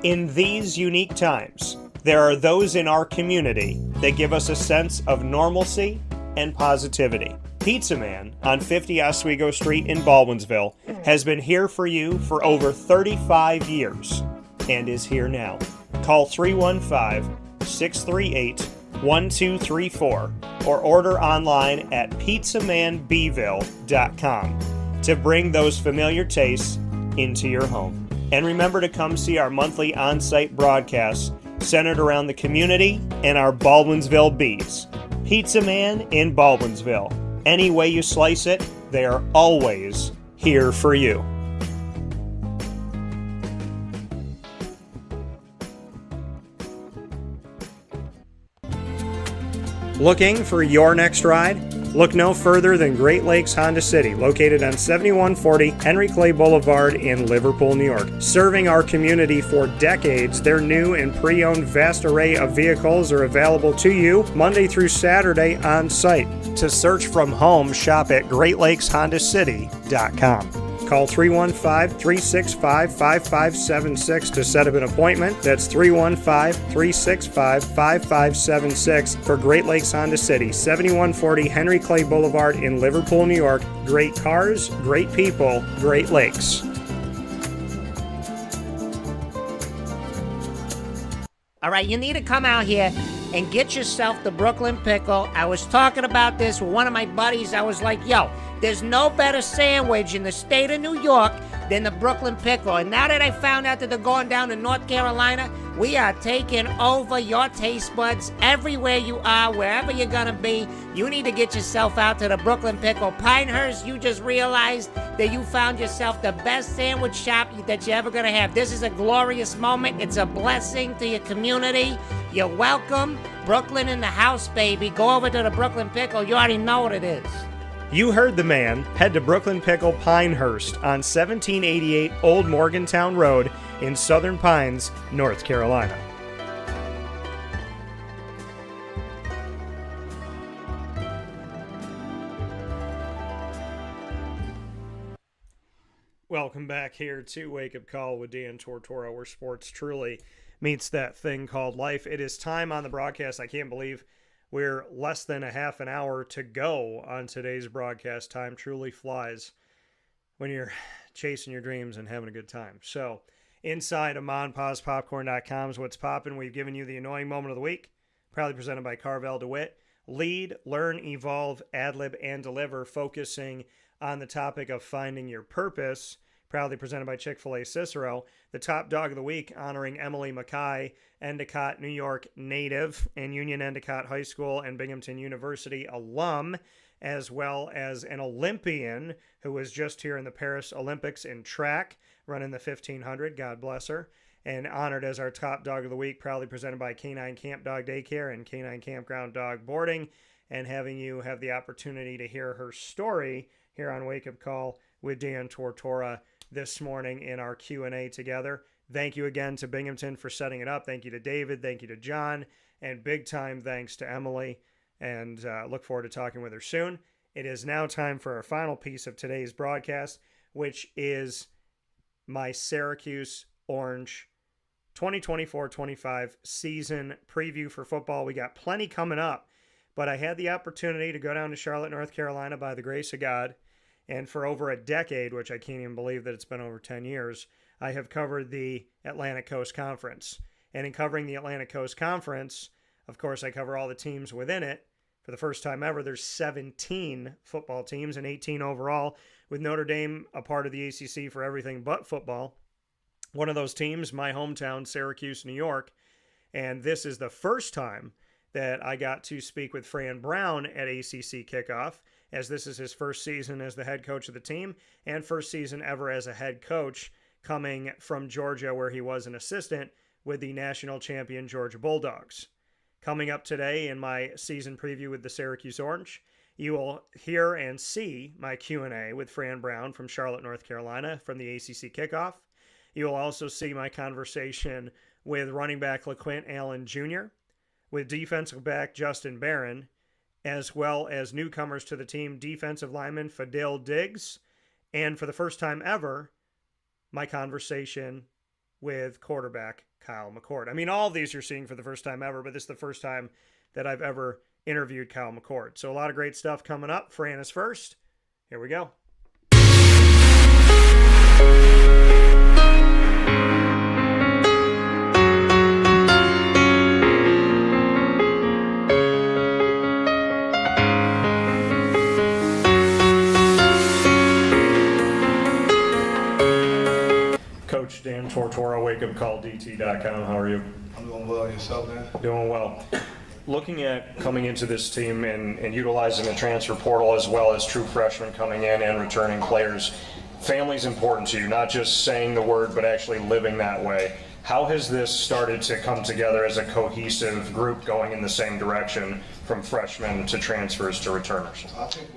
In these unique times, there are those in our community that give us a sense of normalcy and positivity. Pizza Man on 50 Oswego Street in Baldwinsville has been here for you for over 35 years and is here now. Call 315-638-1234 or order online at pizzamanbville.com to bring those familiar tastes into your home. And remember to come see our monthly on-site broadcasts centered around the community and our Baldwinsville Bees. Pizza Man in Baldwinsville. Any way you slice it, they are always here for you. Looking for your next ride? Look no further than Great Lakes Honda City, located on 7140 Henry Clay Boulevard in Liverpool, New York. Serving our community for decades, their new and pre-owned vast array of vehicles are available to you Monday through Saturday on site. To search from home, shop at GreatLakesHondaCity.com. Call 315-365-5576 to set up an appointment. That's 315-365-5576 for Great Lakes Honda City, 7140 Henry Clay Boulevard in Liverpool, New York. Great cars, great people, Great Lakes. All right, you need to come out here and get yourself the Brooklyn Pickle. I was talking about this with one of my buddies. I was like, yo, there's no better sandwich in the state of New York than the Brooklyn Pickle. And now that I found out that they're going down to North Carolina, we are taking over your taste buds everywhere you are, wherever you're going to be. You need to get yourself out to the Brooklyn Pickle. Pinehurst, you just realized that you found yourself the best sandwich shop that you're ever going to have. This is a glorious moment. It's a blessing to your community. You're welcome. Brooklyn in the house, baby. Go over to the Brooklyn Pickle. You already know what it is. You heard the man. Head to Brooklyn Pickle Pinehurst on 1788 Old Morgantown Road in Southern Pines, North Carolina. Welcome back here to Wake Up Call with Dan Tortora, where sports truly meets that thing called life. It is time on the broadcast. I can't believe we're less than a half an hour to go on today's broadcast. Time truly flies when you're chasing your dreams and having a good time. So, inside of MonPazPopcorn.com is what's popping. We've given you the annoying moment of the week, proudly presented by Carvel DeWitt. Lead, learn, evolve, ad-lib, and deliver, focusing on the topic of finding your purpose, proudly presented by Chick-fil-A Cicero. The top dog of the week, honoring Emily Mackay, Endicott, New York native, and Union-Endicott High School and Binghamton University alum, as well as an Olympian who was just here in the Paris Olympics in track, running the 1500. God bless her. And honored as our top dog of the week, proudly presented by Canine Camp Dog Daycare and Canine Kampground Dog Boarding, and having you have the opportunity to hear her story here on Wake Up Call with Dan Tortora this morning in our Q&A together. Thank you again to Binghamton for setting it up. Thank you to David. Thank you to John. And big time thanks to Emily. And look forward to talking with her soon. It is now time for our final piece of today's broadcast, which is my Syracuse Orange 2024-25 season preview for football. We got plenty coming up, but I had the opportunity to go down to Charlotte, North Carolina by the grace of God. And for over a decade, which I can't even believe that it's been over 10 years, I have covered the Atlantic Coast Conference. And in covering the Atlantic Coast Conference, of course, I cover all the teams within it. For the first time ever, there's 17 football teams and 18 overall, with Notre Dame a part of the ACC for everything but football. One of those teams, my hometown, Syracuse, New York. And this is the first time that I got to speak with Fran Brown at ACC Kickoff, as this is his first season as the head coach of the team and first season ever as a head coach, coming from Georgia, where he was an assistant with the national champion Georgia Bulldogs. Coming up today in my season preview with the Syracuse Orange, you will hear and see my Q&A with Fran Brown from Charlotte, North Carolina, from the ACC Kickoff. You will also see my conversation with running back LaQuint Allen Jr., with defensive back Justin Barron, as well as newcomers to the team, defensive lineman Fadil Diggs, and for the first time ever, my conversation with quarterback Kyle McCord. I mean, all of these you're seeing for the first time ever, but this is the first time that I've ever interviewed Kyle McCord. So a lot of great stuff coming up. Fran is first. Here we go. Coach Dan Tortora, wakeupcalldt.com. How are you? I'm doing well. Yourself, man? Doing well. Looking at coming into this team and utilizing the transfer portal as well as true freshmen coming in and returning players, family's important to you, not just saying the word, but actually living that way. How has this started to come together as a cohesive group going in the same direction from freshmen to transfers to returners? I think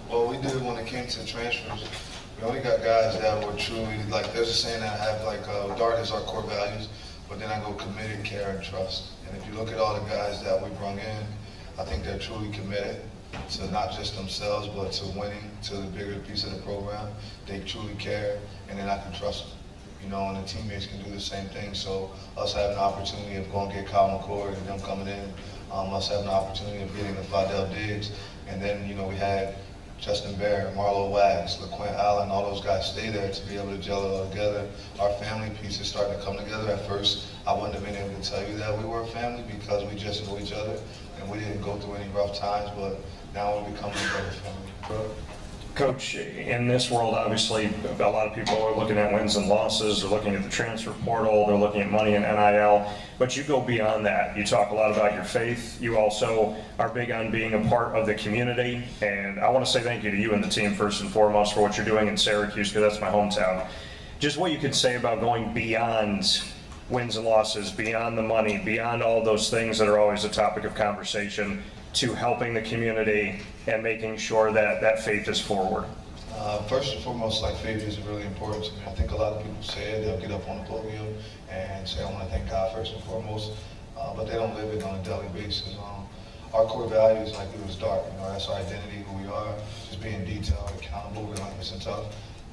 what we did when it came to transfers, we only got guys that were truly, like there's a saying that I have, like DART is our core values, but then I go committed, care, and trust. And if you look at all the guys that we brought in, I think they're truly committed. to not just themselves, but to winning, to the bigger piece of the program. They truly care, and then I can trust them. You know, and the teammates can do the same thing. So us having the opportunity of going to get Kyle McCord and them coming in, us having the opportunity of getting the Fidel Diggs, and then, you know, we had Justin Bear, Marlo Wags, LaQuint Allen, all those guys stay there to be able to gel it all together. Our family piece is starting to come together. At first, I wouldn't have been able to tell you that we were a family because we just know each other and we didn't go through any rough times, but now we're becoming a better family. Coach, in this world, obviously, a lot of people are looking at wins and losses. They're looking at the transfer portal. They're looking at money and NIL. But you go beyond that. You talk a lot about your faith. You also are big on being a part of the community. And I want to say thank you to you and the team, first and foremost, for what you're doing in Syracuse, because that's my hometown. Just what you could say about going beyond wins and losses, beyond the money, beyond all those things that are always a topic of conversation, to helping the community and making sure that that faith is forward? First and foremost, like, faith is really important to me. I think a lot of people say it, they'll get up on the podium and say, I want to thank God first and foremost, but they don't live it on a daily basis. Our core values, like it was dark, you know, that's our identity, who we are, just being detailed, accountable, relentless, and tough.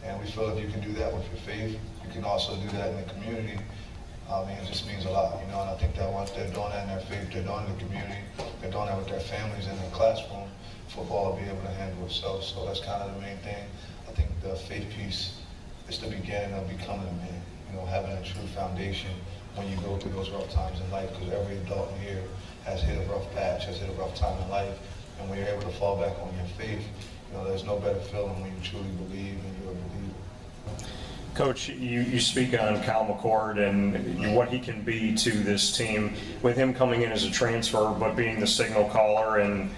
And we feel if you can do that with your faith, you can also do that in the community. I mean, it just means a lot, you know, and I think that once they're doing that in their faith, they're doing it in the community, they're doing that with their families in their classroom, football will be able to handle itself. So that's kind of the main thing. I think the faith piece is the beginning of becoming a man, you know, having a true foundation when you go through those rough times in life, because every adult in here has hit a rough patch, has hit a rough time in life, and when you're able to fall back on your faith, you know, there's no better feeling when you truly believe and you're a believer. Coach, you speak on Kyle McCord and what he can be to this team, with him coming in as a transfer, but being the signal caller and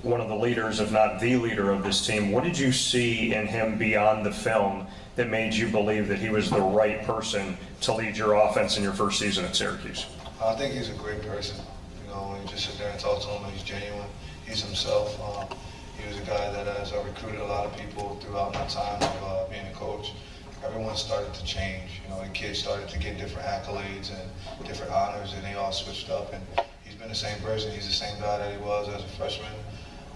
one of the leaders, if not the leader of this team. What did you see in him beyond the film that made you believe that he was the right person to lead your offense in your first season at Syracuse? I think he's a great person. You know, when you just sit there and talk to him, he's genuine. He's himself. He was a guy that has recruited a lot of people throughout my time of being a coach. Everyone started to change. You know, the kids started to get different accolades and different honors, and they all switched up. And he's been the same person. He's the same guy that he was as a freshman.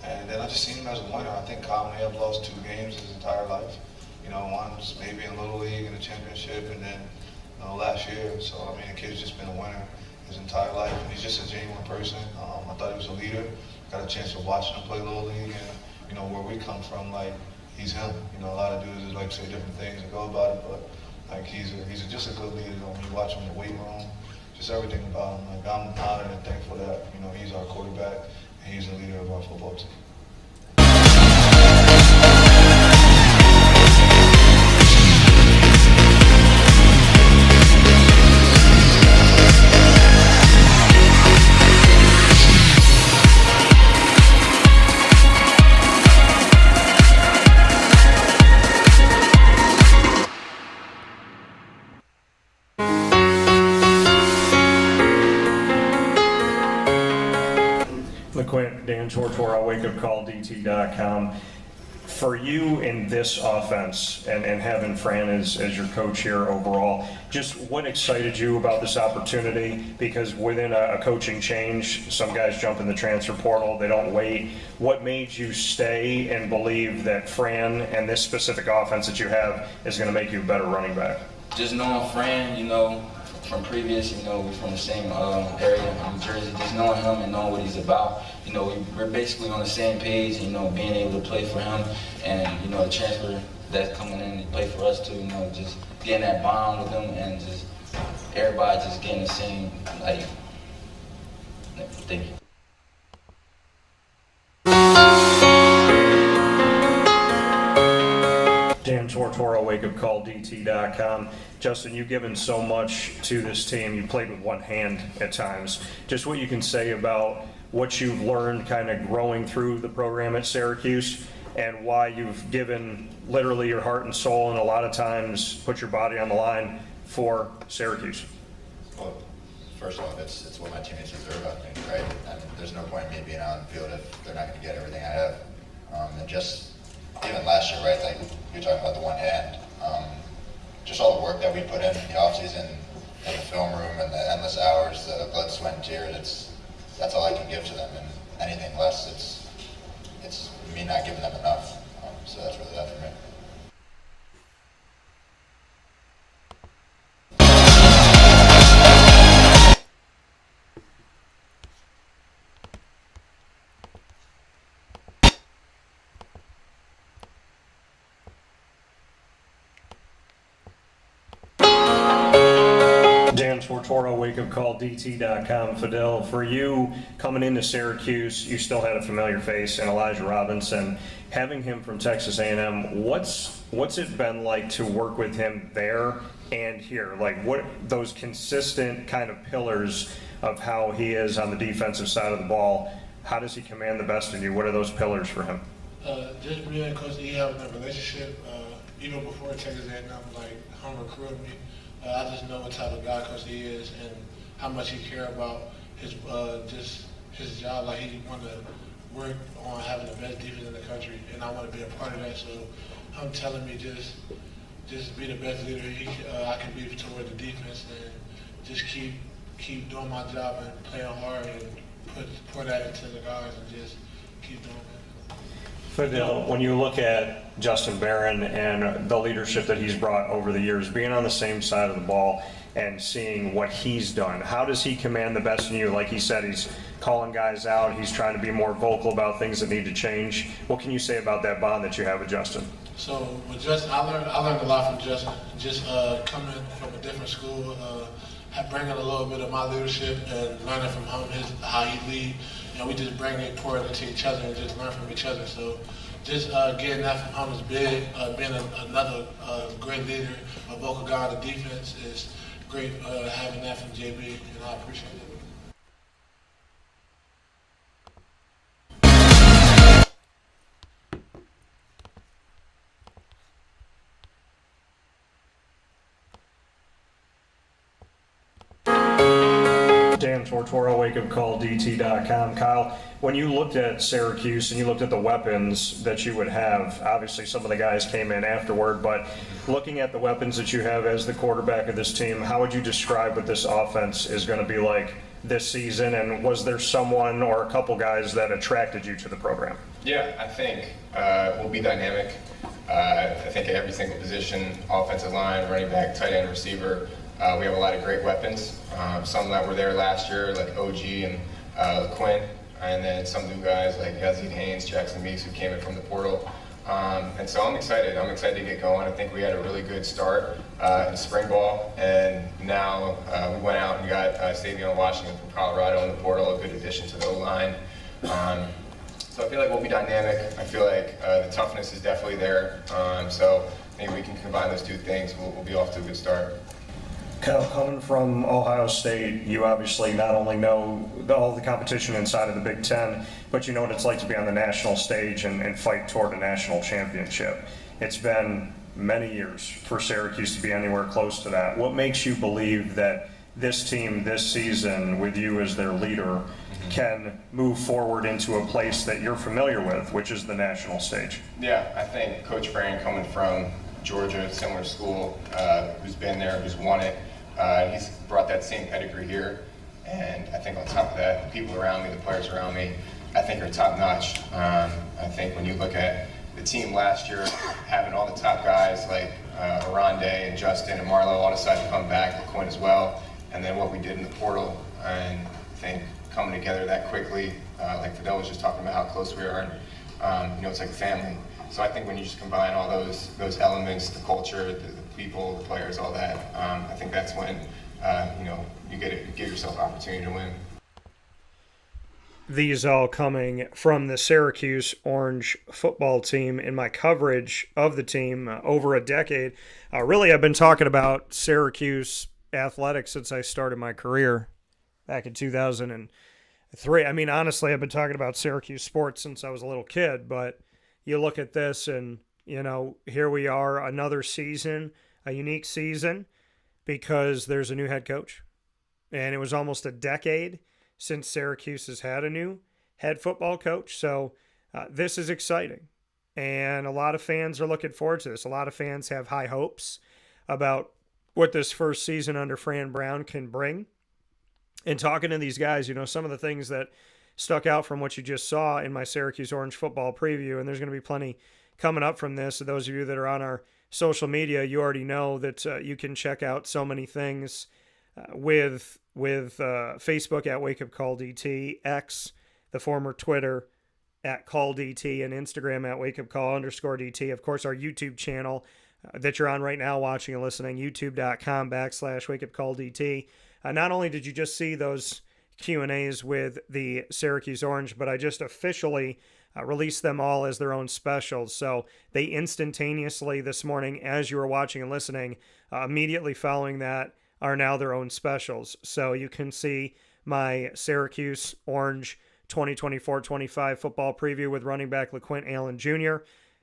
And then I just seen him as a winner. I think Kyle may have lost 2 games his entire life. You know, one was maybe in Little League in the championship, and then, you know, last year. So, I mean, the kid's just been a winner his entire life. And he's just a genuine person. I thought he was a leader. Got a chance to watch him play Little League, and, you know, where we come from, like, he's him. You know, a lot of dudes like say different things and go about it, but like he's just a good leader. When you watch him in the weight room, just everything about him. Like, I'm honored and thankful that, you know, he's our quarterback and he's the leader of our football team. Dan Tortora, wakeupcalldt.com. For you in this offense and having Fran as your coach here overall, just what excited you about this opportunity? Because within a coaching change, some guys jump in the transfer portal, they don't wait. What made you stay and believe that Fran and this specific offense that you have is going to make you a better running back? Just knowing Fran, you know, from previous, you know, we're from the same area, New Jersey. Just knowing him and knowing what he's about, you know, we're basically on the same page. You know, being able to play for him, and you know, the transfer that's coming in to play for us too. You know, just getting that bond with him, and just everybody just getting the same, like, thank you. Dan Tortora, wakeupcalldt.com. Justin, you've given so much to this team. You played with one hand at times. Just what you can say about what you've learned kind of growing through the program at Syracuse, and why you've given literally your heart and soul, and a lot of times put your body on the line for Syracuse. Well, first of all, it's what my teammates deserve, I think, right? And there's no point in me being out in the field if they're not going to get everything I have. And just even last year, right, like you're talking about the one hand, just all the work that we put in the offseason, in the film room, and the endless hours, the blood, sweat, and tears, that's all I can give to them, and anything less, it's Tortora, wakeupcalldt.com. Fidel, for you coming into Syracuse, you still had a familiar face in Elijah Robinson. Having him from Texas A&M, what's it been like to work with him there and here? Like, what those consistent kind of pillars of how he is on the defensive side of the ball, how does he command the best in you? What are those pillars for him? Just me and Coach E having a relationship, even before Texas A&M, like, him recruiting me. I just know what type of guy Coach E is and how much he cares about his just his job. Like, he want to work on having the best defense in the country, and I want to be a part of that. So him telling me just be the best leader I can be toward the defense, and just keep doing my job and playing hard and pour that into the guys and just keep doing it. Fidel, when you look at Justin Barron and the leadership that he's brought over the years, being on the same side of the ball and seeing what he's done, how does he command the best in you? Like he said, he's calling guys out, he's trying to be more vocal about things that need to change. What can you say about that bond that you have with Justin? So with Justin, I learned a lot from Justin. Just coming from a different school, bringing a little bit of my leadership and learning from him, how he lead. We just bring it, pour it into each other, and just learn from each other. So just getting that from him is big. Being another great leader, a vocal guy on the defense is great. Having that from JB, and I appreciate it. Dan Tortora, wakeupcalldt.com. Kyle, when you looked at Syracuse and you looked at the weapons that you would have, obviously some of the guys came in afterward, but looking at the weapons that you have as the quarterback of this team, how would you describe what this offense is going to be like this season? And was there someone or a couple guys that attracted you to the program? Yeah, I think we'll be dynamic. I think at every single position, offensive line, running back, tight end, receiver, we have a lot of great weapons. Some that were there last year, like OG and Quinn, and then some new guys like Yazid Haynes, Jackson Meeks, who came in from the portal. And so I'm excited. I'm excited to get going. I think we had a really good start in spring ball, and now we went out and got Savion Washington from Colorado in the portal, a good addition to the O-line. So I feel like we'll be dynamic. I feel like the toughness is definitely there. So maybe we can combine those two things. We'll be off to a good start. Kyle, coming from Ohio State, you obviously not only know all the competition inside of the Big Ten, but you know what it's like to be on the national stage and fight toward a national championship. It's been many years for Syracuse to be anywhere close to that. What makes you believe that this team this season, with you as their leader, can move forward into a place that you're familiar with, which is the national stage? Yeah, I think Coach Fran, coming from Georgia, similar school, who's been there, who's won it, he's brought that same pedigree here, and I think on top of that, the people around me, the players around me, I think are top notch. I think when you look at the team last year, having all the top guys like Arande and Justin and Marlo all decided to come back, Quinn as well, and then what we did in the portal, and I think coming together that quickly, like Fidel was just talking about how close we are, and it's like a family. So I think when you just combine all those elements, the culture, the people, the players, all that, I think that's when you give yourself opportunity to win. These all coming from the Syracuse Orange football team. In my coverage of the team over a decade, really I've been talking about Syracuse athletics since I started my career back in 2003. I mean, honestly, I've been talking about Syracuse sports since I was a little kid, but you look at this and, here we are, another season, a unique season, because there's a new head coach. And it was almost a decade since Syracuse has had a new head football coach. So this is exciting. And a lot of fans are looking forward to this. A lot of fans have high hopes about what this first season under Fran Brown can bring. And talking to these guys, some of the things that stuck out from what you just saw in my Syracuse Orange Football Preview, and there's going to be plenty coming up from this. So those of you that are on our social media, you already know that you can check out so many things with Facebook at Wake Up Call DT, X, the former Twitter, at Call DT, and Instagram at Wake Up Call _DT. Of course, our YouTube channel that you're on right now watching and listening, youtube.com/Wake Up Call DT. Not only did you just see those Q&As with the Syracuse Orange, but I just officially released them all as their own specials. So they instantaneously this morning, as you were watching and listening, immediately following that, are now their own specials. So you can see my Syracuse Orange 2024-25 football preview with running back LaQuint Allen Jr.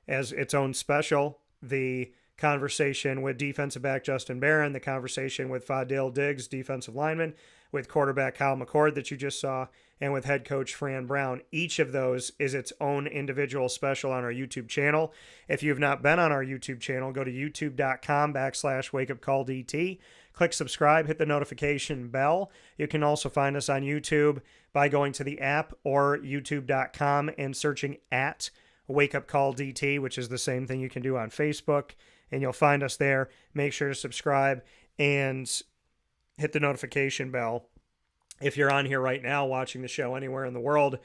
as its own special. The conversation with defensive back Justin Barron, the conversation with Fadil Diggs, defensive lineman, with quarterback Kyle McCord that you just saw, and with head coach Fran Brown. Each of those is its own individual special on our YouTube channel. If you've not been on our YouTube channel, go to youtube.com/wakeupcalldt. Click subscribe, hit the notification bell. You can also find us on YouTube by going to the app or youtube.com and searching at wakeupcalldt, which is the same thing you can do on Facebook, and you'll find us there. Make sure to subscribe and hit the notification bell. If you're on here right now watching the show anywhere in the world,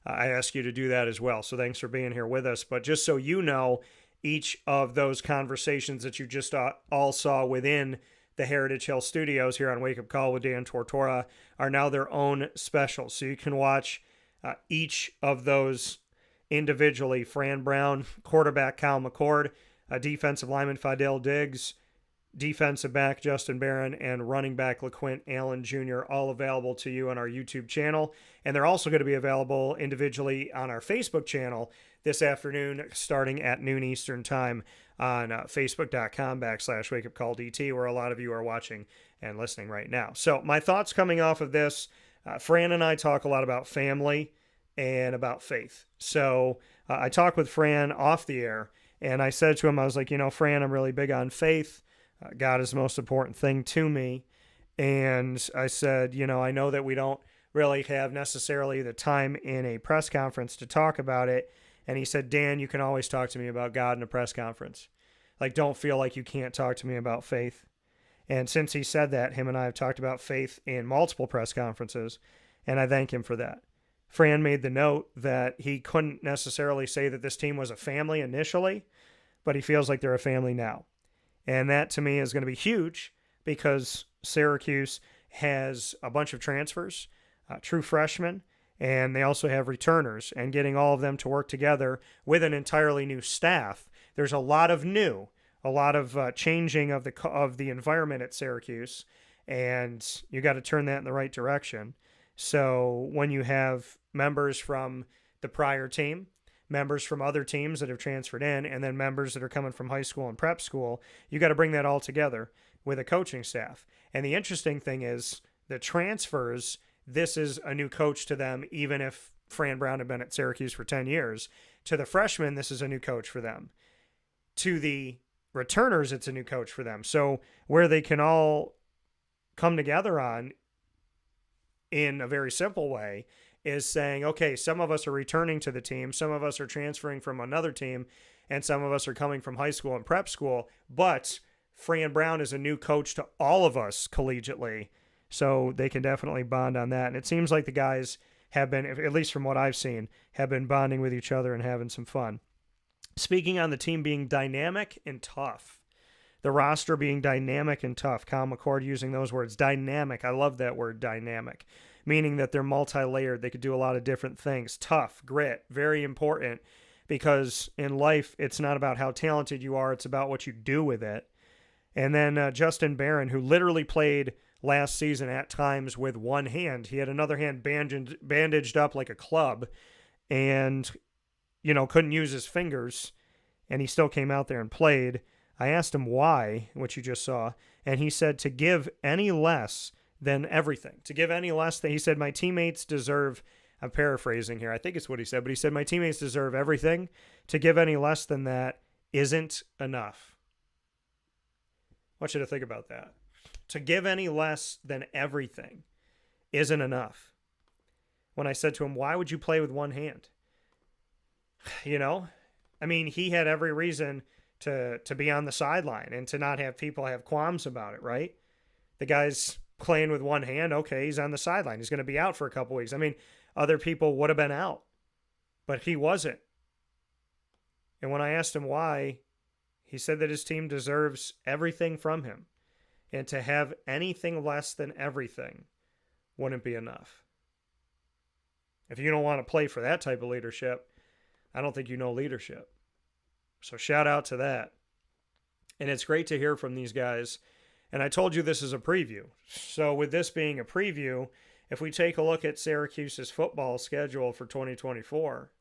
I ask you to do that as well. So thanks for being here with us. But just so you know, each of those conversations that you just all saw within the Heritage Hill Studios here on Wake Up Call with Dan Tortora are now their own specials. So you can watch each of those individually. Fran Brown, quarterback Kyle McCord, defensive lineman Fadil Diggs, defensive back Justin Barron, and running back LaQuint Allen Jr., all available to you on our YouTube channel. And they're also going to be available individually on our Facebook channel this afternoon starting at noon Eastern time on facebook.com/wakeupcalldt, where a lot of you are watching and listening right now. So my thoughts coming off of this, Fran and I talk a lot about family and about faith. So I talked with Fran off the air, and I said to him, I was like, Fran, I'm really big on faith. God is the most important thing to me. And I said, I know that we don't really have necessarily the time in a press conference to talk about it. And he said, Dan, you can always talk to me about God in a press conference. Like, don't feel like you can't talk to me about faith. And since he said that, him and I have talked about faith in multiple press conferences, and I thank him for that. Fran made the note that he couldn't necessarily say that this team was a family initially, but he feels like they're a family now. And that, to me, is going to be huge because Syracuse has a bunch of transfers, true freshmen, and they also have returners. And getting all of them to work together with an entirely new staff, there's a lot of new, a lot of changing of the environment at Syracuse, and you got to turn that in the right direction. So when you have members from the prior team, members from other teams that have transferred in, and then members that are coming from high school and prep school, you got to bring that all together with a coaching staff. And the interesting thing is the transfers, this is a new coach to them, even if Fran Brown had been at Syracuse for 10 years. To the freshmen, this is a new coach for them. To the returners, it's a new coach for them. So where they can all come together on, in a very simple way, is saying, okay, some of us are returning to the team, some of us are transferring from another team, and some of us are coming from high school and prep school, but Fran Brown is a new coach to all of us collegiately, so they can definitely bond on that. And it seems like the guys have been, at least from what I've seen, have been bonding with each other and having some fun. Speaking on the team being dynamic and tough, the roster being dynamic and tough, Kyle McCord using those words, dynamic. I love that word, dynamic, meaning that they're multi-layered. They could do a lot of different things. Tough, grit, very important, because in life, it's not about how talented you are. It's about what you do with it. And then Justin Barron, who literally played last season at times with one hand. He had another hand bandaged up like a club and, couldn't use his fingers, and he still came out there and played. I asked him why, which you just saw, and he said to give any less than everything. To give any less than, he said, my teammates deserve, I'm paraphrasing here, I think it's what he said, but he said, my teammates deserve everything. To give any less than that isn't enough. I want you to think about that. To give any less than everything isn't enough. When I said to him, why would you play with one hand? He had every reason to be on the sideline and to not have people have qualms about it, right? The guy's playing with one hand. Okay, he's on the sideline. He's going to be out for a couple weeks. Other people would have been out, but he wasn't. And when I asked him why, he said that his team deserves everything from him. And to have anything less than everything wouldn't be enough. If you don't want to play for that type of leadership, I don't think you know leadership. So shout out to that. And it's great to hear from these guys. And I told you this is a preview. So with this being a preview, if we take a look at Syracuse's football schedule for 2024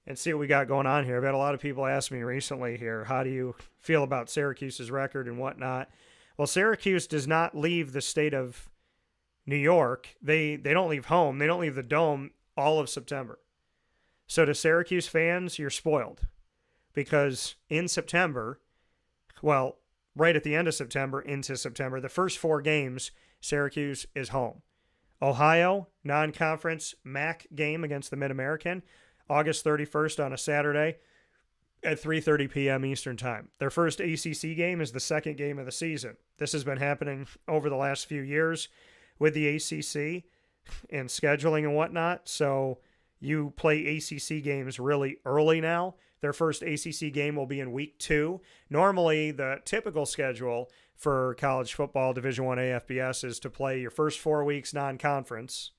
and see what we got going on here. I've had a lot of people ask me recently here, how do you feel about Syracuse's record and whatnot? Well, Syracuse does not leave the state of New York. They don't leave home. They don't leave the Dome all of September. So to Syracuse fans, you're spoiled. Because in September, well, right at the end of September into September, the first 4 games, Syracuse is home. Ohio, non-conference MAC game against the Mid-American, August 31st on a Saturday at 3:30 p.m. Eastern Time. Their first ACC game is the second game of the season. This has been happening over the last few years with the ACC and scheduling and whatnot. So you play ACC games really early now. Their first ACC game will be in week 2. Normally, the typical schedule for college football Division I AFBS is to play your first 4 weeks non-conference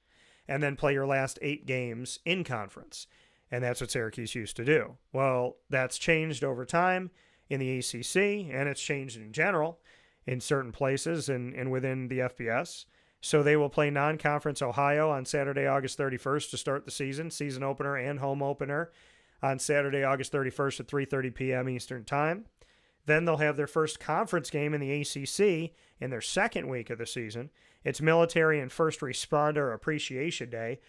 and then play your last 8 games in conference. And that's what Syracuse used to do. Well, that's changed over time in the ACC, and it's changed in general in certain places and within the FBS. So they will play non-conference Ohio on Saturday, August 31st to start the season opener and home opener on Saturday, August 31st at 3:30 p.m. Eastern Time. Then they'll have their first conference game in the ACC in their second week of the season. It's Military and First Responder Appreciation Day.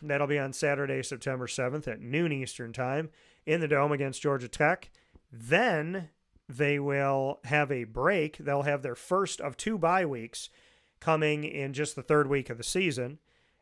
That'll be on Saturday, September 7th at noon Eastern Time in the Dome against Georgia Tech. Then they will have a break. They'll have their first of 2 bye weeks coming in just the 3rd week of the season.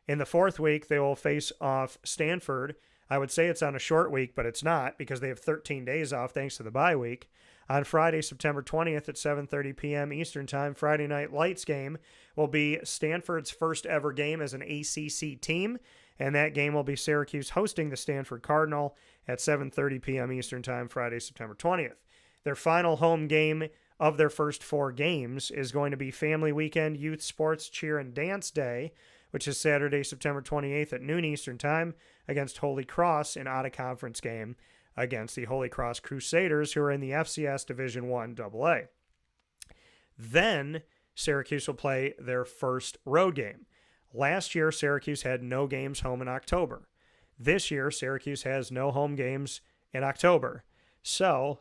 In the 4th week, they will face off Stanford. I would say it's on a short week, but it's not because they have 13 days off thanks to the bye week. On Friday, September 20th at 7:30 p.m. Eastern Time, Friday Night Lights game will be Stanford's first ever game as an ACC team, and that game will be Syracuse hosting the Stanford Cardinal at 7:30 p.m. Eastern Time, Friday, September 20th. Their final home game of their first 4 games is going to be Family Weekend Youth Sports Cheer and Dance Day, which is Saturday, September 28th at noon Eastern Time against Holy Cross, an out-of-conference game against the Holy Cross Crusaders, who are in the FCS Division I AA. Then Syracuse will play their first road game. Last year, Syracuse had no games home in October. This year, Syracuse has no home games in October. So,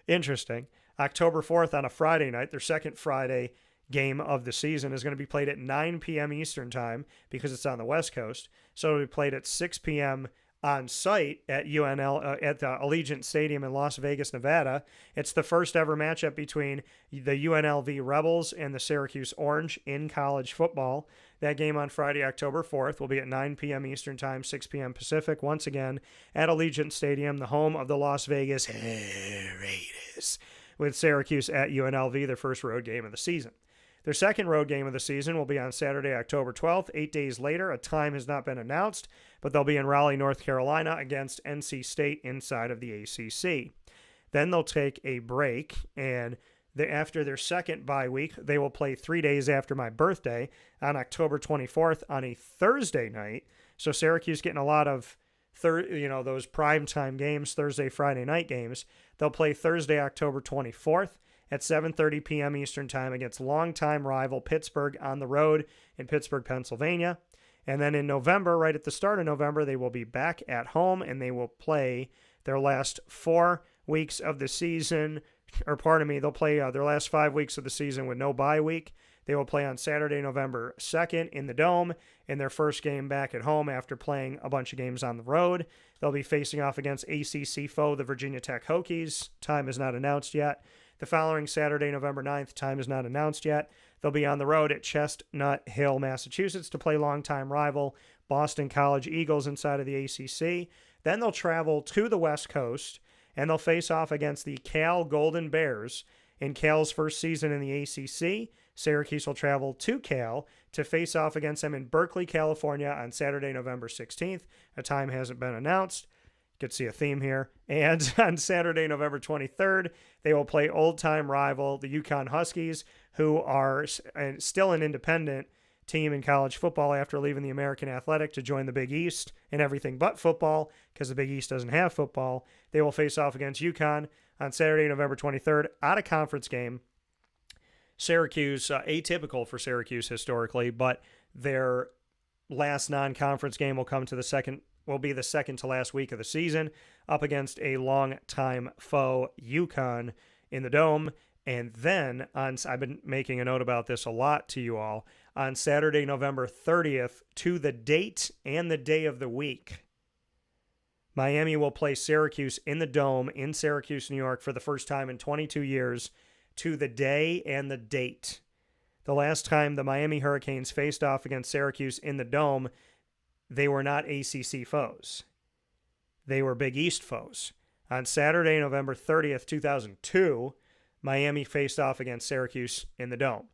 interesting. October 4th on a Friday night, their second Friday game of the season, is going to be played at 9 p.m. Eastern Time because it's on the West Coast. So it'll be played at 6 p.m. on site at the Allegiant Stadium in Las Vegas, Nevada. It's the first ever matchup between the UNLV Rebels and the Syracuse Orange in college football. That game on Friday, October 4th, will be at 9 p.m. Eastern Time, 6 p.m. Pacific, once again at Allegiant Stadium, the home of the Las Vegas Raiders, with Syracuse at UNLV, their first road game of the season. Their second road game of the season will be on Saturday, October 12th, 8 days later. A time has not been announced, but they'll be in Raleigh, North Carolina against NC State inside of the ACC. Then they'll take a break, and after their second bye week, they will play 3 days after my birthday on October 24th on a Thursday night. So Syracuse getting a lot of those primetime games, Thursday, Friday night games. They'll play Thursday, October 24th at 7:30 p.m. Eastern Time against longtime rival Pittsburgh on the road in Pittsburgh, Pennsylvania. And then in November, right at the start of November, they will be back at home and they will play their last 4 weeks of the season. They'll play their last 5 weeks of the season with no bye week. They will play on Saturday, November 2nd in the Dome in their first game back at home after playing a bunch of games on the road. They'll be facing off against ACC foe, the Virginia Tech Hokies. Time is not announced yet. The following Saturday, November 9th, time is not announced yet. They'll be on the road at Chestnut Hill, Massachusetts to play longtime rival Boston College Eagles inside of the ACC. Then they'll travel to the West Coast and they'll face off against the Cal Golden Bears in Cal's first season in the ACC. Syracuse will travel to Cal to face off against them in Berkeley, California on Saturday, November 16th. A time hasn't been announced. You could see a theme here. And on Saturday, November 23rd, they will play old-time rival, the UConn Huskies, who are still an independent team in college football after leaving the American Athletic to join the Big East in everything but football, because the Big East doesn't have football. They will face off against UConn on Saturday, November 23rd, out-of-conference game. Syracuse, atypical for Syracuse historically, but their last non-conference game will be the second to last week of the season, up against a long-time foe, UConn, in the Dome. And then, I've been making a note about this a lot to you all, on Saturday, November 30th, to the date and the day of the week, Miami will play Syracuse in the Dome in Syracuse, New York, for the first time in 22 years, to the day and the date. The last time the Miami Hurricanes faced off against Syracuse in the Dome, they were not ACC foes. They were Big East foes. On Saturday, November 30th, 2002, Miami faced off against Syracuse in the Dome.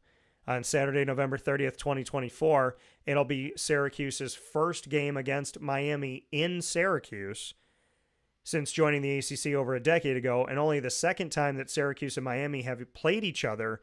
On Saturday, November 30th, 2024, it'll be Syracuse's first game against Miami in Syracuse since joining the ACC over a decade ago, and only the second time that Syracuse and Miami have played each other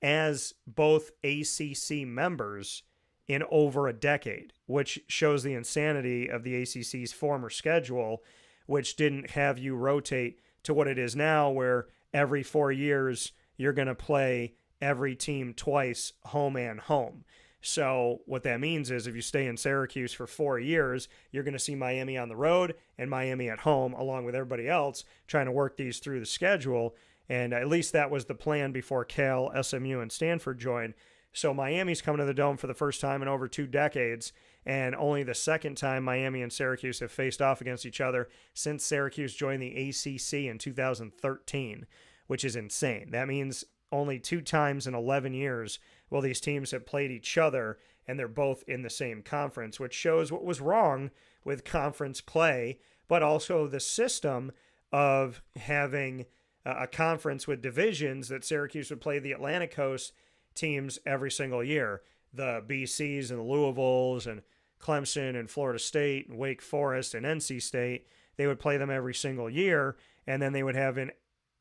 as both ACC members in over a decade, which shows the insanity of the ACC's former schedule, which didn't have you rotate to what it is now, where every 4 years you're going to play every team twice, home and home. So what that means is if you stay in Syracuse for 4 years, you're going to see Miami on the road and Miami at home, along with everybody else, trying to work these through the schedule. And at least that was the plan before Cal, SMU, and Stanford joined. So Miami's coming to the Dome for the first time in over 2 decades, and only the second time Miami and Syracuse have faced off against each other since Syracuse joined the ACC in 2013, which is insane. That means only 2 times in 11 years will these teams have played each other, and they're both in the same conference, which shows what was wrong with conference play, but also the system of having a conference with divisions that Syracuse would play the Atlantic Coast teams every single year. The BCs and the Louisvilles and Clemson and Florida State and Wake Forest and NC State, they would play them every single year, and then they would have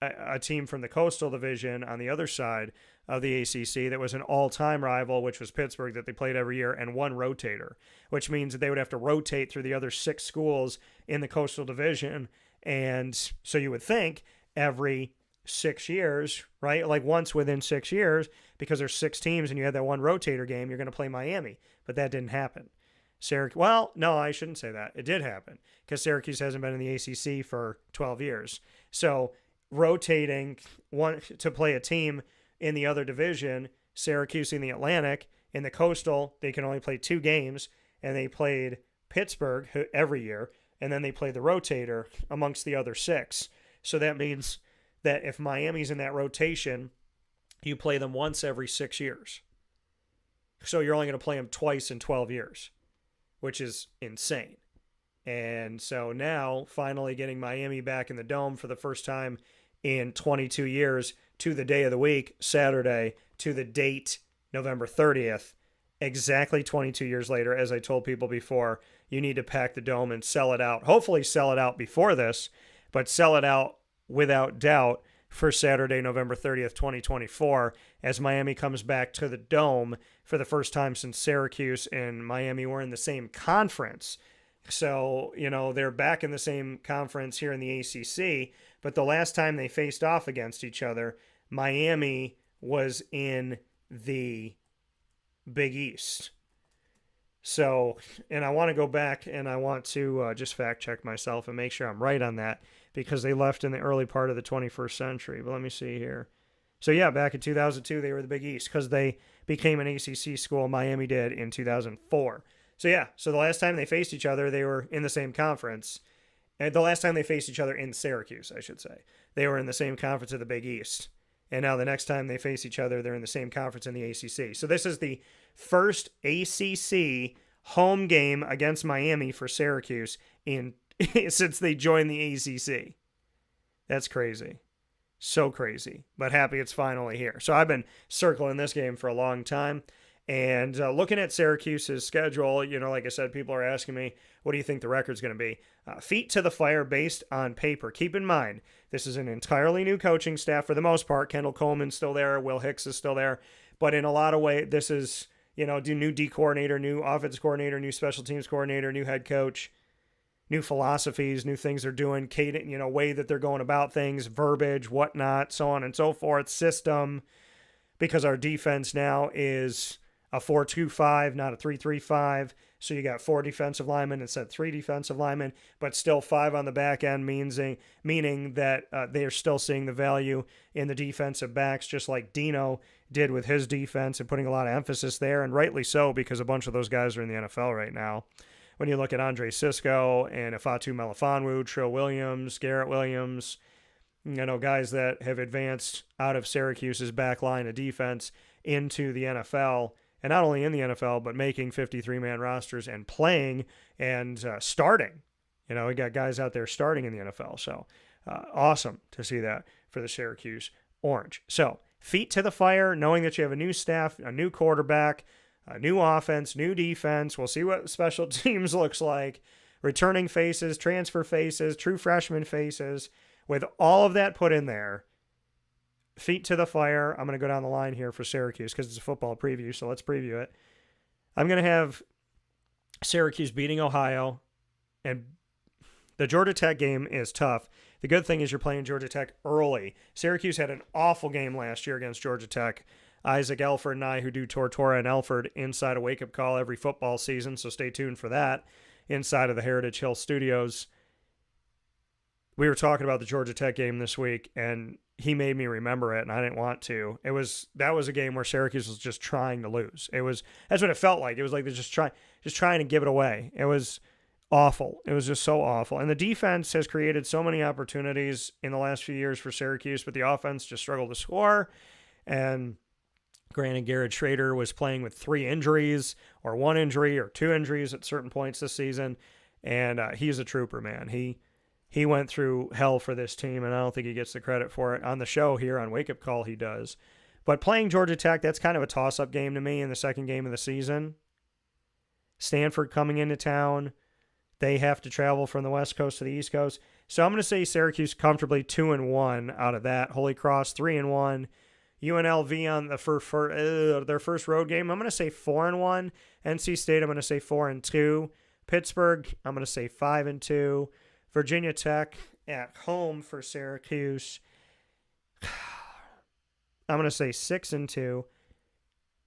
a team from the Coastal Division on the other side of the ACC that was an all-time rival, which was Pittsburgh, that they played every year, and 1 rotator, which means that they would have to rotate through the other 6 schools in the Coastal Division. And so you would think every 6 years, right? Like once within 6 years, because there's 6 teams and you had that 1 rotator game, you're going to play Miami. But that didn't happen. Well, no, I shouldn't say that. It did happen because Syracuse hasn't been in the ACC for 12 years. So rotating one to play a team in the other division, Syracuse in the Atlantic, in the Coastal, they can only play 2 games, and they played Pittsburgh every year, and then they played the rotator amongst the other 6. So that means that if Miami's in that rotation, you play them once every 6 years. So you're only going to play them twice in 12 years, which is insane. And so now, finally getting Miami back in the Dome for the first time in 22 years, to the day of the week, Saturday, to the date, November 30th, exactly 22 years later. As I told people before, you need to pack the Dome and sell it out. Hopefully sell it out before this, but sell it out without doubt for Saturday, November 30th, 2024, as Miami comes back to the Dome for the first time since Syracuse and Miami were in the same conference. So, they're back in the same conference here in the ACC, but the last time they faced off against each other, Miami was in the Big East. So, and I want to go back and I want to just fact check myself and make sure I'm right on that, because they left in the early part of the 21st century. But let me see here. So yeah, back in 2002, they were the Big East because they became an ACC school. Miami did in 2004. So yeah, so the last time they faced each other, they were in the same conference. And the last time they faced each other in Syracuse, I should say, they were in the same conference of the Big East. And now the next time they face each other, they're in the same conference in the ACC. So this is the first ACC home game against Miami for Syracuse since they joined the ACC. That's crazy. So crazy. But happy it's finally here. So I've been circling this game for a long time. And looking at Syracuse's schedule, like I said, people are asking me, what do you think the record's going to be? Feet to the fire based on paper. Keep in mind, this is an entirely new coaching staff for the most part. Kendall Coleman's still there. Will Hicks is still there. But in a lot of ways, this is, new D coordinator, new offense coordinator, new special teams coordinator, new head coach, new philosophies, new things they're doing, cadence, way that they're going about things, verbiage, whatnot, so on and so forth, system, because our defense now is a 4-2-5, not a 3-3-5. So you got 4 defensive linemen instead of 3 defensive linemen, but still 5 on the back end, meaning that they are still seeing the value in the defensive backs, just like Dino did with his defense and putting a lot of emphasis there, and rightly so, because a bunch of those guys are in the NFL right now. When you look at Andre Sisco and Ifeatu Melifonwu, Trill Williams, Garrett Williams, guys that have advanced out of Syracuse's back line of defense into the NFL, and not only in the NFL, but making 53-man rosters and playing and starting. We got guys out there starting in the NFL. So awesome to see that for the Syracuse Orange. So feet to the fire, knowing that you have a new staff, a new quarterback, a new offense, new defense. We'll see what special teams looks like. Returning faces, transfer faces, true freshman faces. With all of that put in there, feet to the fire. I'm going to go down the line here for Syracuse because it's a football preview, so let's preview it. I'm going to have Syracuse beating Ohio, and the Georgia Tech game is tough. The good thing is you're playing Georgia Tech early. Syracuse had an awful game last year against Georgia Tech. Isaac Elford and I, who do Tortora and Elford inside a wake-up call every football season, so stay tuned for that, inside of the Heritage Hill Studios. We were talking about the Georgia Tech game this week, and he made me remember it, and I didn't want to. That was a game where Syracuse was just trying to lose. That's what it felt like. It was like they're just trying to give it away. It was awful. It was just so awful. And the defense has created so many opportunities in the last few years for Syracuse, but the offense just struggled to score. And granted, Garrett Schrader was playing with 3 injuries, or 1 injury, or 2 injuries at certain points this season, and he's a trooper, man. He went through hell for this team, and I don't think he gets the credit for it. On the show here on Wake Up Call, he does. But playing Georgia Tech, that's kind of a toss-up game to me in the second game of the season. Stanford coming into town. They have to travel from the West Coast to the East Coast. So I'm going to say Syracuse comfortably 2-1 out of that. Holy Cross 3-1. UNLV on their first road game, I'm going to say 4-1. NC State, I'm going to say 4-2. Pittsburgh, I'm going to say 5-2. Virginia Tech at home for Syracuse, I'm going to say 6-2.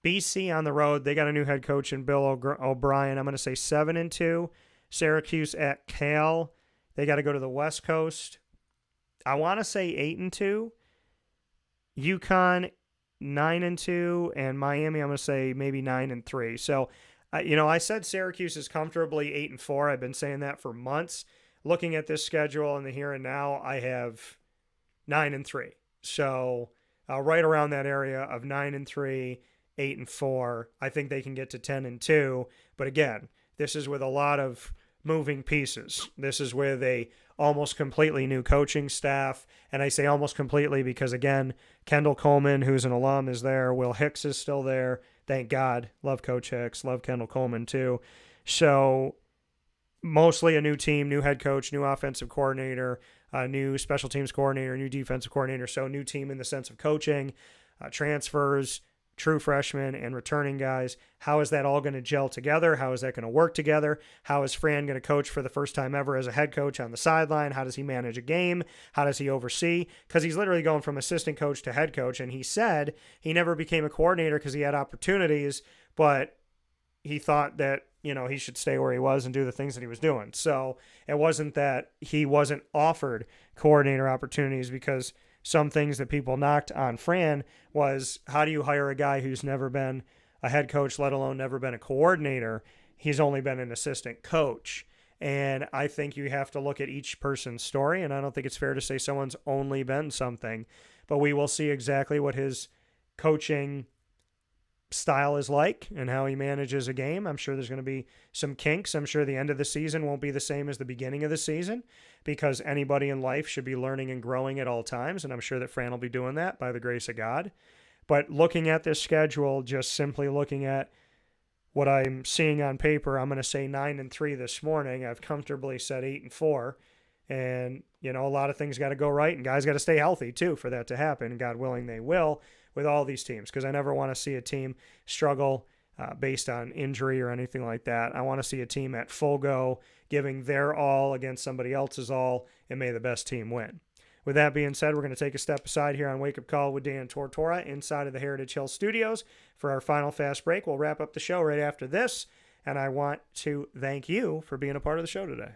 BC on the road, they got a new head coach in Bill O'Brien. I'm going to say 7-2. Syracuse at Cal, they got to go to the West Coast. I want to say 8-2. UConn 9-2, and Miami, I'm going to say maybe 9-3. So, I said Syracuse is comfortably 8-4. I've been saying that for months. Looking at this schedule in the here and now, I have 9-3. So right around that area of 9-3, 8-4. I think they can get to 10-2. But again, this is with a lot of moving pieces. This is with a almost completely new coaching staff. And I say almost completely because, again, Kendall Coleman, who's an alum, is there. Will Hicks is still there. Thank God. Love Coach Hicks. Love Kendall Coleman too. So mostly a new team, new head coach, new offensive coordinator, new special teams coordinator, new defensive coordinator. So new team in the sense of coaching, transfers, true freshmen, and returning guys. How is that all going to gel together? How is that going to work together? How is Fran going to coach for the first time ever as a head coach on the sideline? How does he manage a game? How does he oversee? Because he's literally going from assistant coach to head coach, and he said he never became a coordinator because he had opportunities, but he thought that, he should stay where he was and do the things that he was doing. So it wasn't that he wasn't offered coordinator opportunities, because some things that people knocked on Fran was, how do you hire a guy who's never been a head coach, let alone never been a coordinator? He's only been an assistant coach. And I think you have to look at each person's story, and I don't think it's fair to say someone's only been something. But we will see exactly what his coaching style is like and how he manages a game. I'm sure there's going to be some kinks. I'm sure the end of the season won't be the same as the beginning of the season, because anybody in life should be learning and growing at all times, and I'm sure that Fran will be doing that by the grace of God. But looking at this schedule, just simply looking at what I'm seeing on paper, I'm going to say 9-3 this morning. I've comfortably said 8-4. And, you know, a lot of things got to go right, and guys got to stay healthy too for that to happen. God willing, they will with all these teams, because I never want to see a team struggle based on injury or anything like that. I want to see a team at full go, giving their all against somebody else's all, and may the best team win. With that being said, we're going to take a step aside here on Wake Up Call with Dan Tortora inside of the Heritage Hill Studios for our final fast break. We'll wrap up the show right after this, and I want to thank you for being a part of the show today.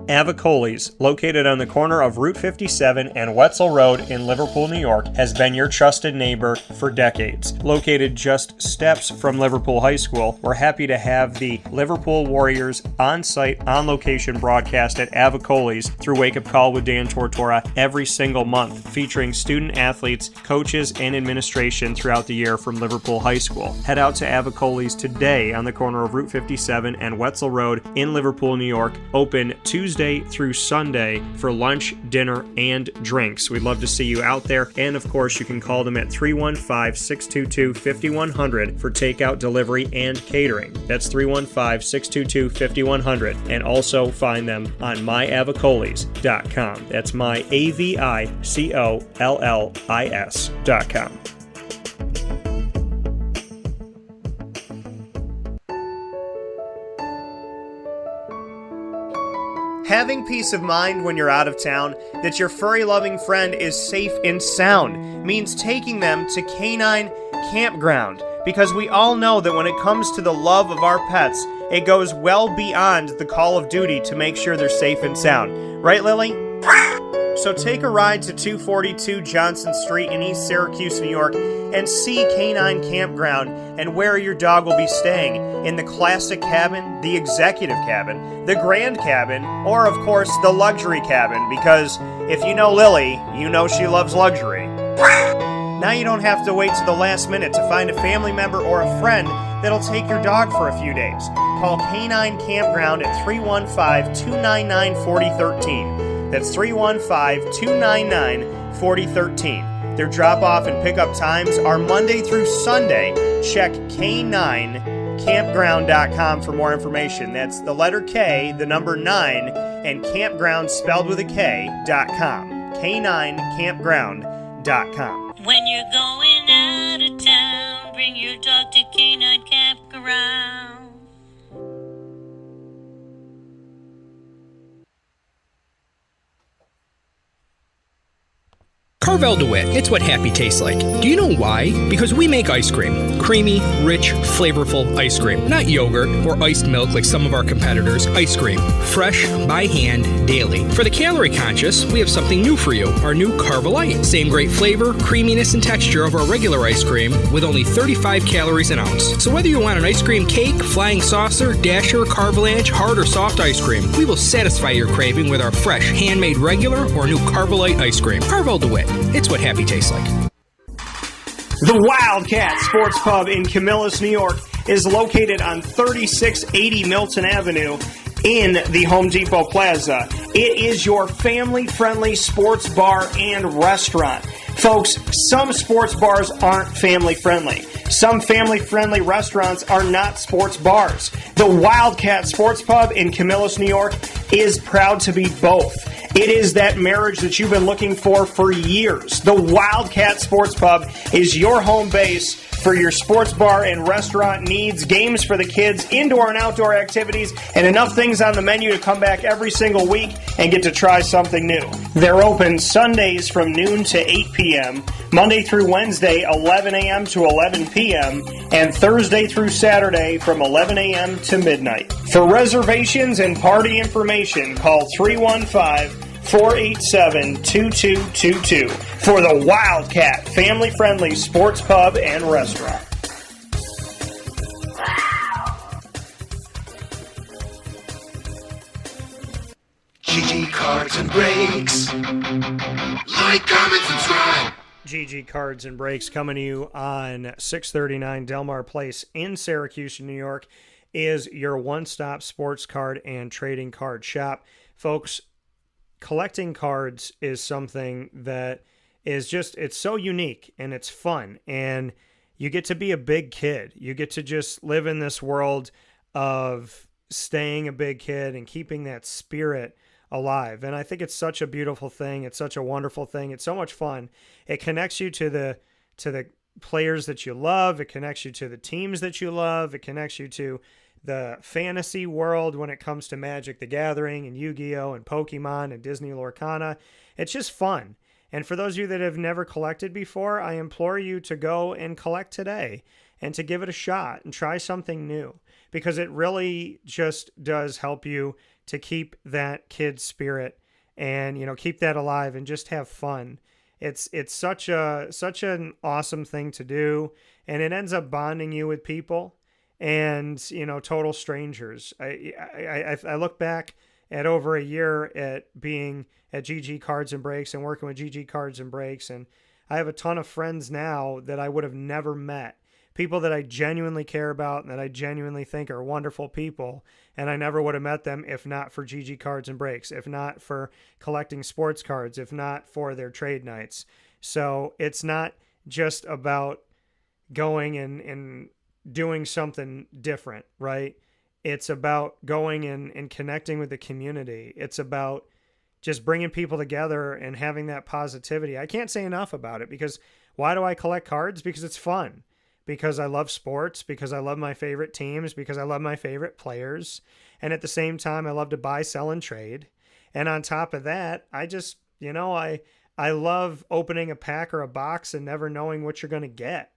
Avicoli's, located on the corner of Route 57 and Wetzel Road in Liverpool, New York, has been your trusted neighbor for decades. Located just steps from Liverpool High School, we're happy to have the Liverpool Warriors on-site, on-location broadcast at Avicoli's through Wake Up Call with Dan Tortora every single month, featuring student athletes, coaches, and administration throughout the year from Liverpool High School. Head out to Avicoli's today on the corner of Route 57 and Wetzel Road in Liverpool, New York, open Tuesday through Sunday for lunch, dinner, and drinks. We'd love to see you out there. And of course, you can call them at 315-622-5100 for takeout, delivery, and catering. That's 315-622-5100. And also find them on myavicolis.com. That's myavicollis.com. Having peace of mind when you're out of town that your furry-loving friend is safe and sound means taking them to Canine Kampground, because we all know that when it comes to the love of our pets, it goes well beyond the call of duty to make sure they're safe and sound. Right, Lily? So take a ride to 242 Johnson Street in East Syracuse, New York, and see Canine Kampground and where your dog will be staying, in the classic cabin, the executive cabin, the grand cabin, or of course the luxury cabin, because if you know Lily, you know she loves luxury. Now you don't have to wait to the last minute to find a family member or a friend that'll take your dog for a few days. Call Canine Kampground at 315-299-4013. That's 315-299-4013. Their drop-off and pickup times are Monday through Sunday. Check K9Kampground.com for more information. That's the letter K, the number 9, and Kampground spelled with a K.com. K9Kampground.com. When you're going out of town, bring your dog to K9 Kampground. Carvel DeWitt, it's what happy tastes like. Do you know why? Because we make ice cream. Creamy, rich, flavorful ice cream. Not yogurt or iced milk like some of our competitors. Ice cream. Fresh, by hand, daily. For the calorie conscious, we have something new for you. Our new Carvelite. Same great flavor, creaminess, and texture of our regular ice cream with only 35 calories an ounce. So whether you want an ice cream cake, flying saucer, dasher, carvalanche, hard or soft ice cream, we will satisfy your craving with our fresh, handmade regular or new Carvelite ice cream. Carvel DeWitt. It's what happy tastes like. The Wildcat Sports Pub in Camillus, New York is located on 3680 Milton Avenue in the Home Depot Plaza. It is your family-friendly sports bar and restaurant. Folks, some sports bars aren't family-friendly. Some family-friendly restaurants are not sports bars. The Wildcat Sports Pub in Camillus, New York is proud to be both. It is that marriage that you've been looking for years. The Wildcat Sports Pub is your home base for your sports bar and restaurant needs, games for the kids, indoor and outdoor activities, and enough things on the menu to come back every single week and get to try something new. They're open Sundays from noon to 8 p.m., Monday through Wednesday, 11 a.m. to 11 p.m., and Thursday through Saturday from 11 a.m. to midnight. For reservations and party information, call 315-487-2222 for the Wildcat family-friendly sports pub and restaurant. GG Cards and Breaks. Like, comment, subscribe. GG Cards and Breaks coming to you on 639 Delmar Place in Syracuse, New York, is your one-stop sports card and trading card shop. Folks, collecting cards is something that is just, it's so unique and it's fun. And you get to be a big kid. You get to just live in this world of staying a big kid and keeping that spirit alive. And I think it's such a beautiful thing. It's such a wonderful thing. It's so much fun. It connects you to the players that you love. It connects you to the teams that you love. It connects you to the fantasy world when it comes to Magic the Gathering and Yu-Gi-Oh! And Pokemon and Disney Lorcana. It's just fun. And for those of you that have never collected before, I implore you to go and collect today and to give it a shot and try something new, because it really just does help you to keep that kid spirit and, keep that alive and just have fun. It's such an awesome thing to do, and it ends up bonding you with people and, total strangers. I look back at over a year at being at GG Cards and Breaks and working with GG Cards and Breaks, and I have a ton of friends now that I would have never met. People that I genuinely care about and that I genuinely think are wonderful people, and I never would have met them if not for GG Cards and Breaks, if not for collecting sports cards, if not for their trade nights. So it's not just about going and doing something different, right? It's about going and connecting with the community. It's about just bringing people together and having that positivity. I can't say enough about it, because why do I collect cards? Because it's fun. Because I love sports, because I love my favorite teams, because I love my favorite players. And at the same time, I love to buy, sell, and trade. And on top of that, I just, I love opening a pack or a box and never knowing what you're going to get.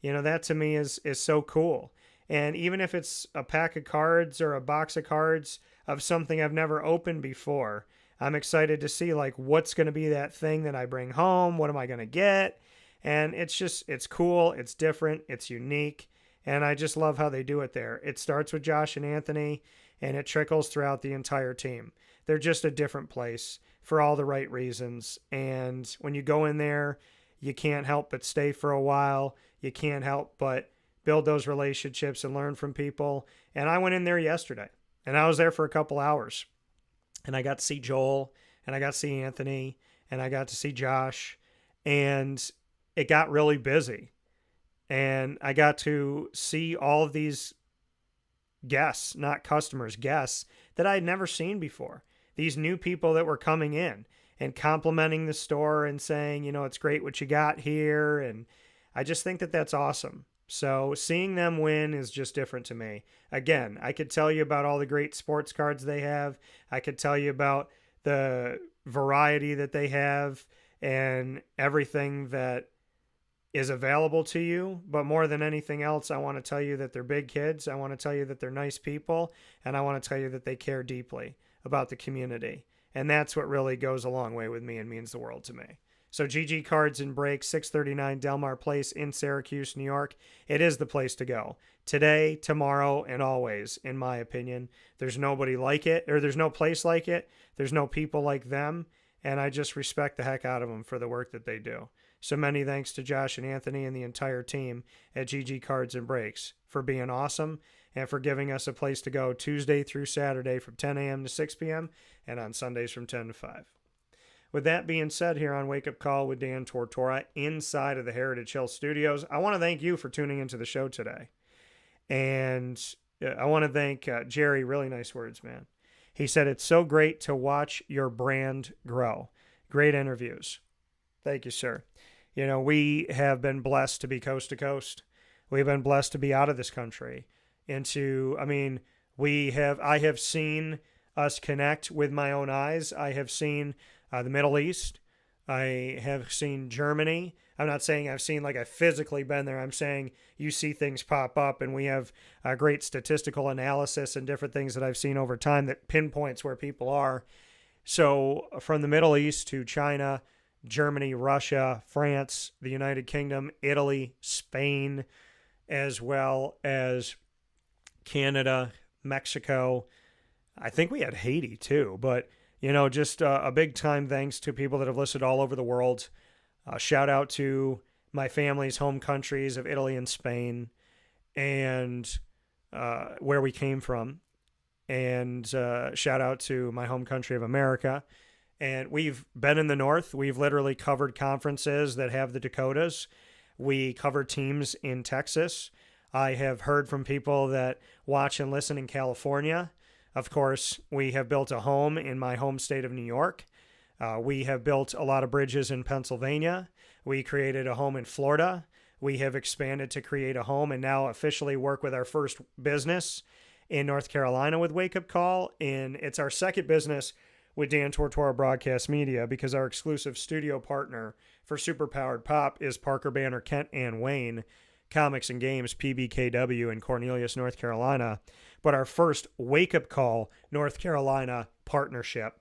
That to me is so cool. And even if it's a pack of cards or a box of cards of something I've never opened before, I'm excited to see what's going to be that thing that I bring home. What am I going to get? And it's cool, it's different, it's unique, and I just love how they do it there. It starts with Josh and Anthony, and it trickles throughout the entire team. They're just a different place for all the right reasons, and when you go in there, you can't help but stay for a while. You can't help but build those relationships and learn from people. And I went in there yesterday, and I was there for a couple hours, and I got to see Joel, and I got to see Anthony, and I got to see Josh, and it got really busy, and I got to see all of these guests, not customers, guests that I had never seen before. These new people that were coming in and complimenting the store and saying, it's great what you got here. And I just think that that's awesome. So seeing them win is just different to me. Again, I could tell you about all the great sports cards they have. I could tell you about the variety that they have and everything that is available to you. But more than anything else, I want to tell you that they're big kids. I want to tell you that they're nice people. And I want to tell you that they care deeply about the community. And that's what really goes a long way with me and means the world to me. So GG Cards and Breaks, 639 Delmar Place in Syracuse, New York. It is the place to go. Today, tomorrow, and always, in my opinion. There's nobody like it, or there's no place like it. There's no people like them. And I just respect the heck out of them for the work that they do. So many thanks to Josh and Anthony and the entire team at GG Cards and Breaks for being awesome and for giving us a place to go Tuesday through Saturday from 10 a.m. to 6 p.m. and on Sundays from 10 to 5. With that being said, here on Wake Up Call with Dan Tortora inside of the Heritage Hill Studios, I want to thank you for tuning into the show today. And I want to thank Jerry. Really nice words, man. He said, it's so great to watch your brand grow. Great interviews. Thank you, sir. We have been blessed to be coast to coast. We've been blessed to be out of this country. I have seen us connect with my own eyes. I have seen the Middle East. I have seen Germany. I'm not saying I've seen I've physically been there. I'm saying you see things pop up, and we have great statistical analysis and different things that I've seen over time that pinpoints where people are. So from the Middle East to China, Germany, Russia, France, the United Kingdom, Italy, Spain, as well as Canada, Mexico. I think we had Haiti too, but just a big time thanks to people that have listed all over the world. Shout out to my family's home countries of Italy and Spain and where we came from. And shout out to my home country of America And we've been in the North. We've literally covered conferences that have the Dakotas. We cover teams in Texas. I have heard from people that watch and listen in California. Of course, we have built a home in my home state of New York. We have built a lot of bridges in Pennsylvania. We created a home in Florida. We have expanded to create a home and now officially work with our first business in North Carolina with Wake Up Call. And it's our second business with Dan Tortora Broadcast Media because our exclusive studio partner for Superpowered Pop is Parker Banner, Kent, and Wayne Comics and Games, PBKW in Cornelius, North Carolina. But our first Wake Up Call North Carolina partnership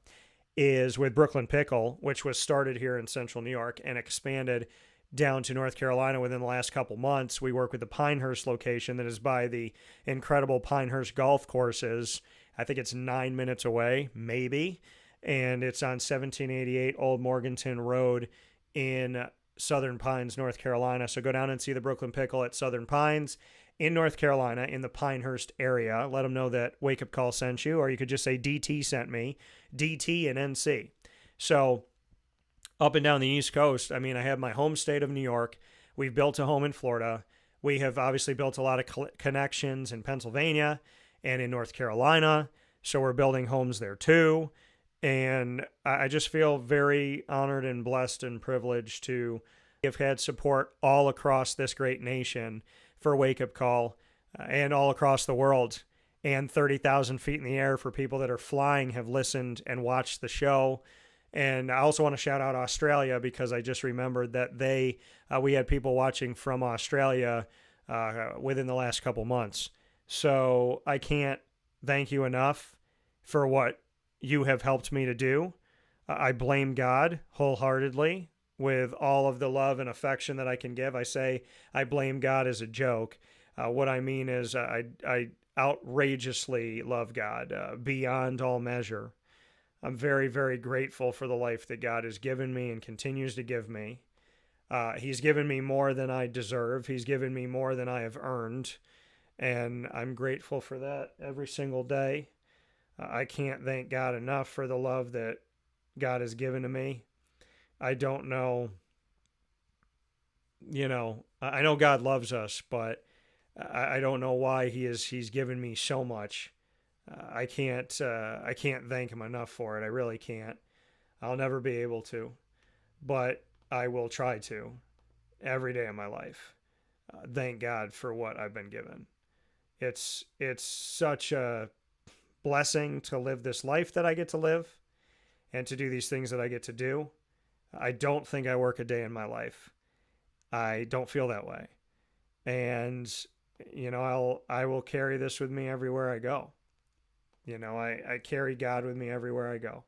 is with Brooklyn Pickle, which was started here in Central New York and expanded down to North Carolina within the last couple months. We work with the Pinehurst location that is by the incredible Pinehurst golf courses. I think it's 9 minutes away, maybe. And it's on 1788 Old Morganton Road in Southern Pines, North Carolina. So go down and see the Brooklyn Pickle at Southern Pines in North Carolina in the Pinehurst area. Let them know that Wake Up Call sent you, or you could just say DT sent me, DT and NC. So up and down the East Coast, I mean, I have my home state of New York. We've built a home in Florida. We have obviously built a lot of connections in Pennsylvania and in North Carolina. So we're building homes there too. And I just feel very honored and blessed and privileged to have had support all across this great nation for Wake Up Call and all across the world, and 30,000 feet in the air for people that are flying have listened and watched the show. And I also want to shout out Australia because I just remembered that we had people watching from Australia within the last couple months. So I can't thank you enough for what you have helped me to do. I blame God wholeheartedly with all of the love and affection that I can give. I say I blame God as a joke. What I mean is I outrageously love God beyond all measure. I'm very, very grateful for the life that God has given me and continues to give me. He's given me more than I deserve. He's given me more than I have earned. And I'm grateful for that every single day. I can't thank God enough for the love that God has given to me. I don't know, I know God loves us, but I don't know why he's given me so much. I can't thank him enough for it. I really can't. I'll never be able to, but I will try to every day of my life. Thank God for what I've been given. It's such a blessing to live this life that I get to live and to do these things that I get to do. I don't think I work a day in my life. I don't feel that way. And, I will carry this with me everywhere I go. I carry God with me everywhere I go.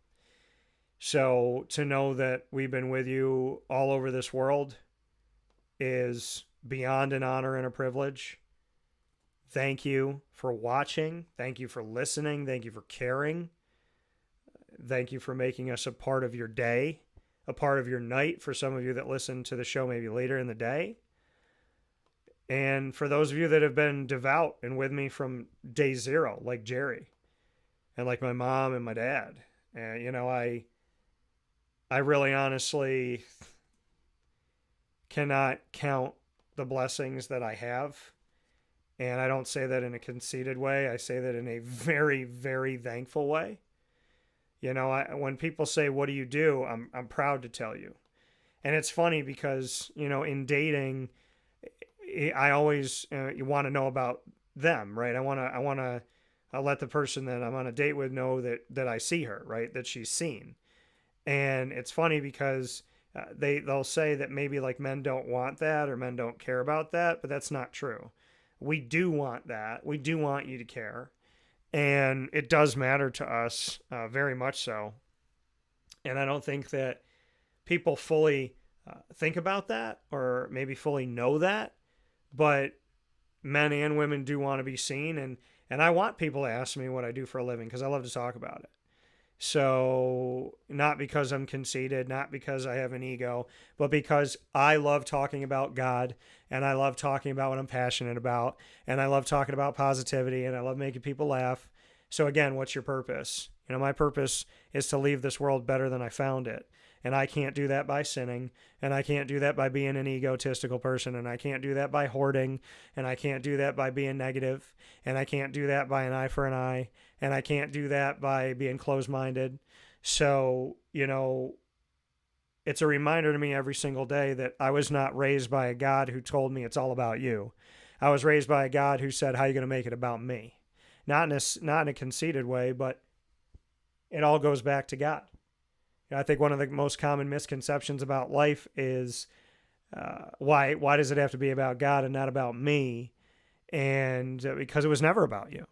So to know that we've been with you all over this world is beyond an honor and a privilege. Thank you for watching. Thank you for listening. Thank you for caring. Thank you for making us a part of your day, a part of your night for some of you that listen to the show maybe later in the day. And for those of you that have been devout and with me from day zero, like Jerry and like my mom and my dad. And, I really honestly cannot count the blessings that I have. And I don't say that in a conceited way. I say that in a very, very thankful way. When people say, what do you do? I'm proud to tell you. And it's funny because, in dating, I always you want to know about them, right? I want to let the person that I'm on a date with know that I see her, right? That she's seen. And it's funny because they'll say that maybe like men don't want that or men don't care about that, but that's not true. We do want that. We do want you to care. And it does matter to us, very much so. And I don't think that people fully think about that or maybe fully know that. But men and women do want to be seen. And I want people to ask me what I do for a living because I love to talk about it. So not because I'm conceited, not because I have an ego, but because I love talking about God and I love talking about what I'm passionate about and I love talking about positivity and I love making people laugh. So again, what's your purpose? My purpose is to leave this world better than I found it. And I can't do that by sinning, and I can't do that by being an egotistical person, and I can't do that by hoarding, and I can't do that by being negative, and I can't do that by an eye for an eye, and I can't do that by being closed-minded. So, it's a reminder to me every single day that I was not raised by a God who told me it's all about you. I was raised by a God who said, how are you going to make it about me? Not in a conceited way, but it all goes back to God. I think one of the most common misconceptions about life is why does it have to be about God and not about me? And because it was never about you.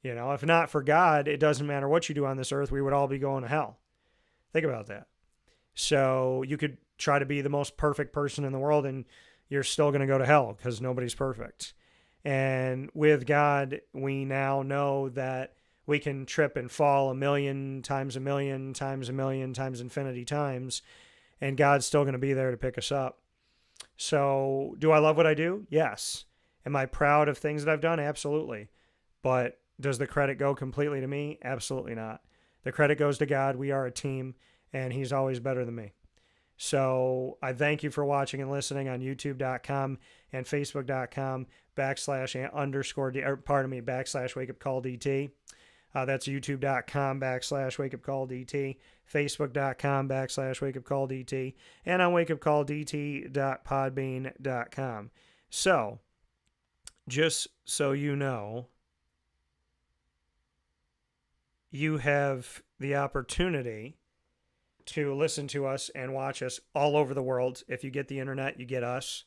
If not for God, it doesn't matter what you do on this earth, we would all be going to hell. Think about that. So you could try to be the most perfect person in the world and you're still going to go to hell because nobody's perfect. And with God, we now know that we can trip and fall 1,000,000 times 1,000,000 times 1,000,000 times infinity times, and God's still going to be there to pick us up. So do I love what I do? Yes. Am I proud of things that I've done? Absolutely. But does the credit go completely to me? Absolutely not. The credit goes to God. We are a team, and he's always better than me. So I thank you for watching and listening on youtube.com and facebook.com /wakeupcalldt. That's youtube.com/wakeupcalldt, facebook.com/wakeupcalldt, and on wakeupcalldt.podbean.com. So, just so you know, you have the opportunity to listen to us and watch us all over the world. If you get the internet, you get us.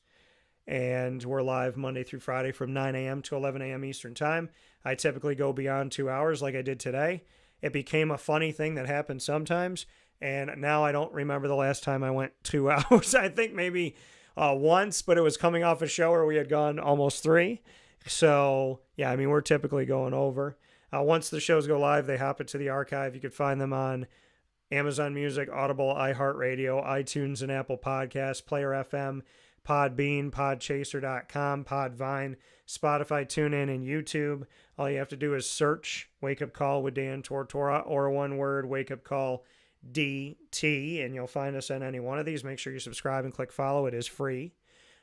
And we're live Monday through Friday from 9 a.m. to 11 a.m. Eastern Time. I typically go beyond 2 hours like I did today. It became a funny thing that happens sometimes, and now I don't remember the last time I went 2 hours. I think maybe once, but it was coming off a show where we had gone almost 3. So, yeah, we're typically going over. Once the shows go live, they hop into the archive. You could find them on Amazon Music, Audible, iHeartRadio, iTunes, and Apple Podcasts, Player FM, Podbean, Podchaser.com, Podvine, Spotify, TuneIn, and YouTube. All you have to do is search Wake Up Call with Dan Tortora, or one word, Wake Up Call DT, and you'll find us on any one of these. Make sure you subscribe and click follow. It is free.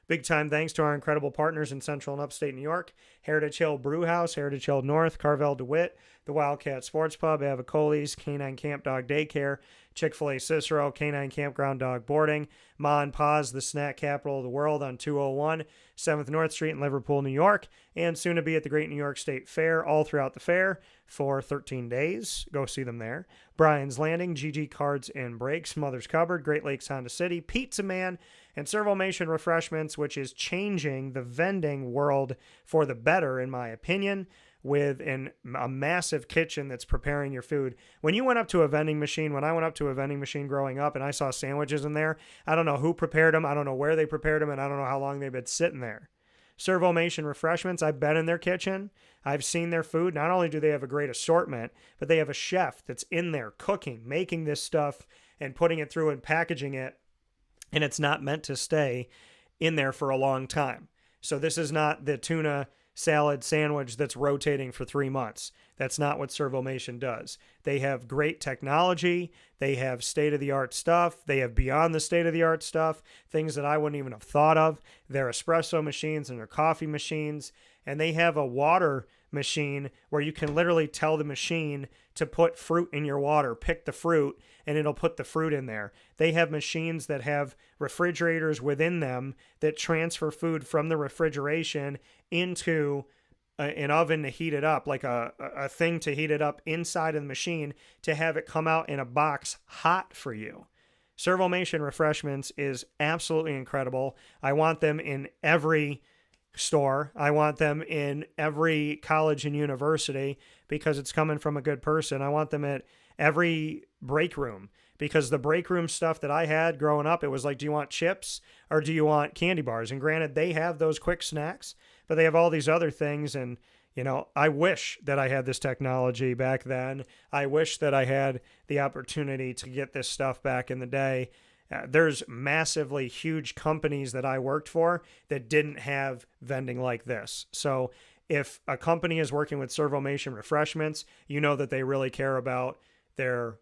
Big time thanks to our incredible partners in Central and Upstate New York: Heritage Hill Brew House, Heritage Hill North, Carvel DeWitt, the Wildcat Sports Pub, Avicoli's, Canine Camp Dog Daycare, Chick-fil-A Cicero, Canine Kampground Dog Boarding, Ma and Pa's, the snack capital of the world on 201 7th North Street in Liverpool, New York, and soon to be at the Great New York State Fair all throughout the fair for 13 days. Go see them there. Brian's Landing, GG Cards and Breaks, Mother's Cupboard, Great Lakes Honda City, Pizza Man, and Servomation Refreshments, which is changing the vending world for the better, in my opinion, with a massive kitchen that's preparing your food. When you went up to a vending machine, when I went up to a vending machine growing up and I saw sandwiches in there, I don't know who prepared them, I don't know where they prepared them, and I don't know how long they've been sitting there. Servomation Refreshments, I've been in their kitchen. I've seen their food. Not only do they have a great assortment, but they have a chef that's in there cooking, making this stuff and putting it through and packaging it, and it's not meant to stay in there for a long time. So this is not the tuna salad sandwich that's rotating for 3 months. That's not what Servomation does. They have great technology. They have state-of-the-art stuff. They have beyond the state-of-the-art stuff, things that I wouldn't even have thought of. Their espresso machines and their coffee machines. And they have a water machine where you can literally tell the machine to put fruit in your water, pick the fruit, and it'll put the fruit in there. They have machines that have refrigerators within them that transfer food from the refrigeration into an oven to heat it up, like a thing to heat it up inside of the machine to have it come out in a box hot for you. Servomation Refreshments is absolutely incredible. I want them in every store. I want them in every college and university because it's coming from a good person. I want them at every break room because the break room stuff that I had growing up, it was like, do you want chips or do you want candy bars? And granted, they have those quick snacks, but they have all these other things. And, you know, I wish that I had this technology back then. I wish that I had the opportunity to get this stuff back in the day. There's massively huge companies that I worked for that didn't have vending like this. So if a company is working with Servomation Refreshments, you know that they really care about their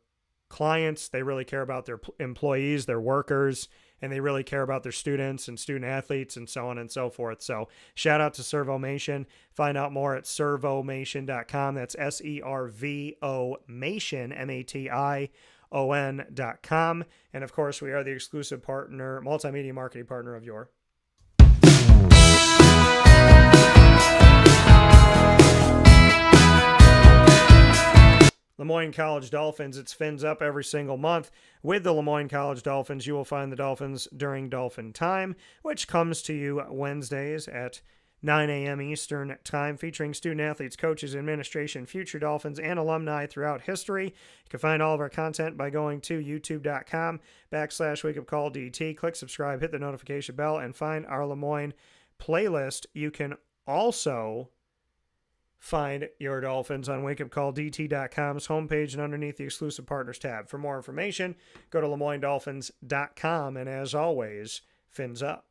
clients, they really care about their employees, their workers, and they really care about their students and student athletes and so on and so forth. So shout out to Servomation. Find out more at servomation.com. That's SERVO-MATION, MATION.com. And of course, we are the exclusive partner, multimedia marketing partner of your Lemoyne College Dolphins. It's Fins Up every single month. With the Lemoyne College Dolphins, you will find the Dolphins during Dolphin Time, which comes to you Wednesdays at 9 a.m. Eastern Time, featuring student athletes, coaches, administration, future Dolphins, and alumni throughout history. You can find all of our content by going to youtube.com/wakeupcalldt. Click subscribe, hit the notification bell, and find our Lemoyne playlist. You can also find your Dolphins on wakeupcalldt.com's homepage and underneath the exclusive partners tab. For more information, go to LeMoyneDolphins.com. And as always, Fins Up.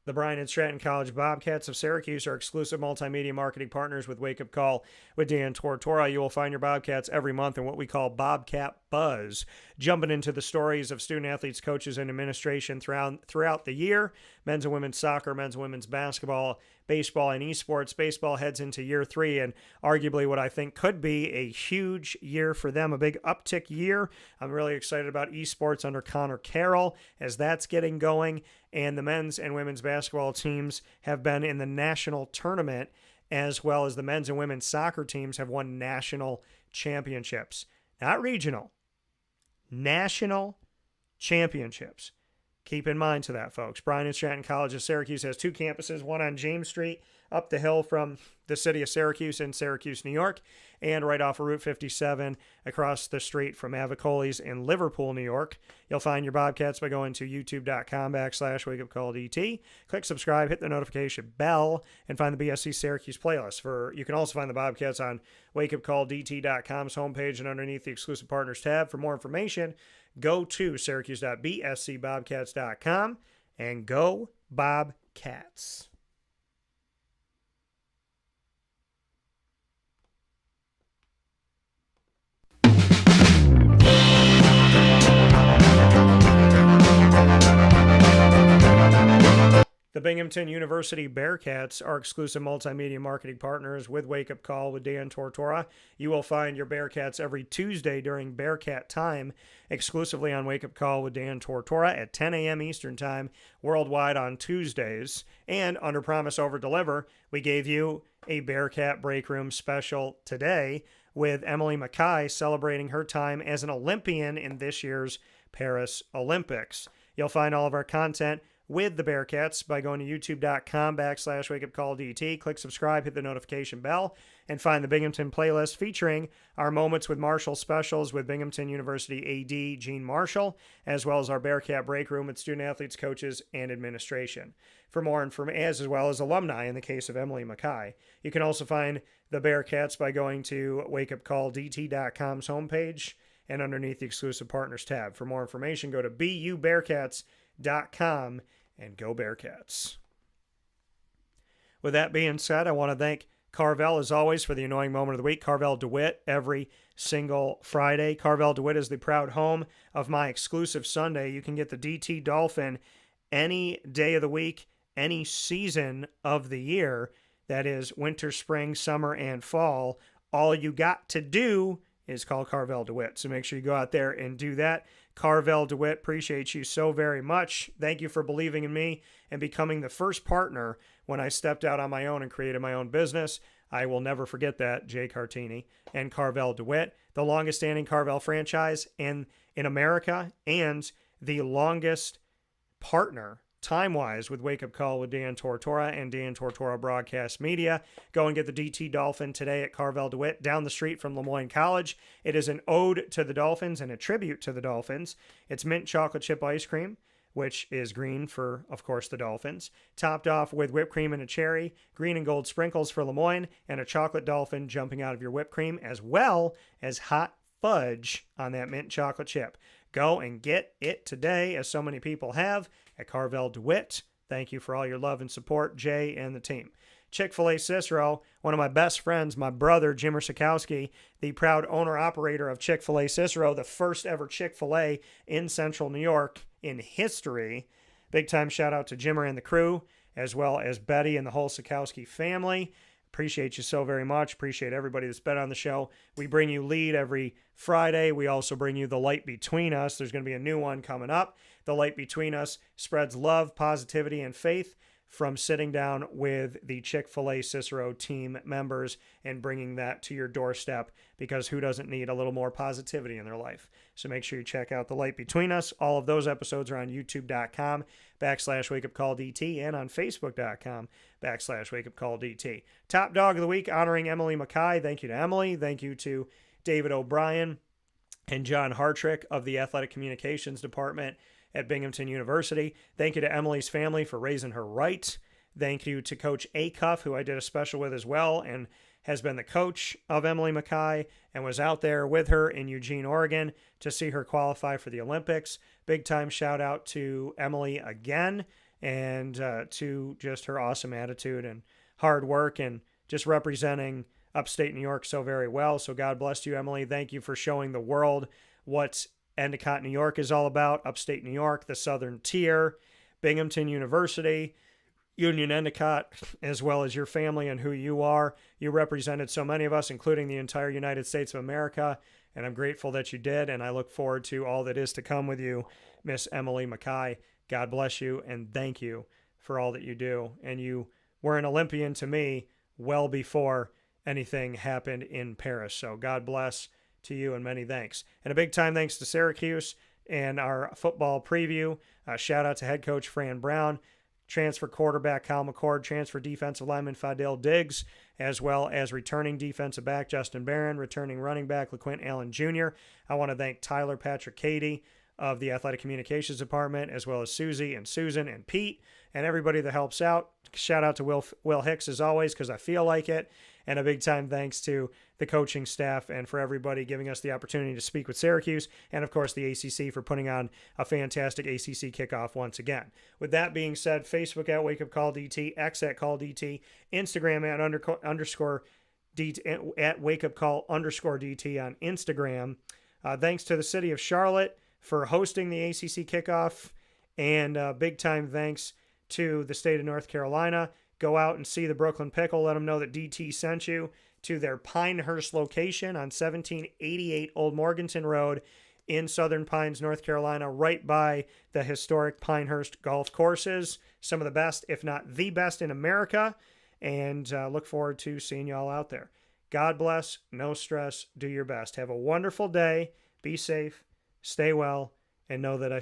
The Bryan and Stratton College Bobcats of Syracuse are exclusive multimedia marketing partners with Wake Up Call with Dan Tortora. You will find your Bobcats every month in what we call Bobcat Buzz, jumping into the stories of student athletes, coaches, and administration throughout the year. Men's and women's soccer, men's and women's basketball, baseball, and esports. Baseball heads into year 3 and arguably what I think could be a huge year for them, a big uptick year. I'm really excited about esports under Connor Carroll as that's getting going. And the men's and women's basketball teams have been in the national tournament, as well as the men's and women's soccer teams have won national championships. Not regional, national championships. Keep in mind to that, folks. Bryan and Stratton College of Syracuse has 2 campuses, one on James Street up the hill from the city of Syracuse in Syracuse, New York, and right off of Route 57 across the street from Avicoles in Liverpool, New York. You'll find your Bobcats by going to youtube.com/wakeupcalldt. Click subscribe, hit the notification bell, and find the BSC Syracuse playlist. You can also find the Bobcats on wakeupcalldt.com's homepage and underneath the exclusive partners tab. For more information, go to syracuse.bscbobcats.com and go Bobcats. The Binghamton University Bearcats are exclusive multimedia marketing partners with Wake Up Call with Dan Tortora. You will find your Bearcats every Tuesday during Bearcat Time, exclusively on Wake Up Call with Dan Tortora at 10 a.m. Eastern Time, worldwide on Tuesdays. And under Promise Over Deliver, we gave you a Bearcat Break Room special today with Emily Mackay celebrating her time as an Olympian in this year's Paris Olympics. You'll find all of our content with the Bearcats by going to youtube.com/wakeupcalldt. Click subscribe, hit the notification bell, and find the Binghamton playlist featuring our Moments with Marshall specials with Binghamton University AD Gene Marshall, as well as our Bearcat Break Room with student athletes, coaches, and administration. For more information, as well as alumni in the case of Emily Mackay. You can also find the Bearcats by going to wakeupcalldt.com's homepage and underneath the exclusive partners tab. For more information, go to bubearcats.com and go Bearcats. With that being said, I want to thank Carvel, as always, for the annoying moment of the week. Carvel DeWitt every single Friday. Carvel DeWitt is the proud home of my exclusive Sunday. You can get the DT Dolphin any day of the week, any season of the year. That is winter, spring, summer, and fall. All you got to do is call Carvel DeWitt. So make sure you go out there and do that. Carvel DeWitt, appreciate you so very much. Thank you for believing in me and becoming the first partner when I stepped out on my own and created my own business. I will never forget that, Jay Cartini and Carvel DeWitt, the longest standing Carvel franchise in America and the longest partner time-wise with Wake Up Call with Dan Tortora and Dan Tortora Broadcast Media. Go and get the DT Dolphin today at Carvel DeWitt down the street from Lemoyne College. It is an ode to the Dolphins and a tribute to the Dolphins. It's mint chocolate chip ice cream, which is green for, of course, the Dolphins, topped off with whipped cream and a cherry, green and gold sprinkles for Lemoyne, and a chocolate dolphin jumping out of your whipped cream, as well as hot fudge on that mint chocolate chip. Go and get it today, as so many people have, at Carvel DeWitt. Thank you for all your love and support, Jay and the team. Chick-fil-A Cicero, one of my best friends, my brother, Jimmer Sikowski, the proud owner-operator of Chick-fil-A Cicero, the first ever Chick-fil-A in Central New York in history. Big-time shout-out to Jimmer and the crew, as well as Betty and the whole Sikowski family. Appreciate you so very much. Appreciate everybody that's been on the show. We bring you Lead every Friday. We also bring you The Light Between Us. There's going to be a new one coming up. The Light Between Us spreads love, positivity, and faith from sitting down with the Chick-fil-A Cicero team members and bringing that to your doorstep, because who doesn't need a little more positivity in their life? So make sure you check out The Light Between Us. All of those episodes are on youtube.com/wakeupcalldt and on facebook.com/wakeupcalldt. Top Dog of the Week honoring Emily Mackay. Thank you to Emily. Thank you to David O'Brien and John Hartrick of the Athletic Communications Department at Binghamton University. Thank you to Emily's family for raising her right. Thank you to Coach Acuff, who I did a special with as well, and has been the coach of Emily Mackay and was out there with her in Eugene, Oregon to see her qualify for the Olympics. Big time shout out to Emily again, and to just her awesome attitude and hard work and just representing upstate New York so very well. So God bless you, Emily. Thank you for showing the world what Endicott, New York is all about. Upstate New York, the Southern Tier, Binghamton University, Union-Endicott, as well as your family and who you are. You represented so many of us, including the entire United States of America, and I'm grateful that you did, and I look forward to all that is to come with you, Miss Emily Mackay. God bless you, and thank you for all that you do. And you were an Olympian to me well before anything happened in Paris. So God bless to you, and many thanks. And a big time thanks to Syracuse and our football preview. Shout out to head coach Fran Brown, transfer quarterback Kyle McCord, transfer defensive lineman Fidel Diggs, as well as returning defensive back Justin Barron, returning running back LaQuint Allen Jr. I want to thank Tyler Patrick Cady of the Athletic Communications Department, as well as Susie and Susan and Pete and everybody that helps out. Shout out to Will Hicks as always, because I feel like it. And a big time thanks to the coaching staff and for everybody giving us the opportunity to speak with Syracuse, and of course the ACC for putting on a fantastic ACC kickoff once again. With that being said, Facebook at Wake Up Call DT, X at Call DT, Instagram at underscore DT, at Wake Up Call underscore DT on Instagram. Thanks to the city of Charlotte for hosting the ACC kickoff, and big time thanks to the state of North Carolina. Go out and see the Brooklyn Pickle. Let them know that DT sent you to their Pinehurst location on 1788 Old Morganton Road in Southern Pines, North Carolina, right by the historic Pinehurst golf courses. Some of the best, if not the best in America. And look forward to seeing you all out there. God bless. No stress. Do your best. Have a wonderful day. Be safe. Stay well. And know that I